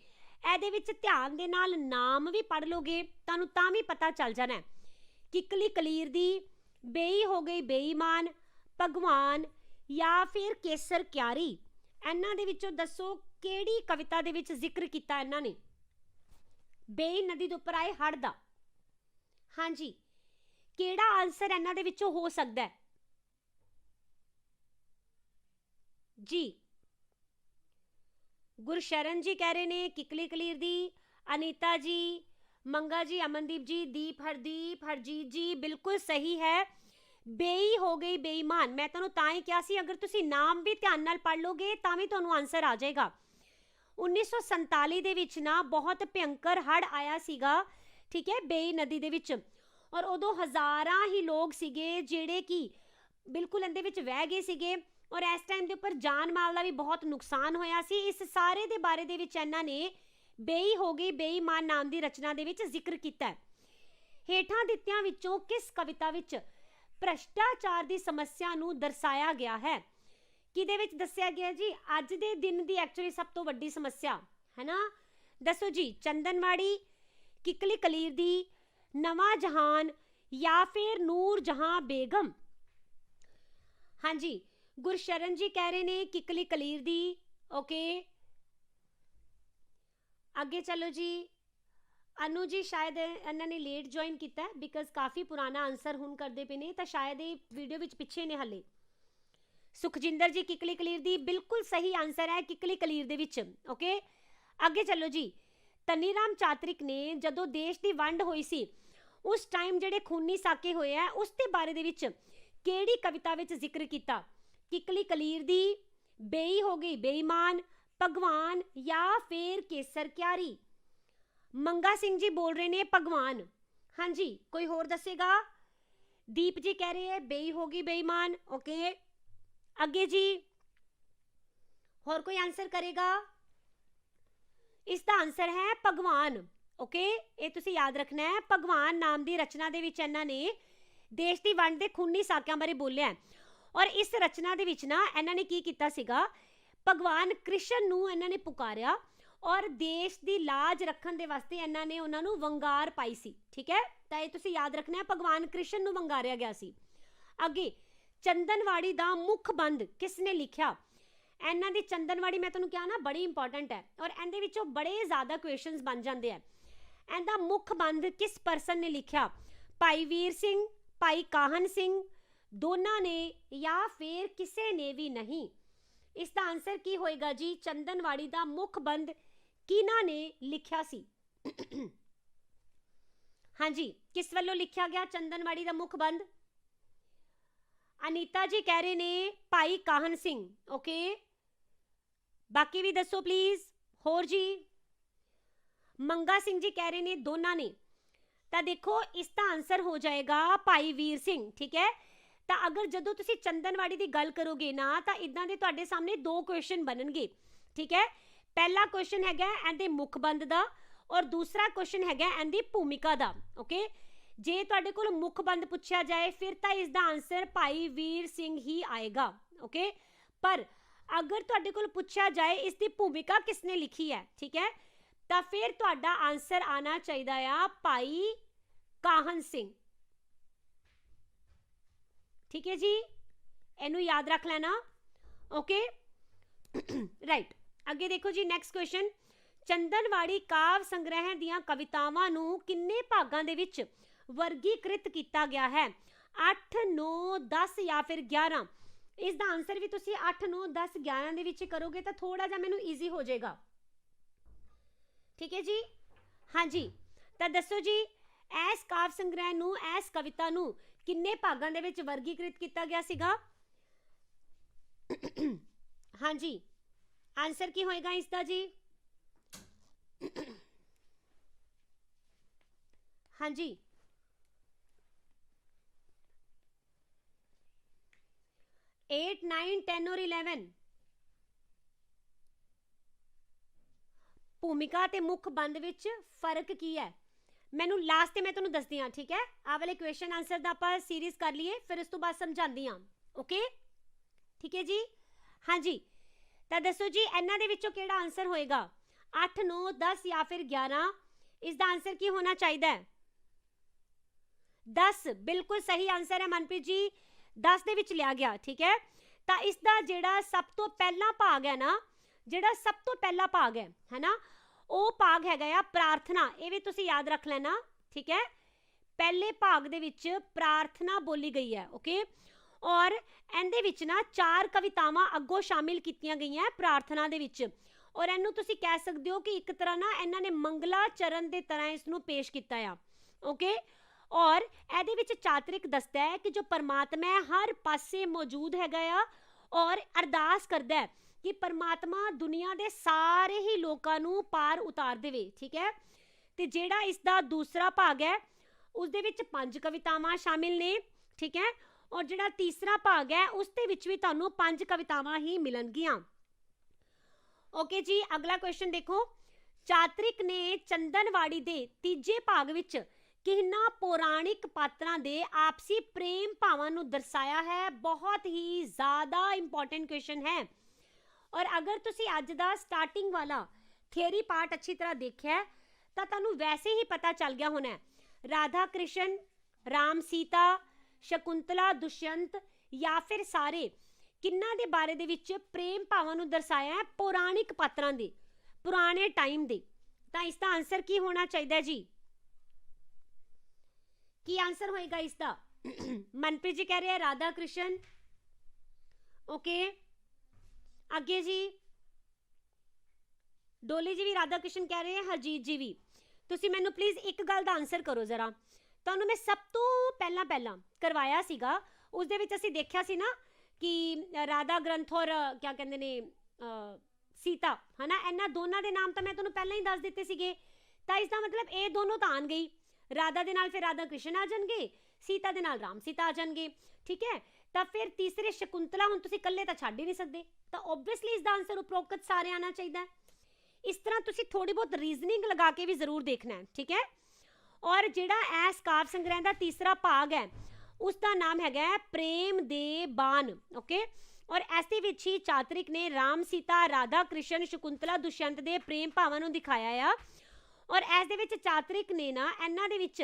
ਇਹਦੇ ਵਿੱਚ ਧਿਆਨ ਦੇ ਨਾਲ ਨਾਮ ਵੀ ਪੜ੍ਹ ਲੋਗੇ ਤੁਹਾਨੂੰ ਤਾਂ ਵੀ ਪਤਾ ਚੱਲ ਜਾਣਾ। ਕਿੱਕਲੀ ਕਲੀਰ ਦੀ, ਬੇਈ ਹੋ ਗਈ ਬੇਈਮਾਨ, ਭਗਵਾਨ ਜਾਂ ਫਿਰ ਕੇਸਰ ਕਿਆਰੀ। ਇਹਨਾਂ ਦੇ ਵਿੱਚੋਂ ਦੱਸੋ ਕਿਹੜੀ ਕਵਿਤਾ ਦੇ ਵਿੱਚ ਜ਼ਿਕਰ ਕੀਤਾ ਇਹਨਾਂ ਨੇ ਬੇਈ ਨਦੀ ਦੇ ਉੱਪਰ ਆਏ ਹੜ੍ਹ ਦਾ? ਹਾਂਜੀ, ਕਿਹੜਾ ਆਨਸਰ ਇਹਨਾਂ ਦੇ ਵਿੱਚੋਂ ਹੋ ਸਕਦਾ ਹੈ ਜੀ? ਗੁਰਸ਼ਰਨ ਜੀ ਕਹਿ ਰਹੇ ਨੇ ਕਿੱਕਲੀ ਕਲੀਰ ਦੀ, ਅਨੀਤਾ ਜੀ, ਮੰਗਾ ਜੀ, ਅਮਨਦੀਪ ਜੀ, ਦੀਪ ਹਰਦੀਪ, ਹਰਜੀਤ ਜੀ, ਬਿਲਕੁਲ ਸਹੀ ਹੈ, ਬੇਈ ਹੋ ਗਈ ਬੇਈਮਾਨ। ਮੈਂ ਤੁਹਾਨੂੰ ਤਾਂ ਹੀ ਕਿਹਾ ਸੀ ਅਗਰ ਤੁਸੀਂ ਨਾਮ ਵੀ ਧਿਆਨ ਨਾਲ ਪੜ੍ਹ ਲੋਗੇ ਤਾਂ ਵੀ ਤੁਹਾਨੂੰ ਆਨਸਰ ਆ ਜਾਏਗਾ। 1947 ਦੇ ਵਿੱਚ ਨਾ ਬਹੁਤ ਭਿਅੰਕਰ ਹੜ੍ਹ ਆਇਆ ਸੀਗਾ, ਠੀਕ ਹੈ, ਬੇਈ ਨਦੀ ਦੇ ਵਿੱਚ। ਔਰ ਉਦੋਂ ਹਜ਼ਾਰਾਂ ਹੀ ਲੋਕ ਸੀਗੇ ਜਿਹੜੇ ਕਿ ਬਿਲਕੁਲ ਇਹਦੇ ਵਿੱਚ ਵਹਿ ਗਏ ਸੀਗੇ ਔਰ ਇਸ ਟਾਈਮ ਦੇ ਉੱਪਰ ਜਾਨ ਮਾਲ ਦਾ ਵੀ ਬਹੁਤ ਨੁਕਸਾਨ ਹੋਇਆ ਸੀ। ਇਸ ਸਾਰੇ ਦੇ ਬਾਰੇ ਦੇ ਵਿੱਚ ਇਹਨਾਂ ਨੇ ਬੇਈ ਹੋ ਗਈ ਬੇਈਮਾਨ ਨਾਮ ਦੀ ਰਚਨਾ ਦੇ ਵਿੱਚ ਜ਼ਿਕਰ ਕੀਤਾ ਹੈ। ਹੇਠਾਂ ਦਿੱਤਿਆਂ ਵਿੱਚੋਂ ਕਿਸ ਕਵਿਤਾ ਵਿੱਚ ਭ੍ਰਸ਼ਟਾਚਾਰ ਦੀ ਸਮੱਸਿਆ ਨੂੰ ਦਰਸਾਇਆ ਗਿਆ ਹੈ? ਕਿਹਦੇ ਵਿੱਚ ਦੱਸਿਆ ਗਿਆ ਜੀ? ਅੱਜ ਦੇ ਦਿਨ ਦੀ ਐਕਚੁਅਲੀ ਸਭ ਤੋਂ ਵੱਡੀ ਸਮੱਸਿਆ ਹੈ ਨਾ, ਦੱਸੋ ਜੀ। ਚੰਦਨਵਾੜੀ, ਕਿੱਕਲੀ ਕਲੀਰ ਦੀ, ਨਵਾਂ ਜਹਾਨ ਜਾਂ ਫਿਰ ਨੂਰ ਜਹਾਂ ਬੇਗਮ। ਹਾਂਜੀ, ਗੁਰਸ਼ਰਨ ਜੀ ਕਹਿ ਰਹੇ ਨੇ ਕਿੱਕਲੀ ਕਲੀਰ ਦੀ। ਓਕੇ, ਅੱਗੇ ਚਲੋ ਜੀ। ਅਨੂ ਜੀ ਸ਼ਾਇਦ ਇਹਨਾਂ ਨੇ ਲੇਟ ਜੁਆਇਨ ਕੀਤਾ ਬਿਕਾਜ਼ ਕਾਫੀ ਪੁਰਾਣਾ ਆਨਸਰ ਹੁਣ ਕਰਦੇ ਪਏ ਨੇ ਤਾਂ ਸ਼ਾਇਦ ਇਹ ਵੀਡੀਓ ਵਿੱਚ ਪਿੱਛੇ ਨੇ ਹਲੇ। ਸੁਖਜਿੰਦਰ ਜੀ ਕਿੱਕਲੀ ਕਲੀਰ ਦੀ, ਬਿਲਕੁਲ ਸਹੀ ਆਨਸਰ ਹੈ ਕਿੱਕਲੀ ਕਲੀਰ ਦੇ ਵਿੱਚ। ਓਕੇ, ਅੱਗੇ ਚਲੋ ਜੀ। ਧਨੀ ਰਾਮ ਚਾਤ੍ਰਿਕ ਨੇ ਜਦੋਂ ਦੇਸ਼ ਦੀ ਵੰਡ ਹੋਈ ਸੀ ਉਸ ਟਾਈਮ ਜਿਹੜੇ ਖੂਨੀ ਸਾਕੇ ਹੋਏ ਆ ਉਸ ਦੇ ਬਾਰੇ ਦੇ ਵਿੱਚ ਕਿਹੜੀ ਕਵਿਤਾ ਵਿੱਚ ਜ਼ਿਕਰ ਕੀਤਾ? ਕਿੱਕਲੀ ਕਲੀਰ ਦੀ, ਬੇਈ ਹੋ ਗਈ ਬੇਈਮਾਨ, ਭਗਵਾਨ ਜਾਂ ਫਿਰ ਕੇਸਰ ਕਿਆਰੀ। ਮੰਗਾ ਸਿੰਘ ਜੀ ਬੋਲ ਰਹੇ ਨੇ ਭਗਵਾਨ। ਹਾਂਜੀ, ਕੋਈ ਹੋਰ ਦੱਸੇਗਾ? ਦੀਪ ਜੀ ਕਹਿ ਰਹੇ ਹੈ ਬੇਈ ਹੋ ਗਈ ਬੇਈਮਾਨ। ਓਕੇ, ਅੱਗੇ ਜੀ ਹੋਰ ਕੋਈ ਆਨਸਰ ਕਰੇਗਾ? ਇਸ ਦਾ ਆਨਸਰ ਹੈ ਭਗਵਾਨ। ਓਕੇ, ਇਹ ਤੁਸੀਂ ਯਾਦ ਰੱਖਣਾ ਹੈ। ਭਗਵਾਨ ਨਾਮ ਦੀ ਰਚਨਾ ਦੇ ਵਿੱਚ ਇਹਨਾਂ ਨੇ ਦੇਸ਼ ਦੀ ਵੰਡ ਦੇ ਖੂਨੀ ਸਾਕਿਆਂ ਬਾਰੇ ਬੋਲਿਆ ਔਰ ਇਸ ਰਚਨਾ ਦੇ ਵਿੱਚ ਨਾ ਇਹਨਾਂ ਨੇ ਕੀ ਕੀਤਾ ਸੀਗਾ, ਭਗਵਾਨ ਕ੍ਰਿਸ਼ਨ ਨੂੰ ਇਹਨਾਂ ਨੇ ਪੁਕਾਰਿਆ ਔਰ ਦੇਸ਼ ਦੀ ਲਾਜ ਰੱਖਣ ਦੇ ਵਾਸਤੇ ਇਹਨਾਂ ਨੇ ਉਹਨਾਂ ਨੂੰ ਵੰਗਾਰ ਪਾਈ ਸੀ, ਠੀਕ ਹੈ। ਤਾਂ ਇਹ ਤੁਸੀਂ ਯਾਦ ਰੱਖਣਾ ਹੈ, ਭਗਵਾਨ ਕ੍ਰਿਸ਼ਨ ਨੂੰ ਵੰਗਾਰਿਆ ਗਿਆ ਸੀ। ਅੱਗੇ, ਚੰਦਨਵਾੜੀ ਦਾ ਮੁੱਖ ਬੰਦ ਕਿਸ ਨੇ ਲਿਖਿਆ? ਇਹਨਾਂ ਦੀ ਚੰਦਨਵਾੜੀ ਮੈਂ ਤੁਹਾਨੂੰ ਕਿਹਾ ਨਾ ਬੜੀ ਇੰਪੋਰਟੈਂਟ ਹੈ ਔਰ ਇਹਦੇ ਵਿੱਚੋਂ ਬੜੇ ਜ਼ਿਆਦਾ ਕੁਐਸਚਨਸ ਬਣ ਜਾਂਦੇ ਆ। ਇਹਦਾ ਮੁੱਖ ਬੰਦ ਕਿਸ ਪਰਸਨ ਨੇ ਲਿਖਿਆ? ਭਾਈ ਵੀਰ ਸਿੰਘ, ਭਾਈ ਕਾਹਨ ਸਿੰਘ, ਦੋਨਾਂ ਨੇ ਜਾਂ ਫਿਰ ਕਿਸੇ ਨੇ ਵੀ ਨਹੀਂ। ਇਸ ਦਾ ਆਨਸਰ ਕੀ ਹੋਏਗਾ ਜੀ? ਚੰਦਨਵਾੜੀ ਦਾ ਮੁੱਖ ਬੰਦ ਕਿਹਨਾਂ ਨੇ ਲਿਖਿਆ ਸੀ? ਹਾਂਜੀ, ਕਿਸ ਵੱਲੋਂ ਲਿਖਿਆ ਗਿਆ ਚੰਦਨਵਾੜੀ ਦਾ ਮੁੱਖ ਬੰਦ? ਅਨੀਤਾ ਜੀ ਕਹਿ ਰਹੇ ਨੇ ਭਾਈ ਕਾਹਨ ਸਿੰਘ। ਓਕੇ, ਬਾਕੀ ਵੀ ਦੱਸੋ ਪਲੀਜ਼। ਹੋਰ ਜੀ, ਮੰਗਾ ਸਿੰਘ ਜੀ ਕਹਿ ਰਹੇ ਨੇ ਦੋਨਾਂ ਨੇ। ਤਾਂ ਦੇਖੋ ਇਸ ਦਾ ਆਨਸਰ ਹੋ ਜਾਏਗਾ ਭਾਈ ਵੀਰ ਸਿੰਘ, ਠੀਕ ਹੈ। ਤਾਂ ਅਗਰ ਜਦੋਂ ਤੁਸੀਂ ਚੰਦਨਵਾੜੀ ਦੀ ਗੱਲ ਕਰੋਗੇ ਨਾ ਤਾਂ ਇਦਾਂ ਦੇ ਤੁਹਾਡੇ ਸਾਹਮਣੇ ਦੋ ਕੁਐਸਚਨ ਬਣਨਗੇ, ਠੀਕ ਹੈ। ਪਹਿਲਾ ਕੁਐਸਚਨ ਹੈਗਾ ਇਹਦੇ ਮੁੱਖ ਬੰਦ ਦਾ ਔਰ ਦੂਸਰਾ ਕੁਐਸਚਨ ਹੈਗਾ ਇਹਦੀ ਭੂਮਿਕਾ ਦਾ। ਓਕੇ, ਜੇ ਤੁਹਾਡੇ ਕੋਲ ਮੁੱਖ ਬੰਦ ਪੁੱਛਿਆ ਜਾਏ ਫਿਰ ਤਾਂ ਇਸ ਦਾ ਆਨਸਰ ਭਾਈ ਵੀਰ ਸਿੰਘ ਹੀ ਆਏਗਾ। ਓਕੇ, ਪਰ ਅਗਰ ਤੁਹਾਡੇ ਕੋਲ ਪੁੱਛਿਆ ਜਾਏ ਇਸ ਦੀ ਭੂਮਿਕਾ ਕਿਸਨੇ ਲਿਖੀ ਹੈ, ਠੀਕ ਹੈ, ਤਾਂ ਫਿਰ ਤੁਹਾਡਾ ਆਨਸਰ ਆਣਾ ਚਾਹੀਦਾ ਆ ਭਾਈ ਕਾਹਨ ਸਿੰਘ। ਠੀਕ ਹੈ ਜੀ, ਇਹਨੂੰ ਯਾਦ ਰੱਖ ਲੈਣਾ। ਓਕੇ ਰਾਈਟ, ਅੱਗੇ ਦੇਖੋ ਜੀ ਨੈਕਸਟ ਕੁਐਸਚਨ। ਚੰਦਨਵਾੜੀ ਕਾਵ ਸੰਗ੍ਰਹਿ ਦੀਆਂ ਕਵਿਤਾਵਾਂ ਨੂੰ ਕਿੰਨੇ ਭਾਗਾਂ ਦੇ ਵਿੱਚ ਵਰਗੀਕ੍ਰਿਤ ਕੀਤਾ ਗਿਆ ਹੈ? 8, 9, 10 ਜਾਂ ਫਿਰ 11? ਇਸ ਦਾ ਆਨਸਰ ਵੀ ਤੁਸੀਂ 8, 9, 10, 11 ਦੇ ਵਿੱਚ ਕਰੋਗੇ ਤਾਂ ਥੋੜਾ ਜਿਹਾ ਮੈਨੂੰ ਈਜ਼ੀ ਹੋ ਜਾਏਗਾ। ਠੀਕ ਹੈ ਜੀ, ਹਾਂਜੀ, ਤਾਂ ਦੱਸੋ ਜੀ ਇਸ ਕਾਵ ਸੰਗ੍ਰਹਿ ਨੂੰ, ਇਸ ਕਵਿਤਾ ਨੂੰ ਕਿੰਨੇ ਭਾਗਾਂ ਦੇ ਵਿੱਚ ਵਰਗੀਕ੍ਰਿਤ ਕੀਤਾ ਗਿਆ ਸੀਗਾ? ਹਾਂਜੀ, ਆਨਸਰ ਕੀ ਹੋਏਗਾ ਇਸ ਦਾ ਜੀ? ਹਾਂਜੀ, 8, 9, 10 और 11? ਭੂਮਿਕਾ ਤੇ ਮੁੱਖ ਬੰਦ ਵਿੱਚ ਫਰਕ ਕੀ ਹੈ? ਮੈਨੂੰ ਲਾਸਟ ਤੇ ਮੈਂ ਤੁਹਾਨੂੰ ਦੱਸਦੀ ਹਾਂ। ਠੀਕ ਹੈ, ਆਹ ਵਾਲੇ ਕੁਐਸਚਨ ਆਨਸਰ ਦਾ ਆਪਾਂ ਸੀਰੀਜ਼ ਕਰ ਲਈਏ, ਫਿਰ ਉਸ ਤੋਂ ਬਾਅਦ ਸਮਝਾਉਂਦੀ ਹਾਂ। ਓਕੇ, ਠੀਕ ਹੈ ਜੀ, ਹਾਂਜੀ, ਤਾਂ ਦੱਸੋ ਜੀ ਇਹਨਾਂ ਦੇ ਵਿੱਚੋਂ ਕਿਹੜਾ ਆਨਸਰ ਹੋਏਗਾ? 8, 9, 10 ਜਾਂ ਫਿਰ 11? ਇਸ ਦਾ ਆਨਸਰ ਕੀ ਹੋਣਾ ਚਾਹੀਦਾ ਹੈ? 10 ਬਿਲਕੁਲ ਸਹੀ ਆਨਸਰ ਹੈ ਮਨਪ੍ਰੀਤ ਜੀ, 10 ਦੇ ਵਿੱਚ ਲਿਆ ਗਿਆ। ਠੀਕ ਹੈ, ਤਾਂ ਇਸ ਦਾ ਜਿਹੜਾ ਸਭ ਤੋਂ ਪਹਿਲਾ ਭਾਗ ਹੈ ਨਾ, ਜਿਹੜਾ ਸਭ ਤੋਂ ਪਹਿਲਾ ਭਾਗ ਹੈ ਨਾ, ਉਹ ਭਾਗ ਹੈਗਾ ਆ ਪ੍ਰਾਰਥਨਾ। ਇਹ ਵੀ ਤੁਸੀਂ ਯਾਦ ਰੱਖ ਲੈਣਾ। ਠੀਕ ਹੈ, ਪਹਿਲੇ ਭਾਗ ਦੇ ਵਿੱਚ ਪ੍ਰਾਰਥਨਾ ਬੋਲੀ ਗਈ ਹੈ। ਓਕੇ, ਔਰ ਇਹਦੇ ਵਿੱਚ ਨਾ 4 ਕਵਿਤਾਵਾਂ ਅੱਗੋਂ ਸ਼ਾਮਿਲ ਕੀਤੀਆਂ ਗਈਆਂ ਪ੍ਰਾਰਥਨਾ ਦੇ ਵਿੱਚ, ਔਰ ਇਹਨੂੰ ਤੁਸੀਂ ਕਹਿ ਸਕਦੇ ਹੋ ਕਿ ਇੱਕ ਤਰ੍ਹਾਂ ਨਾ ਇਹਨਾਂ ਨੇ ਮੰਗਲਾਚਰਨ ਦੇ ਤਰ੍ਹਾਂ ਇਸ ਨੂੰ ਪੇਸ਼ ਕੀਤਾ ਆ। ਓਕੇ, ਔਰ ਇਹਦੇ ਵਿੱਚ ਚਾਤਰਿਕ ਦੱਸਦਾ ਹੈ ਕਿ ਜੋ ਪਰਮਾਤਮਾ ਹੈ ਹਰ ਪਾਸੇ ਮੌਜੂਦ ਹੈਗਾ ਆ, ਔਰ ਅਰਦਾਸ ਕਰਦਾ ਹੈ ਕਿ ਪਰਮਾਤਮਾ ਦੁਨੀਆ ਦੇ ਸਾਰੇ ਹੀ ਲੋਕਾਂ ਨੂੰ ਪਾਰ ਉਤਾਰ ਦੇਵੇ। ਠੀਕ ਹੈ, ਤੇ ਜਿਹੜਾ ਇਸ ਦਾ ਦੂਸਰਾ ਭਾਗ ਹੈ ਉਸ ਦੇ ਵਿੱਚ 5 ਕਵਿਤਾਵਾਂ ਸ਼ਾਮਿਲ ਨੇ। ਠੀਕ ਹੈ, ਔਰ ਜਿਹੜਾ ਤੀਸਰਾ ਭਾਗ ਹੈ ਉਸ ਦੇ ਵਿੱਚ ਵੀ ਤੁਹਾਨੂੰ 5 ਕਵਿਤਾਵਾਂ ਹੀ ਮਿਲਣਗੀਆਂ। ਓਕੇ ਜੀ, ਅਗਲਾ ਕੁਐਸਚਨ ਦੇਖੋ। ਚਾਤਰਿਕ ਨੇ ਚੰਦਨਵਾੜੀ ਦੇ ਤੀਜੇ ਭਾਗ ਵਿੱਚ ਕਿਹਨਾਂ ਪੌਰਾਣਿਕ ਪਾਤਰਾਂ ਦੇ ਆਪਸੀ ਪ੍ਰੇਮ ਭਾਵਾਂ ਨੂੰ ਦਰਸਾਇਆ ਹੈ? ਬਹੁਤ ਹੀ ਜ਼ਿਆਦਾ ਇੰਪੋਰਟੈਂਟ ਕੁਐਸਚਨ ਹੈ, ਔਰ ਅਗਰ ਤੁਸੀਂ ਅੱਜ ਦਾ ਸਟਾਰਟਿੰਗ ਵਾਲਾ ਥਿਊਰੀ ਪਾਰਟ ਅੱਛੀ ਤਰ੍ਹਾਂ ਦੇਖਿਆ ਤਾਂ ਤੁਹਾਨੂੰ ਵੈਸੇ ਹੀ ਪਤਾ ਚੱਲ ਗਿਆ ਹੋਣਾ। ਰਾਧਾ ਕ੍ਰਿਸ਼ਨ, ਰਾਮ ਸੀਤਾ, ਸ਼ਕੁੰਤਲਾ ਦੁਸ਼ਯੰਤ ਜਾਂ ਫਿਰ ਸਾਰੇ ਕਿਹਨਾਂ ਦੇ ਬਾਰੇ ਦੇ ਵਿੱਚ ਪ੍ਰੇਮ ਭਾਵਾਂ ਨੂੰ ਦਰਸਾਇਆ ਹੈ? ਪੌਰਾਣਿਕ ਪਾਤਰਾਂ ਦੇ, ਪੁਰਾਣੇ ਟਾਈਮ ਦੇ। ਤਾਂ ਇਸ ਦਾ ਆਨਸਰ ਕੀ ਹੋਣਾ ਚਾਹੀਦਾ ਜੀ? ਕੀ ਆਨਸਰ ਹੋਏਗਾ ਇਸ ਦਾ? ਮਨਪ੍ਰੀਤ ਜੀ ਕਹਿ ਰਹੇ ਰਾਧਾ ਕ੍ਰਿਸ਼ਨ। ਓਕੇ, ਅੱਗੇ ਜੀ ਡੋਲੀ ਜੀ ਵੀ ਰਾਧਾ ਕ੍ਰਿਸ਼ਨ ਕਹਿ ਰਹੇ, ਹਰਜੀਤ ਜੀ ਵੀ। ਤੁਸੀਂ ਮੈਨੂੰ ਪਲੀਜ਼ ਇੱਕ ਗੱਲ ਦਾ ਆਨਸਰ ਕਰੋ ਜ਼ਰਾ। ਤੁਹਾਨੂੰ ਮੈਂ ਸਭ ਤੋਂ ਪਹਿਲਾਂ ਕਰਵਾਇਆ ਸੀਗਾ, ਉਸ ਦੇ ਵਿੱਚ ਅਸੀਂ ਦੇਖਿਆ ਸੀ ਨਾ ਕਿ ਰਾਧਾ ਗ੍ਰੰਥ ਔਰ ਕਿਆ ਕਹਿੰਦੇ ਨੇ ਸੀਤਾ, ਹੈ ਨਾ, ਇਹਨਾਂ ਦੋਨਾਂ ਦੇ ਨਾਮ ਤਾਂ ਮੈਂ ਤੁਹਾਨੂੰ ਪਹਿਲਾਂ ਹੀ ਦੱਸ ਦਿੱਤੇ ਸੀਗੇ। ਤਾਂ ਇਸ ਦਾ ਮਤਲਬ ਇਹ ਦੋਨੋਂ ਤਾਂ ਆਣ ਗਈ, ਰਾਧਾ ਦੇ ਨਾਲ ਫਿਰ ਰਾਧਾ ਕ੍ਰਿਸ਼ਨ ਆ ਜਾਣਗੇ, ਸੀਤਾ ਦੇ ਨਾਲ ਰਾਮ ਸੀਤਾ ਆ ਜਾਣਗੇ। ਠੀਕ ਹੈ, ਤਾਂ ਫਿਰ ਤੀਸਰੇ ਸ਼ਕੁੰਤਲਾ ਹੁਣ ਤੁਸੀਂ ਇਕੱਲੇ ਤਾਂ ਛੱਡ ਹੀ ਨਹੀਂ ਸਕਦੇ, ਤਾਂ ਓਬਵੀਅਸਲੀ ਇਸ ਦਾ ਆਨਸਰ ਉਪਰੋਕਤ ਸਾਰੇ ਆਣਾ ਚਾਹੀਦਾ। ਇਸ ਤਰ੍ਹਾਂ ਤੁਸੀਂ ਥੋੜੀ ਬਹੁਤ ਰੀਜ਼ਨਿੰਗ ਲਗਾ ਕੇ ਵੀ ਜ਼ਰੂਰ ਦੇਖਣਾ ਹੈ। ਠੀਕ ਹੈ, ਔਰ ਜਿਹੜਾ ਇਸ ਕਾਵ ਸੰਗ੍ਰਹਿ ਦਾ ਤੀਸਰਾ ਭਾਗ ਹੈ ਉਸ ਦਾ ਨਾਮ ਹੈਗਾ ਪ੍ਰੇਮ ਦੇ ਬਾਣ। ਓਕੇ, ਔਰ ਇਸ ਦੇ ਵਿੱਚ ਹੀ ਚਾਤਰਿਕ ਨੇ ਰਾਮ ਸੀਤਾ, ਰਾਧਾ ਕ੍ਰਿਸ਼ਨ, ਸ਼ਕੁੰਤਲਾ ਦੁਸ਼ਯੰਤ ਦੇ ਪ੍ਰੇਮ ਭਾਵਾਂ ਨੂੰ ਦਿਖਾਇਆ ਆ। ਔਰ ਇਸ ਦੇ ਵਿੱਚ ਚਾਤਰਿਕ ਨੇ ਨਾ ਇਹਨਾਂ ਦੇ ਵਿੱਚ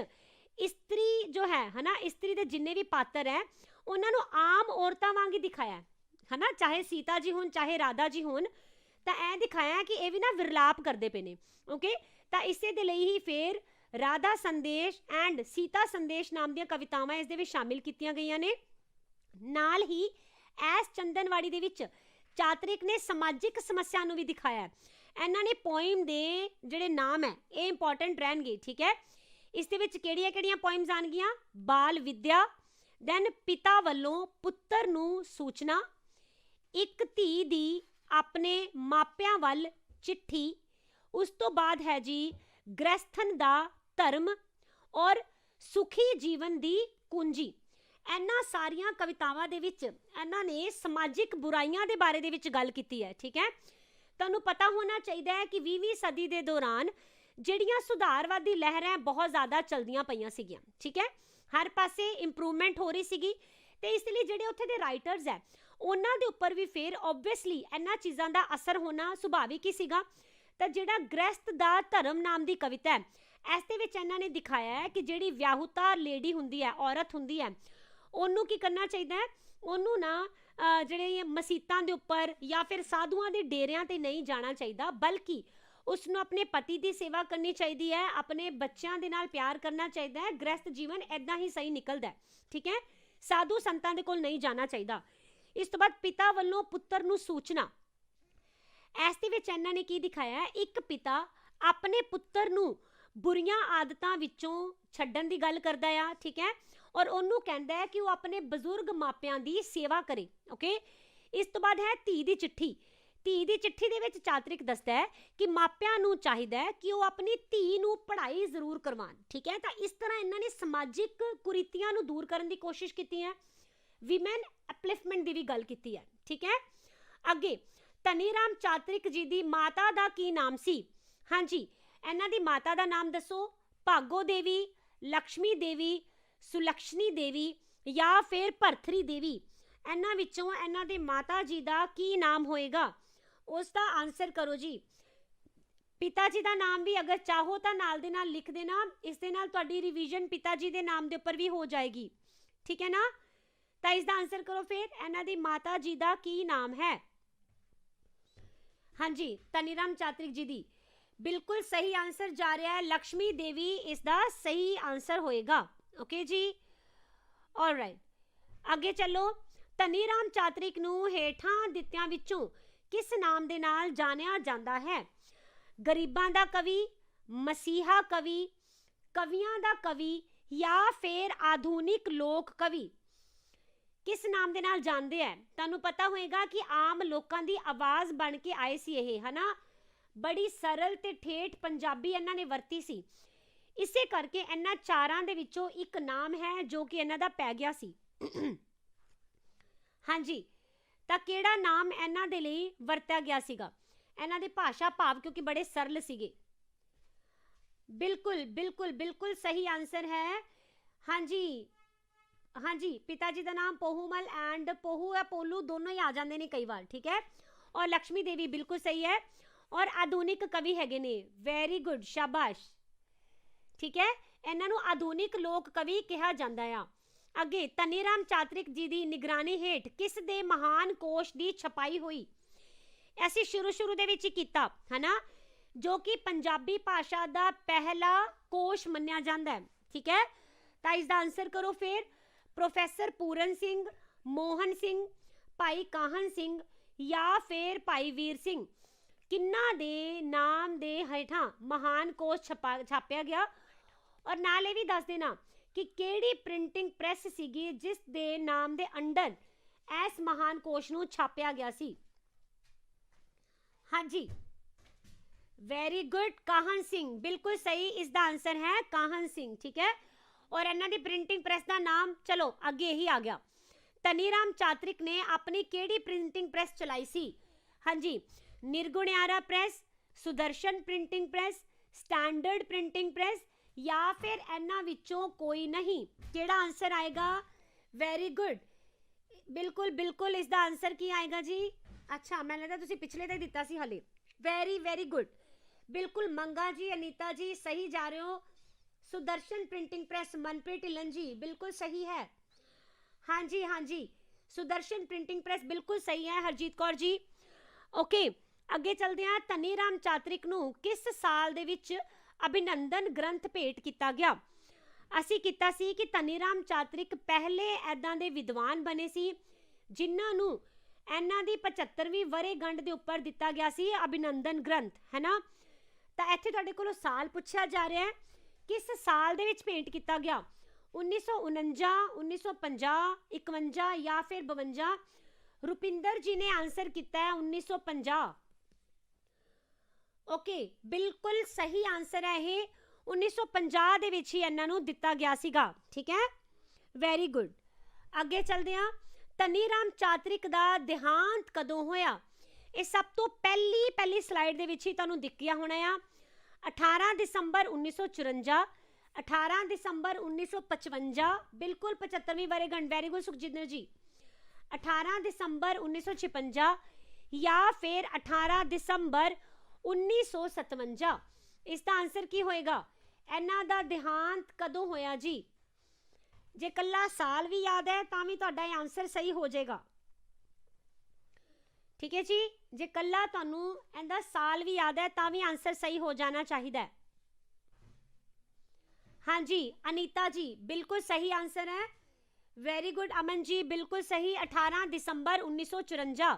ਇਸਤਰੀ ਜੋ ਹੈ ਨਾ, ਇਸਤਰੀ ਦੇ ਜਿੰਨੇ ਵੀ ਪਾਤਰ ਹੈ ਉਹਨਾਂ ਨੂੰ ਆਮ ਔਰਤਾਂ ਵਾਂਗ ਹੀ ਦਿਖਾਇਆ ਹੈ ਨਾ, ਚਾਹੇ ਸੀਤਾ ਜੀ ਹੋਣ ਚਾਹੇ ਰਾਧਾ ਜੀ ਹੋਣ, ਤਾਂ ਇਹ ਦਿਖਾਇਆ ਕਿ ਇਹ ਵੀ ਨਾ ਵਿਰਲਾਪ ਕਰਦੇ ਪਏ ਨੇ। ਓਕੇ, ਤਾਂ ਇਸੇ ਦੇ ਲਈ ਹੀ ਫਿਰ ਰਾਧਾ ਸੰਦੇਸ਼ ਐਂਡ ਸੀਤਾ ਸੰਦੇਸ਼ ਨਾਮ ਦੀਆਂ ਕਵਿਤਾਵਾਂ ਇਸ ਦੇ ਵਿੱਚ ਸ਼ਾਮਿਲ ਕੀਤੀਆਂ ਗਈਆਂ ਨੇ। ਨਾਲ ਹੀ ਇਸ ਚੰਦਨਵਾੜੀ ਦੇ ਵਿੱਚ ਚਾਤਰਿਕ ਨੇ ਸਮਾਜਿਕ ਸਮੱਸਿਆ ਨੂੰ ਵੀ ਦਿਖਾਇਆ। ਇਹਨਾਂ ਨੇ ਪੋਇਮ ਦੇ ਜਿਹੜੇ ਨਾਮ ਹੈ ਇਹ ਇੰਪੋਰਟੈਂਟ ਰਹਿਣਗੇ। ਠੀਕ ਹੈ, ਇਸ ਦੇ ਵਿੱਚ ਕਿਹੜੀਆਂ ਪੋਇਮਸ ਆਣਗੀਆਂ? ਬਾਲ ਵਿਦਿਆ, ਦੈਨ ਪਿਤਾ ਵੱਲੋਂ ਪੁੱਤਰ ਨੂੰ ਸੂਚਨਾ, ਇੱਕ ਧੀ ਦੀ ਆਪਣੇ ਮਾਪਿਆਂ ਵੱਲ ਚਿੱਠੀ, ਉਸ ਤੋਂ ਬਾਅਦ ਹੈ ਜੀ ਗ੍ਰਸਥਨ ਦਾ ਧਰਮ ਔਰ ਸੁਖੀ ਜੀਵਨ ਦੀ ਕੁੰਜੀ। ਇਹਨਾਂ ਸਾਰੀਆਂ ਕਵਿਤਾਵਾਂ ਦੇ ਵਿੱਚ ਇਹਨਾਂ ਨੇ ਸਮਾਜਿਕ ਬੁਰਾਈਆਂ ਦੇ ਬਾਰੇ ਦੇ ਵਿੱਚ ਗੱਲ ਕੀਤੀ ਹੈ। ਠੀਕ ਹੈ, ਤੁਹਾਨੂੰ ਪਤਾ ਹੋਣਾ ਚਾਹੀਦਾ ਹੈ ਕਿ 20ਵੀਂ ਸਦੀ ਦੇ ਦੌਰਾਨ ਜਿਹੜੀਆਂ ਸੁਧਾਰਵਾਦੀ ਲਹਿਰਾਂ ਬਹੁਤ ਜ਼ਿਆਦਾ ਚਲਦੀਆਂ ਪਈਆਂ ਸੀਗੀਆਂ, ਠੀਕ ਹੈ, ਹਰ ਪਾਸੇ ਇੰਪਰੂਵਮੈਂਟ ਹੋ ਰਹੀ ਸੀਗੀ, ਤੇ ਇਸ ਲਈ ਜਿਹੜੇ ਉੱਥੇ ਦੇ ਰਾਈਟਰਸ ਹੈ ਉਹਨਾਂ ਦੇ ਉੱਪਰ ਵੀ ਫਿਰ ਓਬਵੀਅਸਲੀ ਇਹਨਾਂ ਚੀਜ਼ਾਂ ਦਾ ਅਸਰ ਹੋਣਾ ਸੁਭਾਵਿਕ ਹੀ ਸੀਗਾ। ਤਾਂ ਜਿਹੜਾ ਗ੍ਰਸਤ ਦਾ ਧਰਮ ਨਾਮ ਦੀ ਕਵਿਤਾ ਹੈ, ਇਸ ਦੇ ਵਿੱਚ ਇਹਨਾਂ ਨੇ ਦਿਖਾਇਆ ਹੈ ਕਿ ਜਿਹੜੀ ਵਿਆਹੁਤਾ ਲੇਡੀ ਹੁੰਦੀ ਹੈ, ਔਰਤ ਹੁੰਦੀ ਹੈ, ਉਹਨੂੰ ਕੀ ਕਰਨਾ ਚਾਹੀਦਾ ਹੈ, ਉਹਨੂੰ ਨਾ ਜਿਹੜੇ ਮਸੀਤਾਂ ਦੇ ਉੱਪਰ ਜਾਂ ਫਿਰ ਸਾਧੂਆਂ ਦੇ ਡੇਰਿਆਂ ਤੇ ਨਹੀਂ ਜਾਣਾ ਚਾਹੀਦਾ, ਬਲਕਿ ਉਸਨੂੰ ਆਪਣੇ ਪਤੀ ਦੀ ਸੇਵਾ ਕਰਨੀ ਚਾਹੀਦੀ ਹੈ, ਆਪਣੇ ਬੱਚਿਆਂ ਦੇ ਨਾਲ ਪਿਆਰ ਕਰਨਾ ਚਾਹੀਦਾ ਹੈ। ਗ੍ਰਸਤ ਜੀਵਨ ਇਦਾਂ ਹੀ ਸਹੀ ਨਿਕਲਦਾ ਹੈ, ਠੀਕ ਹੈ, ਸਾਧੂ ਸੰਤਾਂ ਦੇ ਕੋਲ ਨਹੀਂ ਜਾਣਾ ਚਾਹੀਦਾ। ਇਸ ਤੋਂ ਬਾਅਦ ਪਿਤਾ ਵੱਲੋਂ ਪੁੱਤਰ ਨੂੰ ਸੂਚਨਾ, ਇਸ ਦੇ ਵਿੱਚ ਇਹਨਾਂ ਨੇ ਕੀ ਦਿਖਾਇਆ ਹੈ, ਇੱਕ ਪਿਤਾ ਆਪਣੇ ਪੁੱਤਰ ਨੂੰ ਬੁਰੀਆਂ ਆਦਤਾਂ ਵਿੱਚੋਂ ਛੱਡਣ ਦੀ ਗੱਲ ਕਰਦਾ ਆ, ਠੀਕ ਹੈ, ਔਰ ਉਹਨੂੰ ਕਹਿੰਦਾ ਹੈ ਕਿ ਉਹ ਆਪਣੇ ਬਜ਼ੁਰਗ ਮਾਪਿਆਂ ਦੀ ਸੇਵਾ ਕਰੇ। ਓਕੇ, ਇਸ ਤੋਂ ਬਾਅਦ ਹੈ ਧੀ ਦੀ ਚਿੱਠੀ। ਧੀ ਦੀ ਚਿੱਠੀ ਦੇ ਵਿੱਚ ਚਾਤਰਿਕ ਦੱਸਦਾ ਹੈ ਕਿ ਮਾਪਿਆਂ ਨੂੰ ਚਾਹੀਦਾ ਹੈ ਕਿ ਉਹ ਆਪਣੀ ਧੀ ਨੂੰ ਪੜ੍ਹਾਈ ਜ਼ਰੂਰ ਕਰਵਾਉਣ, ਠੀਕ ਹੈ। ਤਾਂ ਇਸ ਤਰ੍ਹਾਂ ਇਹਨਾਂ ਨੇ ਸਮਾਜਿਕ ਕੁਰੀਤੀਆਂ ਨੂੰ ਦੂਰ ਕਰਨ ਦੀ ਕੋਸ਼ਿਸ਼ ਕੀਤੀ ਹੈ, ਵਿਮਨ ਅਪਲਿਫਟਮੈਂਟ ਦੀ ਵੀ ਗੱਲ ਕੀਤੀ ਹੈ, ਠੀਕ ਹੈ। ਅੱਗੇ ਧਨੀ ਰਾਮ ਚਾਤਰਿਕ ਜੀ ਦੀ ਮਾਤਾ ਦਾ ਕੀ ਨਾਮ ਸੀ? ਹਾਂਜੀ, ਇਹਨਾਂ ਦੀ ਮਾਤਾ ਦਾ ਨਾਮ ਦੱਸੋ। ਭਾਗੋ ਦੇਵੀ, ਲక్ష్ਮੀ ਦੇਵੀ, ਸੁਲਕਸ਼ਣੀ ਦੇਵੀ ਜਾਂ ਫਿਰ ਭਰਥਰੀ ਦੇਵੀ, ਇਹਨਾਂ ਵਿੱਚੋਂ ਇਹਨਾਂ ਦੇ ਮਾਤਾ ਜੀ ਦਾ ਕੀ ਨਾਮ ਹੋਏਗਾ? ਉਸ ਦਾ ਆਨਸਰ ਕਰੋ ਜੀ। ਪਿਤਾ ਜੀ ਦਾ ਨਾਮ ਵੀ ਅਗਰ ਚਾਹੋ ਤਾਂ ਨਾਲ ਦੇ ਨਾਲ ਲਿਖ ਦੇਣਾ, ਇਸ ਦੇ ਨਾਲ ਤੁਹਾਡੀ ਰਿਵੀਜ਼ਨ ਪਿਤਾ ਜੀ ਦੇ ਨਾਮ ਦੇ ਉੱਪਰ ਵੀ ਹੋ ਜਾਏਗੀ, ਠੀਕ ਹੈ ਨਾ। ਤਾਂ ਇਸ ਦਾ ਆਨਸਰ ਕਰੋ ਫਿਰ, ਇਹਨਾਂ ਦੀ ਮਾਤਾ ਜੀ ਦਾ ਕੀ ਨਾਮ ਹੈ? ਹਾਂਜੀ, ਧਨੀ ਰਾਮ ਚਾਤਰਿਕ ਜੀ ਦੀ ਬਿਲਕੁਲ ਸਹੀ ਆਨਸਰ ਜਾ ਰਿਹਾ ਹੈ ਲక్ష్ਮੀ ਦੇਵੀ, ਇਸ ਦਾ ਸਹੀ ਆਨਸਰ ਹੋਏਗਾ। ਓਕੇ ਜੀ, ਆਲਰਾਈਟ, ਅੱਗੇ ਚੱਲੋ। ਧਨੀ ਰਾਮ ਚਾਤਰਿਕ ਨੂੰ ਹੇਠਾਂ ਦਿੱਤਿਆਂ ਵਿੱਚੋਂ ਕਿਸ ਨਾਮ ਦੇ ਨਾਲ ਜਾਣਿਆ ਜਾਂਦਾ ਹੈ? ਗਰੀਬਾਂ ਦਾ ਕਵੀ, ਮਸੀਹਾ ਕਵੀ, ਕਵੀਆਂ ਦਾ ਕਵੀ ਜਾਂ ਫਿਰ ਆਧੁਨਿਕ ਲੋਕ ਕਵੀ? ਕਿਸ ਨਾਮ ਦੇ ਨਾਲ ਜਾਣਦੇ ਹੈ? ਤੁਹਾਨੂੰ ਪਤਾ ਹੋਏਗਾ ਕਿ ਆਮ ਲੋਕਾਂ ਦੀ ਆਵਾਜ਼ ਬਣ ਕੇ ਆਏ ਸੀ ਇਹ, ਹਨਾ, ਬੜੀ ਸਰਲ ਤੇ ਠੇਠ ਪੰਜਾਬੀ ਇਹਨਾਂ ਨੇ ਵਰਤੀ ਸੀ। ਇਸੇ ਕਰਕੇ ਇਹਨਾਂ ਚਾਰਾਂ ਦੇ ਵਿੱਚੋਂ ਇੱਕ ਨਾਮ ਹੈ ਜੋ ਕਿ ਇਹਨਾਂ ਦਾ ਪੈ ਗਿਆ ਸੀ। ਹਾਂਜੀ, ਤਾਂ ਕਿਹੜਾ ਨਾਮ ਇਹਨਾਂ ਦੇ ਲਈ ਵਰਤਿਆ ਗਿਆ ਸੀਗਾ? ਇਹਨਾਂ ਦੇ ਭਾਸ਼ਾ ਭਾਵ ਕਿਉਂਕਿ ਬੜੇ ਸਰਲ ਸੀਗੇ। ਬਿਲਕੁਲ ਬਿਲਕੁਲ ਬਿਲਕੁਲ ਸਹੀ ਆਨਸਰ ਹੈ। ਹਾਂਜੀ ਹਾਂਜੀ, ਪਿਤਾ ਜੀ ਦਾ ਨਾਮ ਪੋਹੂਮਲ ਐਂਡ ਪੋਹੂ ਜਾਂ ਪੋਲੂ ਦੋਨੋਂ ਹੀ ਆ ਜਾਂਦੇ ਨੇ ਕਈ ਵਾਰ, ਠੀਕ ਹੈ। ਔਰ ਲక్ష్ਮੀ ਦੇਵੀ ਬਿਲਕੁਲ ਸਹੀ ਹੈ। ਔਰ ਆਧੁਨਿਕ ਕਵੀ ਹੈਗੇ ਨੇ, ਵੈਰੀ ਗੁੱਡ, ਸ਼ਾਬਾਸ਼, ਠੀਕ ਹੈ, ਇਹਨਾਂ ਨੂੰ ਆਧੁਨਿਕ ਲੋਕ ਕਵੀ ਕਿਹਾ ਜਾਂਦਾ ਆ। ਅੱਗੇ ਧਨੀ ਰਾਮ ਚਾਤਰਿਕ ਜੀ ਦੀ ਨਿਗਰਾਨੀ ਹੇਠ ਕਿਸ ਦੇ ਮਹਾਨ ਕੋਸ਼ ਦੀ ਛਪਾਈ ਹੋਈ? ਅਸੀਂ ਸ਼ੁਰੂ ਦੇ ਵਿੱਚ ਹੀ ਕੀਤਾ, ਹਨਾ, ਜੋ ਕਿ ਪੰਜਾਬੀ ਭਾਸ਼ਾ ਦਾ ਪਹਿਲਾ ਕੋਸ਼ ਮੰਨਿਆ ਜਾਂਦਾ ਹੈ, ਠੀਕ ਹੈ। ਤਾਂ ਇਸ ਦਾ ਆਨਸਰ ਕਰੋ ਫਿਰ। ਪ੍ਰੋਫੈਸਰ ਪੂਰਨ ਸਿੰਘ, ਮੋਹਨ ਸਿੰਘ, ਭਾਈ ਕਾਹਨ ਸਿੰਘ ਜਾਂ ਫਿਰ ਭਾਈ ਵੀਰ ਸਿੰਘ, ਕਿੰਨਾ ਦੇ ਨਾਮ ਦੇ ਹੇਠਾਂ ਮਹਾਨ ਕੋਸ਼ ਛਾਪਿਆ ਗਿਆ? ਔਰ ਨਾਲ ਇਹ ਵੀ ਦੱਸ ਦੇਣਾ ਕਿ ਕਿਹੜੀ ਪ੍ਰਿੰਟਿੰਗ ਪ੍ਰੈਸ ਸੀਗੀ ਜਿਸ ਦੇ ਨਾਮ ਦੇ ਅੰਡਰ ਇਸ ਮਹਾਨ ਕੋਸ਼ ਨੂੰ ਛਾਪਿਆ ਗਿਆ ਸੀ? ਹਾਂਜੀ, ਵੈਰੀ ਗੁੱਡ, ਕਾਹਨ ਸਿੰਘ, ਬਿਲਕੁਲ ਸਹੀ, ਇਸ ਦਾ ਆਨਸਰ ਹੈ ਕਾਹਨ ਸਿੰਘ, ਠੀਕ ਹੈ। ਔਰ ਇਹਨਾਂ ਦੀ ਪ੍ਰਿੰਟਿੰਗ ਪ੍ਰੈਸ ਦਾ ਨਾਮ, ਚਲੋ ਅੱਗੇ ਇਹੀ ਆ ਗਿਆ। ਧਨੀ ਰਾਮ ਚਾਤਰਿਕ ਨੇ ਆਪਣੀ ਕਿਹੜੀ ਪ੍ਰਿੰਟਿੰਗ ਪ੍ਰੈਸ ਚਲਾਈ ਸੀ? ਹਾਂਜੀ, Nirguniara press, Sudarshan printing press, standard printing press ਜਾਂ ਫਿਰ ਇਹਨਾਂ ਵਿੱਚੋਂ ਕੋਈ ਨਹੀਂ? ਕਿਹੜਾ ਆਨਸਰ ਆਏਗਾ? ਵੈਰੀ ਗੁੱਡ, ਬਿਲਕੁਲ ਬਿਲਕੁਲ, ਇਸ ਦਾ ਆਨਸਰ ਕੀ ਆਏਗਾ ਜੀ? ਅੱਛਾ, ਮੈਨੂੰ ਲੱਗਦਾ ਤੁਸੀਂ ਪਿਛਲੇ ਤੇ ਦਿੱਤਾ ਸੀ ਹਲੇ। ਵੈਰੀ ਵੈਰੀ ਗੁੱਡ, ਬਿਲਕੁਲ ਮੰਗਾ ਜੀ, ਅਨੀਤਾ ਜੀ ਸਹੀ ਜਾ ਰਹੇ ਹੋ। सुदर्शन प्रिंटिंग प्रेस, मनप्रीत ढिल्लन जी बिल्कुल सही है। हाँ जी हाँ जी, सुदर्शन प्रिंटिंग प्रेस बिल्कुल सही है हरजीत कौर जी। ओके, ਅੱਗੇ ਚੱਲਦੇ ਹਾਂ। ਧਨੀ ਰਾਮ ਚਾਤਰਿਕ ਨੂੰ ਕਿਸ ਸਾਲ ਦੇ ਵਿੱਚ ਅਭਿਨੰਦਨ ਗ੍ਰੰਥ ਭੇਟ ਕੀਤਾ ਗਿਆ? ਅਸੀਂ ਕੀਤਾ ਸੀ ਕਿ ਧਨੀ ਰਾਮ ਚਾਤਰਿਕ ਪਹਿਲੇ ਐਦਾਂ ਦੇ ਵਿਦਵਾਨ ਬਣੇ ਸੀ ਜਿਨ੍ਹਾਂ ਨੂੰ ਇਹਨਾਂ ਦੀ 75ਵੀਂ ਵਰ੍ਹੇਗੰਢ ਦੇ ਉੱਪਰ ਦਿੱਤਾ ਗਿਆ ਸੀ ਅਭਿਨੰਦਨ ਗ੍ਰੰਥ, ਹੈ ਨਾ। ਤਾਂ ਇੱਥੇ ਤੁਹਾਡੇ ਕੋਲੋਂ ਸਾਲ ਪੁੱਛਿਆ ਜਾ ਰਿਹਾ ਹੈ, ਕਿਸ ਸਾਲ ਦੇ ਵਿੱਚ ਭੇਂਟ ਕੀਤਾ ਗਿਆ? 1949, 1950, 51 ਜਾਂ ਫਿਰ 52? ਰੁਪਿੰਦਰ ਜੀ ਨੇ ਆਨਸਰ ਕੀਤਾ ਹੈ 1950। ਓਕੇ, ਬਿਲਕੁਲ ਸਹੀ ਆਨਸਰ ਹੈ ਇਹ। 1950 ਦੇ ਵਿੱਚ ਹੀ ਇਹਨਾਂ ਨੂੰ ਦਿੱਤਾ ਗਿਆ ਸੀਗਾ, ਠੀਕ ਹੈ। ਵੈਰੀ ਗੁੱਡ, ਅੱਗੇ ਚੱਲਦੇ ਹਾਂ। ਧਨੀ ਰਾਮ ਚਾਤਰਿਕ ਦਾ ਦੇਹਾਂਤ ਕਦੋਂ ਹੋਇਆ? ਇਹ ਸਭ ਤੋਂ ਪਹਿਲੀ ਸਲਾਈਡ ਦੇ ਵਿੱਚ ਹੀ ਤੁਹਾਨੂੰ ਦਿਖ ਗਿਆ ਹੋਣਾ ਆ। 18 ਦਸੰਬਰ 1954, 18 ਦਸੰਬਰ 1955, ਬਿਲਕੁਲ 75ਵੀਂ ਵਰ੍ਹੇਗੰਢ, ਵੈਰੀ ਗੁੱਡ ਸੁਖਜਿੰਦਰ ਜੀ। 18 ਦਸੰਬਰ 1956 ਜਾਂ ਫਿਰ 18 ਦਸੰਬਰ 1957। ਇਸ ਦਾ ਆਨਸਰ ਕੀ ਹੋਏਗਾ? ਇਹਨਾਂ ਦਾ ਦੇਹਾਂਤ ਕਦੋਂ ਹੋਇਆ ਜੀ? ਜੇ ਕੱਲਾ ਸਾਲ ਵੀ ਯਾਦ ਹੈ ਤਾਂ ਵੀ ਤੁਹਾਡਾ ਇਹ ਆਨਸਰ ਸਹੀ ਹੋ ਜਾਏਗਾ। ਠੀਕ ਹੈ ਜੀ, ਜੇ ਕੱਲਾ ਤੁਹਾਨੂੰ ਇਹਦਾ ਸਾਲ ਵੀ ਯਾਦ ਹੈ ਤਾਂ ਵੀ ਆਨਸਰ ਸਹੀ ਹੋ ਜਾਣਾ ਚਾਹੀਦਾ ਹੈ। ਹਾਂਜੀ ਅਨੀਤਾ ਜੀ ਬਿਲकुल सही आंसर है, वेरी गुड। अमन जी बिल्कुल सही, 18 ਦਸੰਬਰ 1954।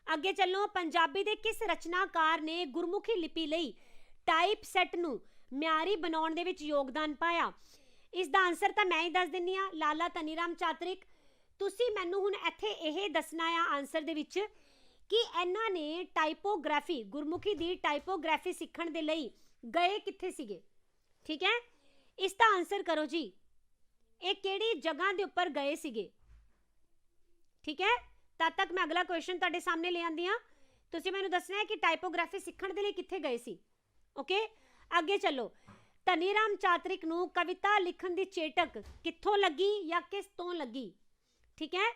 ਅੱਗੇ ਚੱਲੋ, ਪੰਜਾਬੀ ਦੇ ਕਿਸ ਰਚਨਾਕਾਰ ਨੇ ਗੁਰਮੁਖੀ ਲਿਪੀ ਲਈ ਟਾਈਪ ਸੈੱਟ ਨੂੰ ਮਿਆਰੀ ਬਣਾਉਣ ਦੇ ਵਿੱਚ ਯੋਗਦਾਨ ਪਾਇਆ? ਇਸ ਦਾ ਆਨਸਰ ਤਾਂ ਮੈਂ ਹੀ ਦੱਸ ਦਿੰਨੀ ਆ, ਲਾਲਾ ਧਨੀਰਾਮ ਚਾਤਰਿਕ। ਤੁਸੀਂ ਮੈਨੂੰ ਹੁਣ ਇੱਥੇ ਇਹ ਦੱਸਣਾ ਆ ਆਨਸਰ ਦੇ ਵਿੱਚ ਕਿ ਇਹਨਾਂ ਨੇ ਟਾਈਪੋਗ੍ਰਾਫੀ, ਗੁਰਮੁਖੀ ਦੀ ਟਾਈਪੋਗ੍ਰਾਫੀ ਸਿੱਖਣ ਦੇ ਲਈ ਗਏ ਕਿੱਥੇ ਸੀਗੇ? ਠੀਕ ਹੈ, ਇਸ ਦਾ ਆਨਸਰ ਕਰੋ ਜੀ, ਇਹ ਕਿਹੜੀ ਜਗ੍ਹਾ ਦੇ ਉੱਪਰ ਗਏ ਸੀਗੇ? ਠੀਕ ਹੈ, ਤਦ ਤੱਕ ਮੈਂ ਅਗਲਾ ਕੁਐਸਚਨ ਤੁਹਾਡੇ ਸਾਹਮਣੇ ਲੈ ਆਂਦੀ ਹਾਂ। ਤੁਸੀਂ ਮੈਨੂੰ ਦੱਸਣਾ ਹੈ ਕਿ ਟਾਈਪੋਗ੍ਰਾਫੀ ਸਿੱਖਣ ਦੇ ਲਈ ਕਿੱਥੇ ਗਏ ਸੀ। ਓਕੇ, ਅੱਗੇ ਚੱਲੋ। ਧਨੀਰਾਮ ਚਾਤਰਿਕ ਨੂੰ ਕਵਿਤਾ ਲਿਖਣ ਦੀ ਚੇਟਕ ਕਿੱਥੋਂ ਲੱਗੀ ਜਾਂ ਕਿਸ ਤੋਂ ਲੱਗੀ? ਠੀਕ ਹੈ,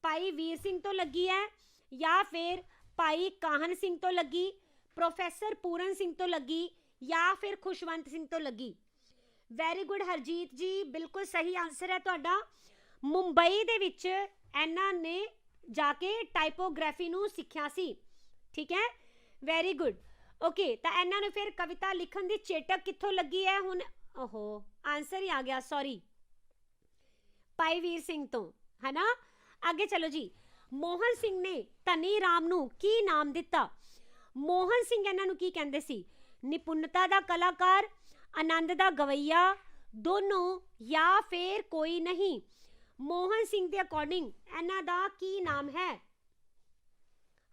ਭਾਈ ਵੀਰ ਸਿੰਘ ਤੋਂ ਲੱਗੀ ਹੈ ਜਾਂ ਫਿਰ ਭਾਈ ਕਾਹਨ ਸਿੰਘ ਤੋਂ ਲੱਗੀ, ਪ੍ਰੋਫੈਸਰ ਪੂਰਨ ਸਿੰਘ ਤੋਂ ਲੱਗੀ ਜਾਂ ਫਿਰ ਖੁਸ਼ਵੰਤ ਸਿੰਘ ਤੋਂ ਲੱਗੀ? ਵੈਰੀ ਗੁੱਡ ਹਰਜੀਤ ਜੀ, ਬਿਲਕੁਲ ਸਹੀ ਆਨਸਰ ਹੈ ਤੁਹਾਡਾ। ਮੁੰਬਈ ਦੇ ਵਿੱਚ ਇਹਨਾਂ ਨੇ ਜਾ ਕੇ ਟਾਈਪੋਗ੍ਰਾਫੀ ਨੂੰ ਸਿੱਖਿਆ ਸੀ। ਠੀਕ ਹੈ, ਵੈਰੀ ਗੁੱਡ। ਓਕੇ, ਤਾਂ ਇਹਨਾਂ ਨੂੰ ਫਿਰ ਕਵਿਤਾ ਲਿਖਣ ਦੀ ਚੇਟਕ ਕਿੱਥੋਂ ਲੱਗੀ ਹੈ? ਹੁਣ ਓਹੋ ਆਨਸਰ ਹੀ ਆ ਗਿਆ, ਸੌਰੀ, ਭਾਈ ਵੀਰ ਸਿੰਘ ਤੋਂ, ਹੈ ਨਾ। ਅੱਗੇ ਚਲੋ ਜੀ, ਮੋਹਨ ਸਿੰਘ ਨੇ ਧਨੀ ਰਾਮ ਨੂੰ ਕੀ ਨਾਮ ਦਿੱਤਾ? ਮੋਹਨ ਸਿੰਘ ਇਹਨਾਂ ਨੂੰ ਕੀ ਕਹਿੰਦੇ ਸੀ? ਨਿਪੁੰਨਤਾ ਦਾ ਕਲਾਕਾਰ, ਆਨੰਦ ਦਾ ਗਵਈਆ, ਦੋਨੋਂ ਜਾਂ ਫਿਰ ਕੋਈ ਨਹੀਂ? ਮੋਹਨ ਸਿੰਘ ਦੇ ਅਕੋਰਡਿੰਗ ਇਹਨਾਂ ਦਾ ਕੀ ਨਾਮ ਹੈ?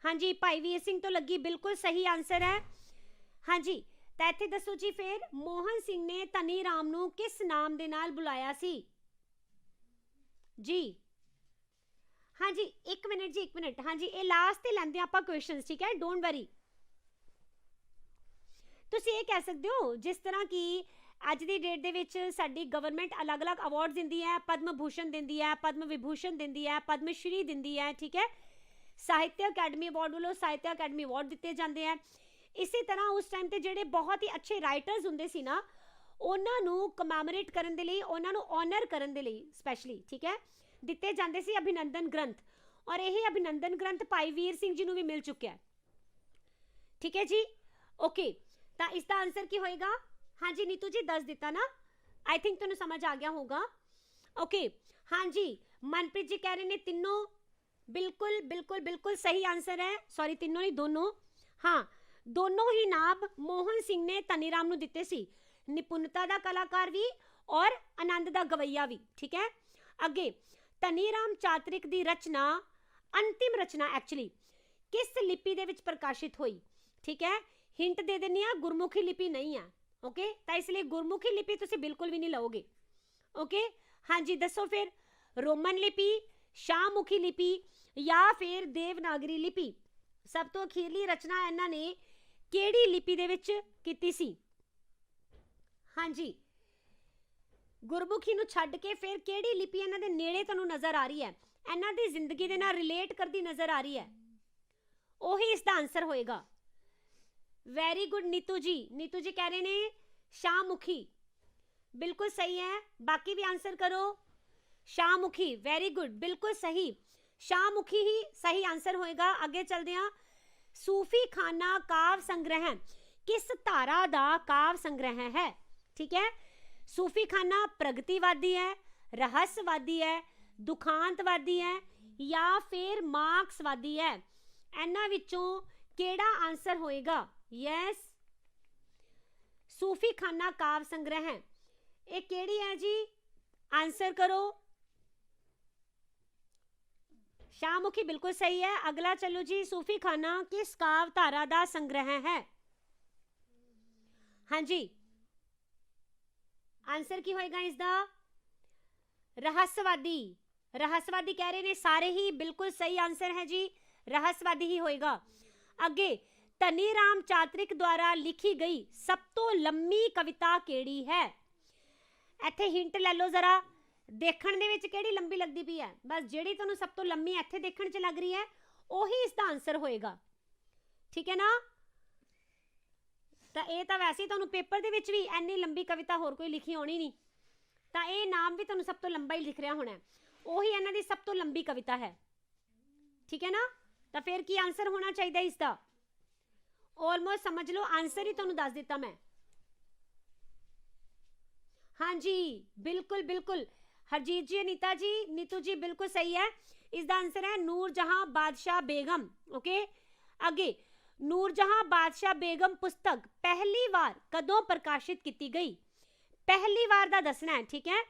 ਹਾਂਜੀ ਭਾਈ ਵੀਰ ਸਿੰਘ ਤੋਂ ਲੱਗੀ, ਬਿਲਕੁਲ ਸਹੀ ਆਨਸਰ ਹੈ। ਹਾਂਜੀ, ਤਾਂ ਇੱਥੇ ਦੱਸੋ ਜੀ ਫਿਰ ਮੋਹਨ ਸਿੰਘ ਨੇ ਧਨੀ ਰਾਮ ਨੂੰ ਕਿਸ ਨਾਮ ਦੇ ਨਾਲ ਬੁਲਾਇਆ ਸੀ ਜੀ? ਹਾਂਜੀ ਇੱਕ ਮਿੰਟ ਜੀ, ਇੱਕ ਮਿੰਟ। ਹਾਂਜੀ, ਇਹ ਲਾਸਟ ਤੇ ਲੈਂਦੇ ਆਪਾਂ ਕੁਐਸਚਨਸ, ਠੀਕ ਹੈ, ਡੋਂਟ ਵਰੀ। ਤੁਸੀਂ ਇਹ ਕਹਿ ਸਕਦੇ ਹੋ ਜਿਸ ਤਰ੍ਹਾਂ ਕਿ ਅੱਜ ਦੀ ਡੇਟ ਦੇ ਵਿੱਚ ਸਾਡੀ ਗਵਰਨਮੈਂਟ ਅਲੱਗ-ਅਲੱਗ ਅਵਾਰਡ ਦਿੰਦੀ ਹੈ, ਪਦਮ ਭੂਸ਼ਣ ਦਿੰਦੀ ਹੈ, ਪਦਮ ਵਿਭੂਸ਼ਣ ਦਿੰਦੀ ਹੈ, ਪਦਮ ਸ਼੍ਰੀ ਦਿੰਦੀ ਹੈ। ਠੀਕ ਹੈ, ਸਾਹਿਤਿਆ ਅਕੈਡਮੀ ਅਵਾਰਡ ਵੱਲੋਂ ਸਾਹਿਤਿਆ ਅਕੈਡਮੀ ਅਵਾਰਡ ਦਿੱਤੇ ਜਾਂਦੇ ਆ। ਇਸੇ ਤਰ੍ਹਾਂ ਉਸ ਟਾਈਮ ਤੇ ਜਿਹੜੇ ਬਹੁਤ ਹੀ ਅੱਛੇ ਰਾਈਟਰਸ ਹੁੰਦੇ ਸੀ ਨਾ, ਉਹਨਾਂ ਨੂੰ ਕਮੈਮੋਰੇਟ ਕਰਨ ਦੇ ਲਈ, ਉਹਨਾਂ ਨੂੰ ਆਨਰ ਕਰਨ ਦੇ ਲਈ ਸਪੈਸ਼ਲੀ, ਠੀਕ ਹੈ, ਦਿੱਤੇ ਜਾਂਦੇ ਸੀ ਅਭਿਨੰਦਨ ਗ੍ਰੰਥ। ਔਰ ਇਹ ਅਭਿਨੰਦਨ ਗ੍ਰੰਥ ਭਾਈ ਵੀਰ ਸਿੰਘ ਜੀ ਨੂੰ ਵੀ ਮਿਲ ਚੁੱਕਿਆ। ਠੀਕ ਹੈ ਜੀ, ਓਕੇ, ਤਾਂ ਇਸ ਦਾ ਆਨਸਰ ਕੀ ਹੋਏਗਾ? ਹਾਂਜੀ ਨੀਤੂ ਜੀ ਦੱਸ ਦਿੱਤਾ ਨਾ, ਆਈ ਥਿੰਕ ਤੁਹਾਨੂੰ ਸਮਝ ਆ ਗਿਆ ਹੋਗਾ। ਓਕੇ, ਹਾਂਜੀ ਮਨਪ੍ਰੀਤ ਜੀ ਕਹਿ ਰਹੇ ਨੇ ਤਿੰਨੋਂ, ਬਿਲकुल बिल्कुल बिल्कुल सही आंसर है, सॉरी तीनों नहीं दोनों, हाँ दोनों ही नाम मोहन सिंह ने धनीराम ਨੂੰ ਦਿੱਤੇ ਸੀ, ਨਿਪੁੰਨਤਾ ਦਾ ਕਲਾਕਾਰ ਵੀ ਔਰ ਆਨੰਦ ਦਾ ਗਵਈਆ ਵੀ। ਠੀਕ ਹੈ, ਅੱਗੇ ਧਨੀਰਾਮ ਚਾਤਰਿਕ ਦੀ ਰਚਨਾ, ਅੰਤਿਮ ਰਚਨਾ ਐਕਚੁਅਲੀ ਕਿਸ ਲਿਪੀ ਦੇ ਵਿੱਚ ਪ੍ਰਕਾਸ਼ਿਤ ਹੋਈ? ਠੀਕ ਹੈ, ਹਿੰਟ ਦੇ ਦਿੰਨੀ ਆ, ਗੁਰਮੁਖੀ ਲਿਪੀ ਨਹੀਂ ਆ। ਓਕੇ, ਤਾਂ ਇਸ ਲਈ ਗੁਰਮੁਖੀ ਲਿਪੀ ਤੁਸੀਂ ਬਿਲਕੁਲ ਵੀ ਨਹੀਂ ਲਓਗੇ। ਓਕੇ, ਹਾਂਜੀ ਦੱਸੋ ਫਿਰ, ਰੋਮਨ ਲਿਪੀ, ਸ਼ਾਹਮੁਖੀ ਲਿਪੀ ਜਾਂ ਫਿਰ ਦੇਵਨਾਗਰੀ ਲਿਪੀ? ਸਭ ਤੋਂ ਅਖੀਰਲੀ ਰਚਨਾ ਇਹਨਾਂ ਨੇ ਕਿਹੜੀ ਲਿਪੀ ਦੇ ਵਿੱਚ ਕੀਤੀ ਸੀ? ਹਾਂਜੀ, ਗੁਰਮੁਖੀ ਨੂੰ ਛੱਡ ਕੇ ਫਿਰ ਕਿਹੜੀ ਲਿਪੀ ਇਹਨਾਂ ਦੇ ਨੇੜੇ ਤੁਹਾਨੂੰ ਨਜ਼ਰ ਆ ਰਹੀ ਹੈ, ਇਹਨਾਂ ਦੀ ਜ਼ਿੰਦਗੀ ਦੇ ਨਾਲ ਰਿਲੇਟ ਕਰਦੀ ਨਜ਼ਰ ਆ ਰਹੀ ਹੈ? ਉਹੀ ਇਸ ਦਾ ਆਨਸਰ ਹੋਏਗਾ। ਵੈਰੀ ਗੁੱਡ ਨੀਤੂ ਜੀ, ਨੀਤੂ ਜੀ ਕਹਿ ਰਹੇ ਨੇ ਸ਼ਾਹਮੁਖੀ, ਬਿਲकुल ਸਹੀ ਹੈ। ਬਾਕੀ ਵੀ ਆਨਸਰ ਕਰੋ। ਸ਼ਾਹਮੁਖੀ, ਵੈਰੀ ਗੁੱਡ, ਬਿਲकुल ਸਹੀ, ਸ਼ਾਹਮੁਖੀ ਹੀ ਸਹੀ ਆਨਸਰ ਹੋਏਗਾ। ਅੱਗੇ ਚਲਦੇ ਹਾਂ, ਸੂਫੀ ਖਾਨਾ ਕਾਵ ਸੰਗ੍ਰਹਿ ਕਿਸ ਧਾਰਾ ਦਾ ਕਾਵ ਸੰਗ੍ਰਹਿ ਹੈ? ਠੀਕ ਹੈ, ਸੂਫੀ ਖਾਨਾ ਪ੍ਰਗਤੀਵਾਦੀ ਹੈ, ਰਹੱਸਵਾਦੀ ਹੈ, ਦੁਖਾਂਤਵਾਦੀ ਹੈ ਜਾਂ ਫਿਰ ਮਾਰਕਸਵਾਦੀ ਹੈ? ਇਹਨਾਂ ਵਿੱਚੋਂ ਕਿਹੜਾ ਆਨਸਰ ਹੋਏਗਾ? ਯੈਸ, ਸੂਫੀ ਖਾਨਾ ਕਾਵ ਸੰਗ੍ਰਹਿ ਇਹ ਕਿਹੜੀ ਹੈ ਜੀ? आंसर करो। शाहमुखी बिल्कुल सही है। अगला चलो जी, सूफी खाना किस काव्य धारा का संग्रह है? हाँ जी, आंसर की होएगा इसका? रहस्यवादी। रहस्यवादी कह रहे ने सारे ही, बिल्कुल सही आंसर है जी, रहस्यवादी ही होएगा। अगे ਧਨੀ ਰਾਮ ਚਾਤਰਿਕ ਦੁਆਰਾ ਲਿਖੀ ਗਈ ਸਭ ਤੋਂ ਲੰਮੀ ਕਵਿਤਾ ਕਿਹੜੀ ਹੈ? ਇੱਥੇ ਹਿੰਟ ਲੈ ਲਓ ਜ਼ਰਾ, ਦੇਖਣ ਦੇ ਵਿੱਚ ਕਿਹੜੀ ਲੰਬੀ ਲੱਗਦੀ ਪਈ ਹੈ, ਬਸ ਜਿਹੜੀ ਤੁਹਾਨੂੰ ਸਭ ਤੋਂ ਲੰਮੀ ਇੱਥੇ ਦੇਖਣ 'ਚ ਲੱਗ ਰਹੀ ਹੈ ਉਹੀ ਇਸ ਦਾ ਆਨਸਰ ਹੋਏਗਾ, ਠੀਕ ਹੈ ਨਾ। ਤਾਂ ਇਹ ਤਾਂ ਵੈਸੇ ਹੀ ਤੁਹਾਨੂੰ ਪੇਪਰ ਦੇ ਵਿੱਚ ਵੀ ਇੰਨੀ ਲੰਬੀ ਕਵਿਤਾ ਹੋਰ ਕੋਈ ਲਿਖੀ ਹੋਣੀ ਨਹੀਂ, ਤਾਂ ਇਹ ਨਾਮ ਵੀ ਤੁਹਾਨੂੰ ਸਭ ਤੋਂ ਲੰਬਾ ਹੀ ਲਿਖ ਰਿਹਾ ਹੋਣਾ, ਉਹੀ ਇਹਨਾਂ ਦੀ ਸਭ ਤੋਂ ਲੰਬੀ ਕਵਿਤਾ ਹੈ, ਠੀਕ ਹੈ ਨਾ। ਤਾਂ ਫਿਰ ਕੀ ਆਨਸਰ ਹੋਣਾ ਚਾਹੀਦਾ ਇਸ ਦਾ? ਆਲਮੋਸਟ ਸਮਝ ਲਓ, ਆਨਸਰ ਹੀ ਤੁਹਾਨੂੰ ਦੱਸ ਦਿੱਤਾ ਮੈਂ। ਹਾਂਜੀ बिल्कुल बिल्कुल, हरजीत जी, अनीता जी, नीतू जी, बिल्कुल सही है। इसका आंसर है नूरजहां बादशाह बेगम। ओके, आगे, नूरजहां बादशाह बेगम पुस्तक पहली बार कदों प्रकाशित की गई? पहली बार दा दसना है, ठीक है।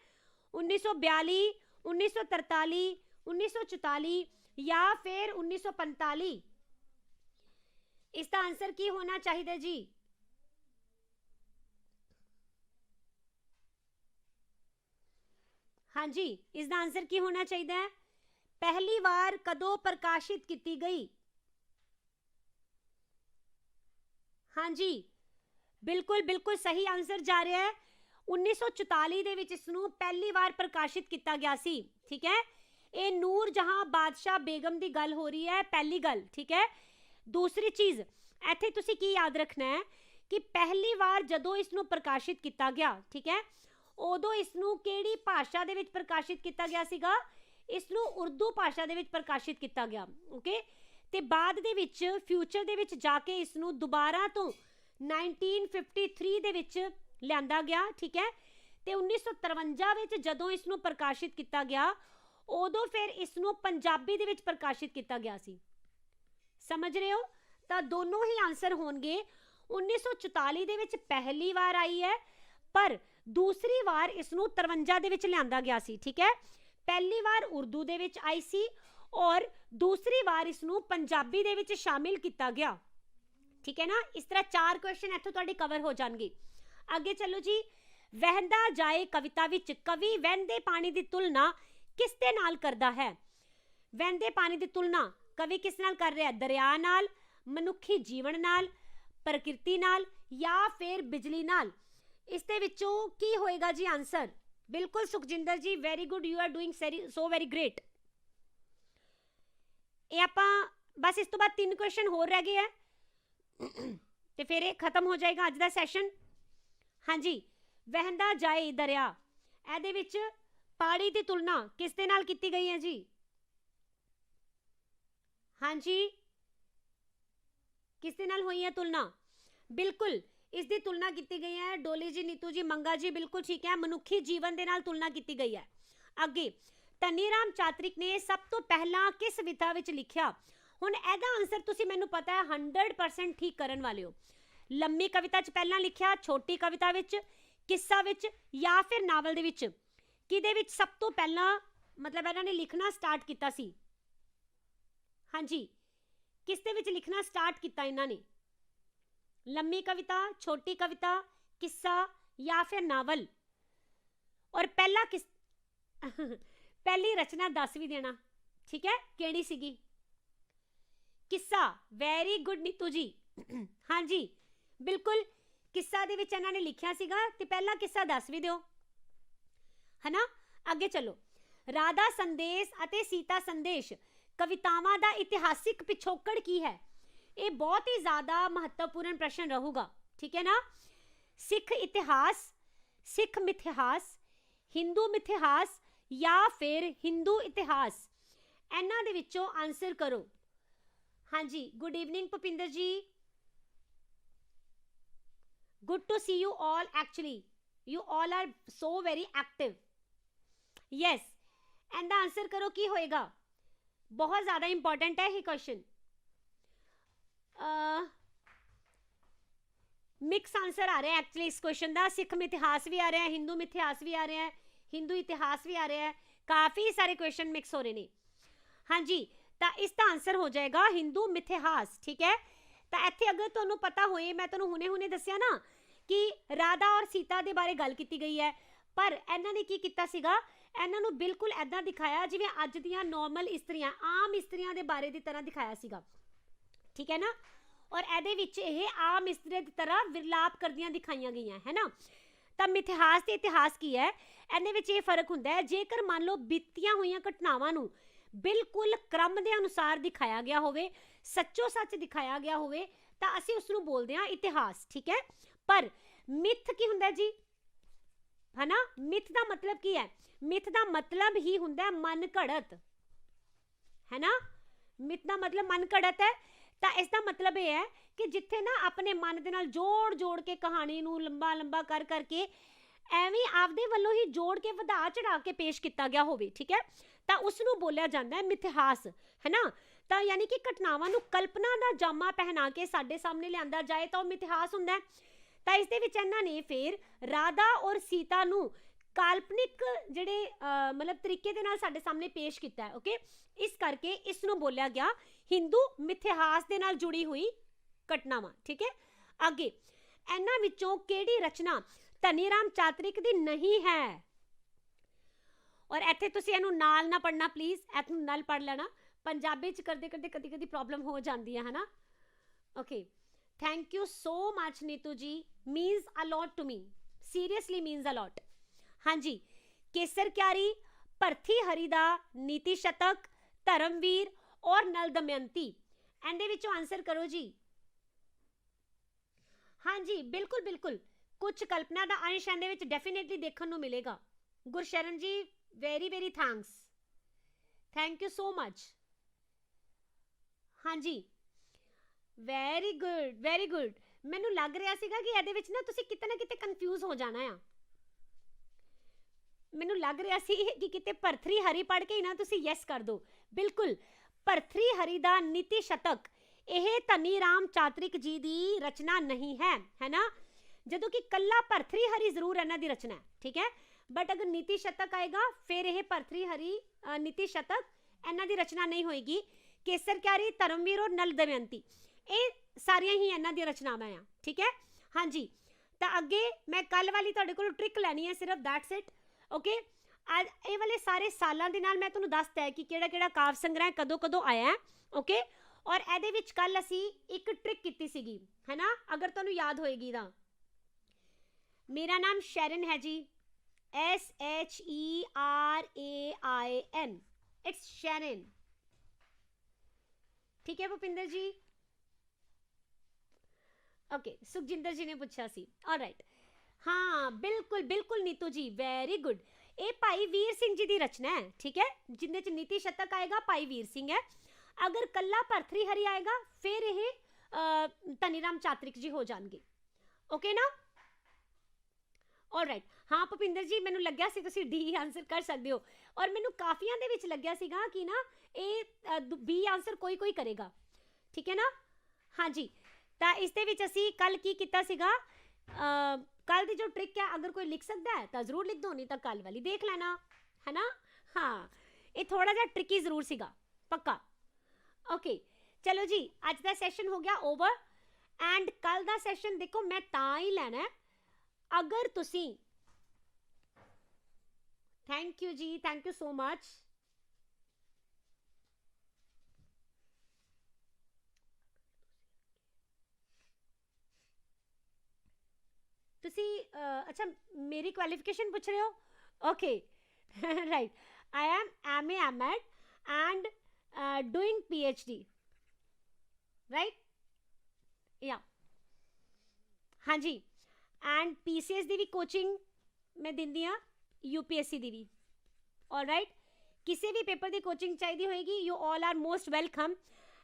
1942, 1943, 1944 या फिर 1945? इसका आंसर की होना चाहिए जी? हाँ जी, इसका आंसर की होना चाहिए? पहली बार कदों प्रकाशित की गई? हाँ जी, बिल्कुल बिल्कुल सही आंसर जा रहा है। 1944 ਦੇ ਵਿੱਚ ਇਸ ਨੂੰ ਪਹਿਲੀ ਵਾਰ ਪ੍ਰਕਾਸ਼ਿਤ ਕੀਤਾ ਗਿਆ ਸੀ, ਠੀਕ ਹੈ। ਇਹ ਨੂਰ ਜਹਾਂ ਬਾਦਸ਼ਾਹ ਬੇਗਮ ਦੀ ਗੱਲ ਹੋ ਰਹੀ ਹੈ, ਪਹਿਲੀ ਗੱਲ, ਠੀਕ ਹੈ। ਦੂਸਰੀ ਚੀਜ਼ ਇੱਥੇ ਤੁਸੀਂ ਕੀ ਯਾਦ ਰੱਖਣਾ ਹੈ ਕਿ ਪਹਿਲੀ ਵਾਰ ਜਦੋਂ ਇਸ ਨੂੰ ਪ੍ਰਕਾਸ਼ਿਤ ਕੀਤਾ ਗਿਆ, ਠੀਕ ਹੈ, ਉਦੋਂ ਇਸ ਨੂੰ ਕਿਹੜੀ ਭਾਸ਼ਾ ਦੇ ਵਿੱਚ ਪ੍ਰਕਾਸ਼ਿਤ ਕੀਤਾ ਗਿਆ ਸੀਗਾ? ਇਸ ਨੂੰ ਉਰਦੂ ਭਾਸ਼ਾ ਦੇ ਵਿੱਚ ਪ੍ਰਕਾਸ਼ਿਤ ਕੀਤਾ ਗਿਆ, ਓਕੇ। ਤੇ ਬਾਅਦ ਦੇ ਵਿੱਚ ਫਿਊਚਰ ਦੇ ਵਿੱਚ ਜਾ ਕੇ ਇਸ ਨੂੰ ਦੁਬਾਰਾ ਤੋਂ 1953 ਦੇ ਵਿੱਚ ਲਿਆਂਦਾ ਗਿਆ, ਠੀਕ ਹੈ। ਤੇ 1953 ਵਿੱਚ ਜਦੋਂ ਇਸ ਨੂੰ ਪ੍ਰਕਾਸ਼ਿਤ ਕੀਤਾ ਗਿਆ ਉਦੋਂ ਫਿਰ ਇਸ ਨੂੰ ਪੰਜਾਬੀ ਦੇ ਵਿੱਚ ਪ੍ਰਕਾਸ਼ਿਤ ਕੀਤਾ ਗਿਆ ਸੀ, ਸਮਝ ਰਹੇ ਹੋ। ਤਾਂ ਦੋਨੋਂ ਹੀ ਆਨਸਰ ਹੋਣਗੇ। 1944 ਦੇ ਵਿੱਚ ਪਹਿਲੀ ਵਾਰ ਆਈ ਹੈ, ਪਰ ਦੂਸਰੀ ਵਾਰ ਇਸ ਨੂੰ 53 ਦੇ ਵਿੱਚ ਲਿਆਂਦਾ ਗਿਆ ਸੀ, ਠੀਕ ਹੈ। ਪਹਿਲੀ ਵਾਰ ਉਰਦੂ ਦੇ ਵਿੱਚ ਆਈ ਸੀ ਔਰ ਦੂਸਰੀ ਵਾਰ ਇਸ ਨੂੰ ਪੰਜਾਬੀ ਦੇ ਵਿੱਚ ਸ਼ਾਮਿਲ ਕੀਤਾ ਗਿਆ, ਠੀਕ ਹੈ ਨਾ। ਇਸ ਤਰ੍ਹਾਂ 4 ਕੁਐਸਚਨ ਇੱਥੋਂ ਤੁਹਾਡੇ ਕਵਰ ਹੋ ਜਾਣਗੇ। ਅੱਗੇ ਚੱਲੋ ਜੀ। ਵਹਿੰਦਾ ਜਾਏ ਕਵਿਤਾ ਵਿੱਚ ਕਵੀ ਵਹਿੰਦੇ ਪਾਣੀ ਦੀ ਤੁਲਨਾ ਕਿਸ ਦੇ ਨਾਲ ਕਰਦਾ ਹੈ? ਵਹਿੰਦੇ ਪਾਣੀ ਦੀ ਤੁਲਨਾ ਕਵੀ ਕਿਸ ਨਾਲ ਕਰ ਰਿਹਾ? ਦਰਿਆ ਨਾਲ, ਮਨੁੱਖੀ ਜੀਵਨ ਨਾਲ, ਪ੍ਰਕਿਰਤੀ ਨਾਲ ਜਾਂ ਫਿਰ ਬਿਜਲੀ ਨਾਲ? ਇਸ ਦੇ ਵਿੱਚੋਂ ਕੀ ਹੋਏਗਾ ਜੀ ਆਨਸਰ? ਬਿਲਕੁਲ ਸੁਖਜਿੰਦਰ ਜੀ, very good, you are doing so very great. ਇਹ ਆਪਾਂ ਬਸ ਇਸ ਤੋਂ ਬਾਅਦ 3 ਕੁਐਸਚਨ ਹੋਰ ਰਹਿ ਗਏ ਹੈ ਤੇ ਫਿਰ ਇਹ ਖਤਮ ਹੋ ਜਾਏਗਾ ਅੱਜ ਦਾ ਸੈਸ਼ਨ। ਹਾਂਜੀ, ਵਹਿੰਦਾ ਜਾਏ ਦਰਿਆ, ਇਹਦੇ ਵਿੱਚ ਪਾਣੀ ਦੀ ਤੁਲਨਾ ਕਿਸ ਦੇ ਨਾਲ ਕੀਤੀ ਗਈ ਹੈ ਜੀ? ਹਾਂਜੀ, किस दे नाल होई है तुलना? बिल्कुल इस दी तुलना की गई है। डोली जी, नीतू जी, मंगा जी, बिल्कुल ठीक है, मनुखी जीवन दे नाल तुलना की गई है। अगे, धनी राम चातरिक ने सब तो पहला किस विधा विच लिखिया? हुण एदा आंसर तुसी मैनू पता है 100% ठीक करन वाले हो। लंबी कविता च पहला लिखिया, छोटी कविता विच, किस्सा विच या फिर नावल दे विच? किहदे विच सब तो पहला मतलब इन्हां ने लिखना स्टार्ट कीता सी? हाँ जी, किस दे विच लिखना स्टार्ट किया इन्हां ने? लंबी कविता, छोटी कविता, किस्सा या फिर नावल? और पहला किस पहली रचना दस भी देना, ठीक है, केड़ी सीगी? किस्सा। वेरी गुड नीतू जी। हाँ जी, बिल्कुल किस्सा दे विच इन्हां ने लिखिया सीगा ते पहला किस्सा दस भी दिओ, है ना। अगे चलो। राधा संदेश अते सीता संदेश कवितावां दा इतिहासिक पिछोकड़ की है? ये बहुत ही ज्यादा महत्वपूर्ण प्रश्न रहूगा, ठीक है ना। सिख इतिहास, सिख मिथिहास, हिंदू मिथिहास या फिर हिंदू इतिहास? इन्हां दे विचों आंसर करो। हाँ जी, good evening Bhupinder ji, good to see you all. Actually you all are so very active. Yes, इनका आंसर करो की होएगा? बहुत ज्यादा इंपॉर्टेंट है ये क्वेश्चन। मिक्स आंसर आ रहे हैं एक्चुअली इस क्वेश्चन का। सिख मिथिहास भी आ रहे हैं, हिंदू मिथिहास भी आ रहे हैं, हिंदू इतिहास भी आ रहे हैं, काफ़ी सारे क्वेश्चन मिक्स हो रहे हैं। हाँ जी, तो इसका आंसर हो जाएगा हिंदू मिथिहास, ठीक है। तो इत्थे अगर तुहानू पता होए, मैं तुहानू हुणे हुणे दस्सिया ना कि राधा और सीता के बारे गल की गई है, पर इन्हां ने की कीता सीगा? इन्हां नू बिल्कुल ऐदां दिखाया जिवें अज दियां नॉर्मल इस्त्रियां, आम इस्त्रियां दे बारे दी तरह दिखाया सीगा, ठीक है ना। ਔਰ ਇਹਦੇ ਵਿੱਚ ਇਹ ਆਮ ਇਸਤਰੀ ਦੀ ਤਰ੍ਹਾਂ ਵਿਰਲਾਪ ਕਰਦੀਆਂ ਦਿਖਾਈਆਂ ਗਈਆਂ ਹੈ ਨਾ। ਤਾਂ ਮਿਥਿਹਾਸ ਤੇ ਇਤਿਹਾਸ ਕੀ ਹੈ, ਇਹਦੇ ਵਿੱਚ ਇਹ ਫਰਕ ਹੁੰਦਾ ਹੈ, ਜੇਕਰ ਮੰਨ ਲਓ ਬੀਤੀਆਂ ਹੋਈਆਂ ਘਟਨਾਵਾਂ ਨੂੰ ਬਿਲਕੁਲ ਕ੍ਰਮ ਦੇ ਅਨੁਸਾਰ ਦਿਖਾਇਆ ਗਿਆ ਹੋਵੇ, ਸੱਚੋ ਸੱਚ ਦਿਖਾਇਆ ਗਿਆ ਹੋਵੇ, ਤਾਂ ਅਸੀਂ ਉਸ ਨੂੰ ਬੋਲਦੇ ਹਾਂ ਇਤਿਹਾਸ, ਠੀਕ ਹੈ। ਪਰ ਮਿਥ ਕੀ ਹੁੰਦਾ ਜੀ, ਹੈ ਨਾ। ਮਿਥ ਦਾ ਮਤਲਬ ਕੀ ਹੈ, ਮਿਥ ਦਾ ਮਤਲਬ ਹੀ ਹੁੰਦਾ ਮਨ ਘੜਤ, ਹੈ ਨਾ। ਮਿਥ ਦਾ ਮਤਲਬ ਮਨ ਘੜਤ ਹੈ। ਤਾਂ ਇਸ ਦਾ ਮਤਲਬ ਇਹ ਹੈ ਕਿ ਜਿੱਥੇ ਨਾ ਆਪਣੇ ਮਨ ਦੇ ਨਾਲ ਜੋੜ ਜੋੜ ਕੇ ਕਹਾਣੀ ਨੂੰ ਲੰਬਾ ਲੰਬਾ ਕਰ ਕਰਕੇ ਐਵੇਂ ਆਪਦੇ ਵੱਲੋਂ ਹੀ ਜੋੜ ਕੇ ਵਧਾ ਚੜਾ ਕੇ ਪੇਸ਼ ਕੀਤਾ ਗਿਆ ਹੋਵੇ, ਠੀਕ ਹੈ, ਤਾਂ ਉਸ ਨੂੰ ਬੋਲਿਆ ਜਾਂਦਾ ਹੈ ਮਿਥਿਹਾਸ, ਹੈ ਨਾ। ਤਾਂ ਯਾਨੀ ਕਿ ਘਟਨਾਵਾਂ ਨੂੰ ਕਲਪਨਾ ਦਾ ਜਾਮਾ ਪਹਿਨਾ ਕੇ ਸਾਡੇ ਸਾਹਮਣੇ ਲਿਆਂਦਾ ਜਾਏ ਤਾਂ ਉਹ ਮਿਥਿਹਾਸ ਹੁੰਦਾ ਹੈ। ਤਾਂ ਇਸ ਦੇ ਵਿੱਚ ਇਹਨਾਂ ਨੇ ਫਿਰ ਰਾਧਾ ਔਰ ਸੀਤਾ ਨੂੰ ਕਾਲਪਨਿਕ ਜਿਹੜੇ ਮਤਲਬ ਤਰੀਕੇ ਦੇ ਨਾਲ ਸਾਡੇ ਸਾਹਮਣੇ ਪੇਸ਼ ਕੀਤਾ ਹੈ, ਓਕੇ। ਇਸ ਕਰਕੇ ਇਸ ਨੂੰ ਬੋਲਿਆ ਗਿਆ ਹਿੰਦੂ ਮਿਥਿਹਾਸ ਦੇ ਨਾਲ ਜੁੜੀ ਹੋਈ ਘਟਨਾਵਾਂ, ਠੀਕ ਹੈ। ਅੱਗੇ, ਇਹਨਾਂ ਵਿੱਚੋਂ ਕਿਹੜੀ ਰਚਨਾ ਧਨੀ ਰਾਮ ਚਾਤਰਿਕ ਦੀ ਨਹੀਂ ਹੈ? ਔਰ ਇੱਥੇ ਤੁਸੀਂ ਇਹਨੂੰ ਨਾਲ ਨਾ ਪੜਨਾ ਪਲੀਜ਼, ਇਹਨੂੰ ਨਾਲ ਪੜ ਲੈਣਾ, ਪੰਜਾਬੀ ਚ ਕਰਦੇ ਕਰਦੇ ਕਦੀ ਕਦੀ ਪ੍ਰੋਬਲਮ ਹੋ ਜਾਂਦੀ ਹੈ ਨਾ। Okay, thank you so much Neetu ji, means a lot to me, seriously means a lot. हाँ जी, केसर क्यारी, भरथी हरिदा, नीति शतक, धर्मवीर और नल दमयंती, एंडे विचों आंसर करो जी। हाँ जी, बिल्कुल बिल्कुल, कुछ कल्पना का अंश एंडे विच डेफिनेटली देखने को मिलेगा। Gursharan ji very very thanks, thank you so much. हाँ जी, वेरी गुड वेरी गुड। ਮੈਨੂੰ ਲੱਗ ਰਿਹਾ ਸੀਗਾ ਕਿ ਇਹਦੇ ਵਿੱਚ ਨਾ ਤੁਸੀਂ ਕਿਤੇ ਨਾ ਕਿਤੇ ਕਨਫਿਊਜ਼ ਹੋ ਜਾਣਾ ਆ। ਮੈਨੂੰ ਲੱਗ ਰਿਹਾ ਸੀ ਕਿ ਕਿਤੇ ਭਰਥਰੀ ਹਰੀ ਪੜ੍ਹ ਕੇ ਹੀ ਨਾ ਤੁਸੀਂ ਯੈਸ ਕਰ ਦਿਓ। ਬਿਲਕੁਲ, ਭਰਥਰੀ ਹਰੀ ਦਾ ਨੀਤੀ ਸ਼ਤਕ ਇਹ ਧਨੀ ਰਾਮ ਚਾਤਰਿਕ ਜੀ ਦੀ ਰਚਨਾ ਨਹੀਂ ਹੈ, ਹੈ ਨਾ। ਜਦੋਂ ਕਿ ਕੱਲਾ ਭਰਥਰੀ ਹਰੀ ਜ਼ਰੂਰ ਇਹਨਾਂ ਦੀ ਰਚਨਾ ਹੈ, ਠੀਕ ਹੈ। ਬਟ ਅਗਰ ਨੀਤੀ ਸ਼ਤਕ ਆਏਗਾ ਫਿਰ ਇਹ ਭਰਥਰੀ ਹਰੀ ਨੀਤੀ ਸ਼ਤਕ ਇਹਨਾਂ ਦੀ ਰਚਨਾ ਨਹੀਂ ਹੋਏਗੀ। ਕੇਸਰ ਕਿਆਰੀ, ਧਰਮਵੀਰ ਔਰ ਨਲ ਦਮਯੰਤੀ ਇਹ ਸਾਰੀਆਂ ਹੀ ਇਹਨਾਂ ਦੀਆਂ ਰਚਨਾਵਾਂ ਆ, ਠੀਕ ਹੈ। ਹਾਂਜੀ, ਤਾਂ ਅੱਗੇ ਮੈਂ ਕੱਲ ਵਾਲੀ ਤੁਹਾਡੇ ਕੋਲ ਟ੍ਰਿਕ ਲੈਣੀ ਹੈ ਸਿਰਫ, ਦੈਟਸ ਇਟ, ਓਕੇ। ਇਹ ਵਾਲੇ ਸਾਰੇ ਸਾਲਾਂ ਦੇ ਨਾਲ ਮੈਂ ਤੁਹਾਨੂੰ ਦੱਸਤਾ ਹੈ ਕਿ ਕਿਹੜਾ ਕਿਹੜਾ ਕਾਵ ਸੰਗ੍ਰਹਿ ਕਦੋਂ ਕਦੋਂ ਆਇਆ ਹੈ, ਓਕੇ। ਔਰ ਇਹਦੇ ਵਿੱਚ ਕੱਲ ਅਸੀਂ ਇੱਕ ਟ੍ਰਿਕ ਕੀਤੀ ਸੀਗੀ, ਹੈ ਨਾ, ਅਗਰ ਤੁਹਾਨੂੰ ਯਾਦ ਹੋਏਗੀ ਤਾਂ। ਮੇਰਾ ਨਾਮ ਸ਼ੈਰਨ ਹੈ ਜੀ, SHERAIN, इट्स शैरन, ठीक है भूपिंदर जी, ओके। सुखजिंदर जी ने पूछा सी, ऑलराइट। हाँ बिल्कुल बिल्कुल नीतू जी, वेरी गुड। ये भाई वीर सिंह जी की रचना है, ठीक है, जिंदे च नीति शतक आएगा भाई वीर सिंह है। अगर कला भरथरी हरी आएगा फिर ये धनीराम चातरिक जी हो जाएंगे, ओके ना, ऑलराइट। हाँ भूपिंदर जी, मैनू लग्या सी तुसी डी आंसर कर सकते हो, और मैनू काफियां दे विच लग्या सीगा कि ना ये बी आंसर कोई कोई करेगा, ठीक है ना। हाँ जी, तो इस दे विच असी कल की कीता सीगा, कल दी जो ट्रिक है अगर कोई लिख सकता है तो जरूर लिख दो, नहीं तो कल वाली देख लेना, है ना। हाँ, ये थोड़ा जा ट्रिकी जरूर सीगा, पक्का, ओके। चलो जी, अज दा सैशन हो गया ओवर, एंड कल दा सैशन देखो मैं तां ही लैना है अगर तुसी, थैंक यू जी, थैंक यू सो मच। तुसी अच्छा मेरी क्वालिफिकेशन पूछ रहे हो, okay, right. I am MA MEd and doing PhD, right, या हाँ जी। एंड PCS दी भी कोचिंग मैं दिंदी हाँ, UPSC दी भी, ऑलराइट। किसी भी पेपर की कोचिंग चाहिए होएगी, you all are most welcome.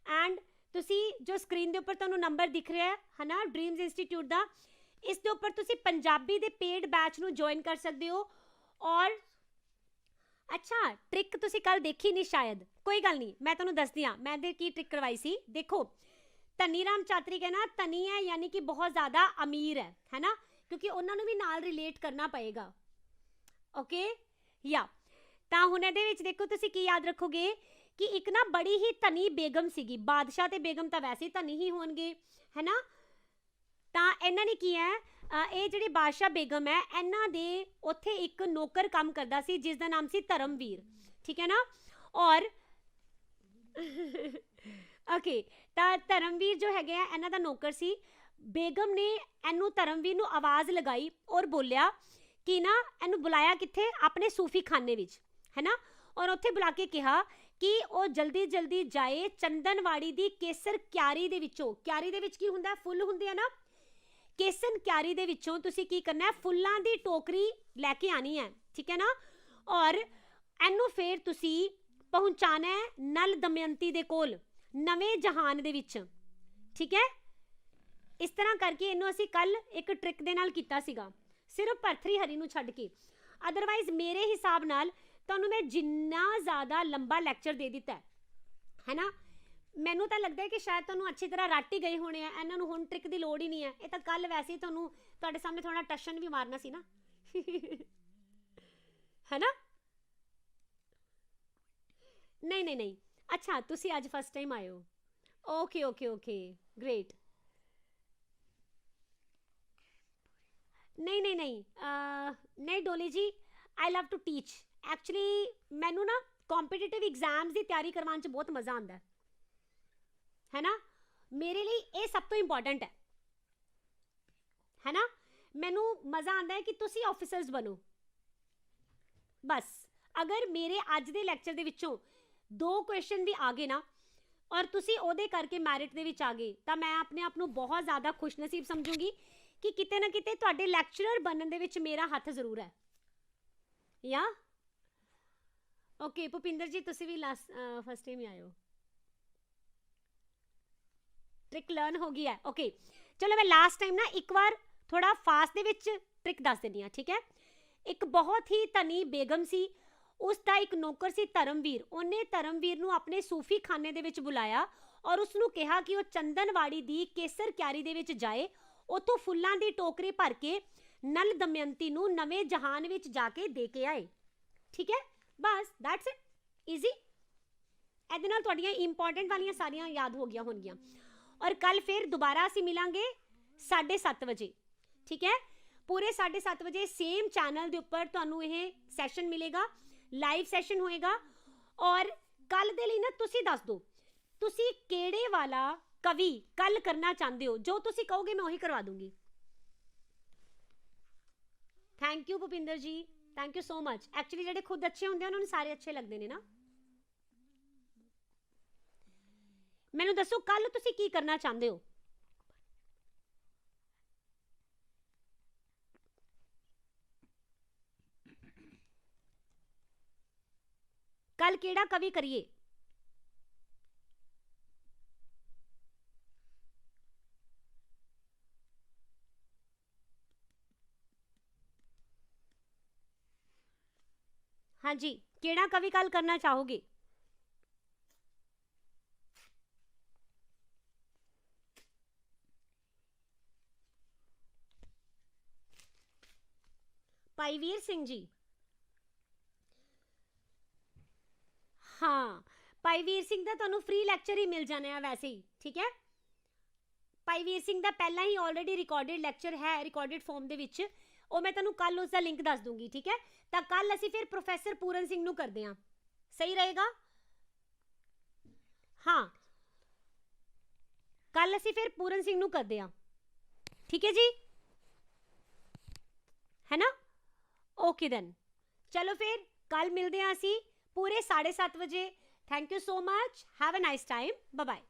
And तुसी जो स्क्रीन के उपर तुहानू नंबर दिख रहा है ना ड्रीम्स इंस्टीट्यूट का, इस दे उपर तुसी पंजाबी दे पेड बैच नू ज्वाइन कर सकते हो। और अच्छा, ट्रिक तुसी कल देखी नहीं शायद, कोई गल नहीं, मैं तुहानू दसदी हाँ मैं दे की ट्रिक करवाई सी। देखो, धनीराम चातरिक है ना, धनी है यानी कि बहुत ज़्यादा अमीर है ना, क्योंकि उन्होंने भी नाल रिलेट करना पएगा, ओके। या तां हुण इहदे विच देखो तुसी की याद रखोगे कि एक ना बड़ी ही धनी बेगम सीगी, बादशाह ते बेगम तां वैसे ही धनी ही होणगे, है ना। तां इन्हां ने की है, ये जिहड़ी बादशाह बेगम है इन्हां दे उत्थे एक नौकर काम करदा सी जिस दा नाम सी धर्मवीर, ठीक है ना। और ਓਕੇ, ਤਾਂ ਧਰਮਵੀਰ ਜੋ ਹੈਗੇ ਆ ਇਹਨਾਂ ਦਾ ਨੌਕਰ ਸੀ। ਬੇਗਮ ਨੇ ਇਹਨੂੰ ਧਰਮਵੀਰ ਨੂੰ ਆਵਾਜ਼ ਲਗਾਈ ਔਰ ਬੋਲਿਆ ਕਿ ਨਾ ਇਹਨੂੰ ਬੁਲਾਇਆ ਕਿੱਥੇ, ਆਪਣੇ ਸੂਫੀ ਖਾਨੇ ਵਿੱਚ, ਹੈ ਨਾ। ਔਰ ਉੱਥੇ ਬੁਲਾ ਕੇ ਕਿਹਾ ਕਿ ਉਹ ਜਲਦੀ ਜਲਦੀ ਜਾਏ ਚੰਦਨਵਾੜੀ ਦੀ ਕੇਸਰ ਕਿਆਰੀ ਦੇ ਵਿੱਚੋਂ। ਕਿਆਰੀ ਦੇ ਵਿੱਚ ਕੀ ਹੁੰਦਾ, ਫੁੱਲ ਹੁੰਦੇ ਆ ਨਾ, ਕੇਸਨ ਕਿਆਰੀ ਦੇ ਵਿੱਚੋਂ ਤੁਸੀਂ ਕੀ ਕਰਨਾ ਹੈ, ਫੁੱਲਾਂ ਦੀ ਟੋਕਰੀ ਲੈ ਕੇ ਆਣੀ ਹੈ, ਠੀਕ ਹੈ ਨਾ। ਔਰ ਇਹਨੂੰ ਫਿਰ ਤੁਸੀਂ ਪਹੁੰਚਾਣਾ ਹੈ ਨਲ ਦਮਯੰਤੀ ਦੇ ਕੋਲ, ਨਵੇਂ ਜਹਾਨ ਦੇ ਵਿੱਚ, ਠੀਕ ਹੈ। ਇਸ ਤਰ੍ਹਾਂ ਕਰਕੇ ਇਹਨੂੰ ਅਸੀਂ ਕੱਲ ਇੱਕ ਟ੍ਰਿਕ ਦੇ ਨਾਲ ਕੀਤਾ ਸੀਗਾ, ਸਿਰਫ ਭਰਥਰੀ ਹਰੀ ਨੂੰ ਛੱਡ ਕੇ। ਅਦਰਵਾਈਜ਼ ਮੇਰੇ ਹਿਸਾਬ ਨਾਲ ਤੁਹਾਨੂੰ ਮੈਂ ਜਿੰਨਾ ਜ਼ਿਆਦਾ ਲੰਬਾ ਲੈਕਚਰ ਦੇ ਦਿੱਤਾ ਹੈ ਨਾ, ਮੈਨੂੰ ਤਾਂ ਲੱਗਦਾ ਹੈ ਕਿ ਸ਼ਾਇਦ ਤੁਹਾਨੂੰ ਅੱਛੀ ਤਰ੍ਹਾਂ ਰੱਟ ਹੀ ਗਏ ਹੋਣੇ ਆ, ਇਹਨਾਂ ਨੂੰ ਹੁਣ ਟ੍ਰਿਕ ਦੀ ਲੋੜ ਹੀ ਨਹੀਂ ਹੈ। ਇਹ ਤਾਂ ਕੱਲ ਵੈਸੇ ਹੀ ਤੁਹਾਨੂੰ ਤੁਹਾਡੇ ਸਾਹਮਣੇ ਥੋੜਾ ਟਸ਼ਨ ਵੀ ਮਾਰਨਾ ਸੀ ਨਾ ਹੈ ਨਾ। ਨਹੀਂ ਨਹੀਂ ਨਹੀਂ, ਅੱਛਾ ਤੁਸੀਂ ਅੱਜ ਫਸਟ ਟਾਈਮ ਆਏ ਹੋ, ਓਕੇ ਓਕੇ ਓਕੇ, ਗ੍ਰੇਟ। ਨਹੀਂ ਨਹੀਂ ਨਹੀਂ ਨਹੀਂ ਡੋਲੀ ਜੀ, ਆਈ ਲਵ ਟੂ ਟੀਚ। ਐਕਚੁਅਲੀ ਮੈਨੂੰ ਨਾ ਕੰਪੀਟੀਟਿਵ ਐਗਜ਼ਾਮਸ ਦੀ ਤਿਆਰੀ ਕਰਵਾਉਣ 'ਚ ਬਹੁਤ ਮਜ਼ਾ ਆਉਂਦਾ ਹੈ ਨਾ। ਮੇਰੇ ਲਈ ਇਹ ਸਭ ਤੋਂ ਇੰਪੋਰਟੈਂਟ ਹੈ ਨਾ। ਮੈਨੂੰ ਮਜ਼ਾ ਆਉਂਦਾ ਹੈ ਕਿ ਤੁਸੀਂ ਆਫਿਸਰਸ ਬਣੋ ਬਸ। ਅਗਰ ਮੇਰੇ ਅੱਜ ਦੇ ਲੈਕਚਰ ਦੇ ਵਿੱਚੋਂ 2 ਕੁਐਸਚਨ ਵੀ ਆ ਗਏ ਨਾ ਔਰ ਤੁਸੀਂ ਉਹਦੇ ਕਰਕੇ ਮੈਰਿਟ ਦੇ ਵਿੱਚ ਆ ਗਏ, ਤਾਂ ਮੈਂ ਆਪਣੇ ਆਪ ਨੂੰ ਬਹੁਤ ਜ਼ਿਆਦਾ ਖੁਸ਼ਨਸੀਬ ਸਮਝੂੰਗੀ ਕਿ ਕਿਤੇ ਨਾ ਕਿਤੇ ਤੁਹਾਡੇ ਲੈਕਚਰਰ ਬਣਨ ਦੇ ਵਿੱਚ ਮੇਰਾ ਹੱਥ ਜ਼ਰੂਰ ਹੈ। ਯਾ ਓਕੇ ਭੁਪਿੰਦਰ ਜੀ, ਤੁਸੀਂ ਵੀ ਫਸਟ ਟਾਈਮ ਹੀ ਆਏ ਹੋ, ਟ੍ਰਿਕ ਲਰਨ ਹੋ ਗਈ ਹੈ। ਓਕੇ ਚਲੋ, ਮੈਂ ਲਾਸਟ ਟਾਈਮ ਨਾ ਇੱਕ ਵਾਰ ਥੋੜਾ ਫਾਸਟ ਦੇ ਵਿੱਚ ਟ੍ਰਿਕ ਦੱਸ ਦਿੰਦੀ ਹਾਂ, ਠੀਕ ਹੈ। ਇੱਕ ਬਹੁਤ ਹੀ ਧਨੀ ਬੇਗਮ ਸੀ, ਉਸ ਦਾ ਇੱਕ ਨੌਕਰ ਸੀ ਧਰਮਵੀਰ। ਉਹਨੇ ਧਰਮਵੀਰ ਨੂੰ ਆਪਣੇ ਸੂਫੀ ਖਾਨੇ ਦੇ ਵਿੱਚ ਬੁਲਾਇਆ ਔਰ ਉਸ ਨੂੰ ਕਿਹਾ ਕਿ ਉਹ ਚੰਦਨਵਾੜੀ ਦੀ ਕੇਸਰ ਕਿਆਰੀ ਦੇ ਵਿੱਚ ਜਾਏ, ਉੱਥੋਂ ਫੁੱਲਾਂ ਦੀ ਟੋਕਰੀ ਭਰ ਕੇ ਨਲ ਦਮਯੰਤੀ ਨੂੰ ਨਵੇਂ ਜਹਾਨ ਵਿੱਚ ਜਾ ਕੇ ਦੇ ਕੇ ਆਏ, ਠੀਕ ਹੈ। ਬਸ ਦੈਟਸ ਇਟ, ਈਜ਼ੀ। ਇਹਦੇ ਨਾਲ ਤੁਹਾਡੀਆਂ ਇੰਪੋਰਟੈਂਟ ਵਾਲੀਆਂ ਸਾਰੀਆਂ ਯਾਦ ਹੋ ਗਈਆਂ ਹੋਣਗੀਆਂ। ਔਰ ਕੱਲ ਫਿਰ ਦੁਬਾਰਾ ਅਸੀਂ ਮਿਲਾਂਗੇ 7:30 ਵਜੇ, ਠੀਕ ਹੈ। ਪੂਰੇ 7:30 ਵਜੇ ਸੇਮ ਚੈਨਲ ਦੇ ਉੱਪਰ ਤੁਹਾਨੂੰ ਇਹ ਸੈਸ਼ਨ ਮਿਲੇਗਾ, ਲਾਈਵ ਸੈਸ਼ਨ ਹੋਏਗਾ। ਔਰ ਕੱਲ ਦੇ ਲਈ ਨਾ ਤੁਸੀਂ ਦੱਸ ਦਿਓ ਤੁਸੀਂ ਕਿਹੜੇ ਵਾਲਾ ਕਵੀ ਕੱਲ ਕਰਨਾ ਚਾਹੁੰਦੇ ਹੋ, ਜੋ ਤੁਸੀਂ ਕਹੋਗੇ ਮੈਂ ਉਹੀ ਕਰਵਾ ਦੂੰਗੀ। Thank you Bhupinder ji, thank you so much. Actually ਜਿਹੜੇ ਖੁਦ ਅੱਛੇ ਹੁੰਦੇ ਆ ਉਹਨਾਂ ਨੂੰ ਸਾਰੇ ਅੱਛੇ ਲੱਗਦੇ ਨੇ ਨਾ। ਮੈਨੂੰ ਦੱਸੋ ਕੱਲ ਤੁਸੀਂ ਕੀ ਕਰਨਾ ਚਾਹੁੰਦੇ ਹੋ। ਕੱਲ ਕਿਹੜਾ ਕਵੀ ਕਰੀਏ। ਹਾਂਜੀ, ਕਿਹੜਾ ਕਵੀ ਕੱਲ ਕਰਨਾ ਚਾਹੋਗੇ। ਭਾਈ ਵੀਰ ਸਿੰਘ ਜੀ, ਹਾਂ ਭਾਈ ਵੀਰ ਸਿੰਘ ਦਾ ਤੁਹਾਨੂੰ ਫ੍ਰੀ ਲੈਕਚਰ ਹੀ ਮਿਲ ਜਾਣਾ ਹੈ ਵੈਸੇ ਹੀ, ਠੀਕ ਹੈ। ਭਾਈ ਵੀਰ ਸਿੰਘ ਦਾ ਪਹਿਲਾਂ ਹੀ ਆਲਰੇਡੀ ਰਿਕਾਰਡਡ ਲੈਕਚਰ ਹੈ, ਰਿਕਾਰਡਡ ਫਾਰਮ ਦੇ ਵਿੱਚ, ਉਹ ਮੈਂ ਤੁਹਾਨੂੰ ਕੱਲ ਉਸ ਦਾ ਲਿੰਕ ਦੱਸ ਦੂੰਗੀ, ਠੀਕ ਹੈ। ਤਾਂ ਕੱਲ ਅਸੀਂ ਫਿਰ ਪ੍ਰੋਫੈਸਰ ਪੂਰਨ ਸਿੰਘ ਨੂੰ ਕਰਦੇ ਹਾਂ, ਸਹੀ ਰਹੇਗਾ। ਹਾਂ ਕੱਲ ਅਸੀਂ ਫਿਰ ਪੂਰਨ ਸਿੰਘ ਨੂੰ ਕਰਦੇ ਹਾਂ, ਠੀਕ ਹੈ ਜੀ, ਹੈ ਨਾ। ਓਕੇ ਦੈਨ, ਚਲੋ ਫਿਰ ਕੱਲ ਮਿਲਦੇ ਹਾਂ ਅਸੀਂ ਪੂਰੇ 7:30 ਵਜੇ। Thank you so much, have a nice time, bye bye.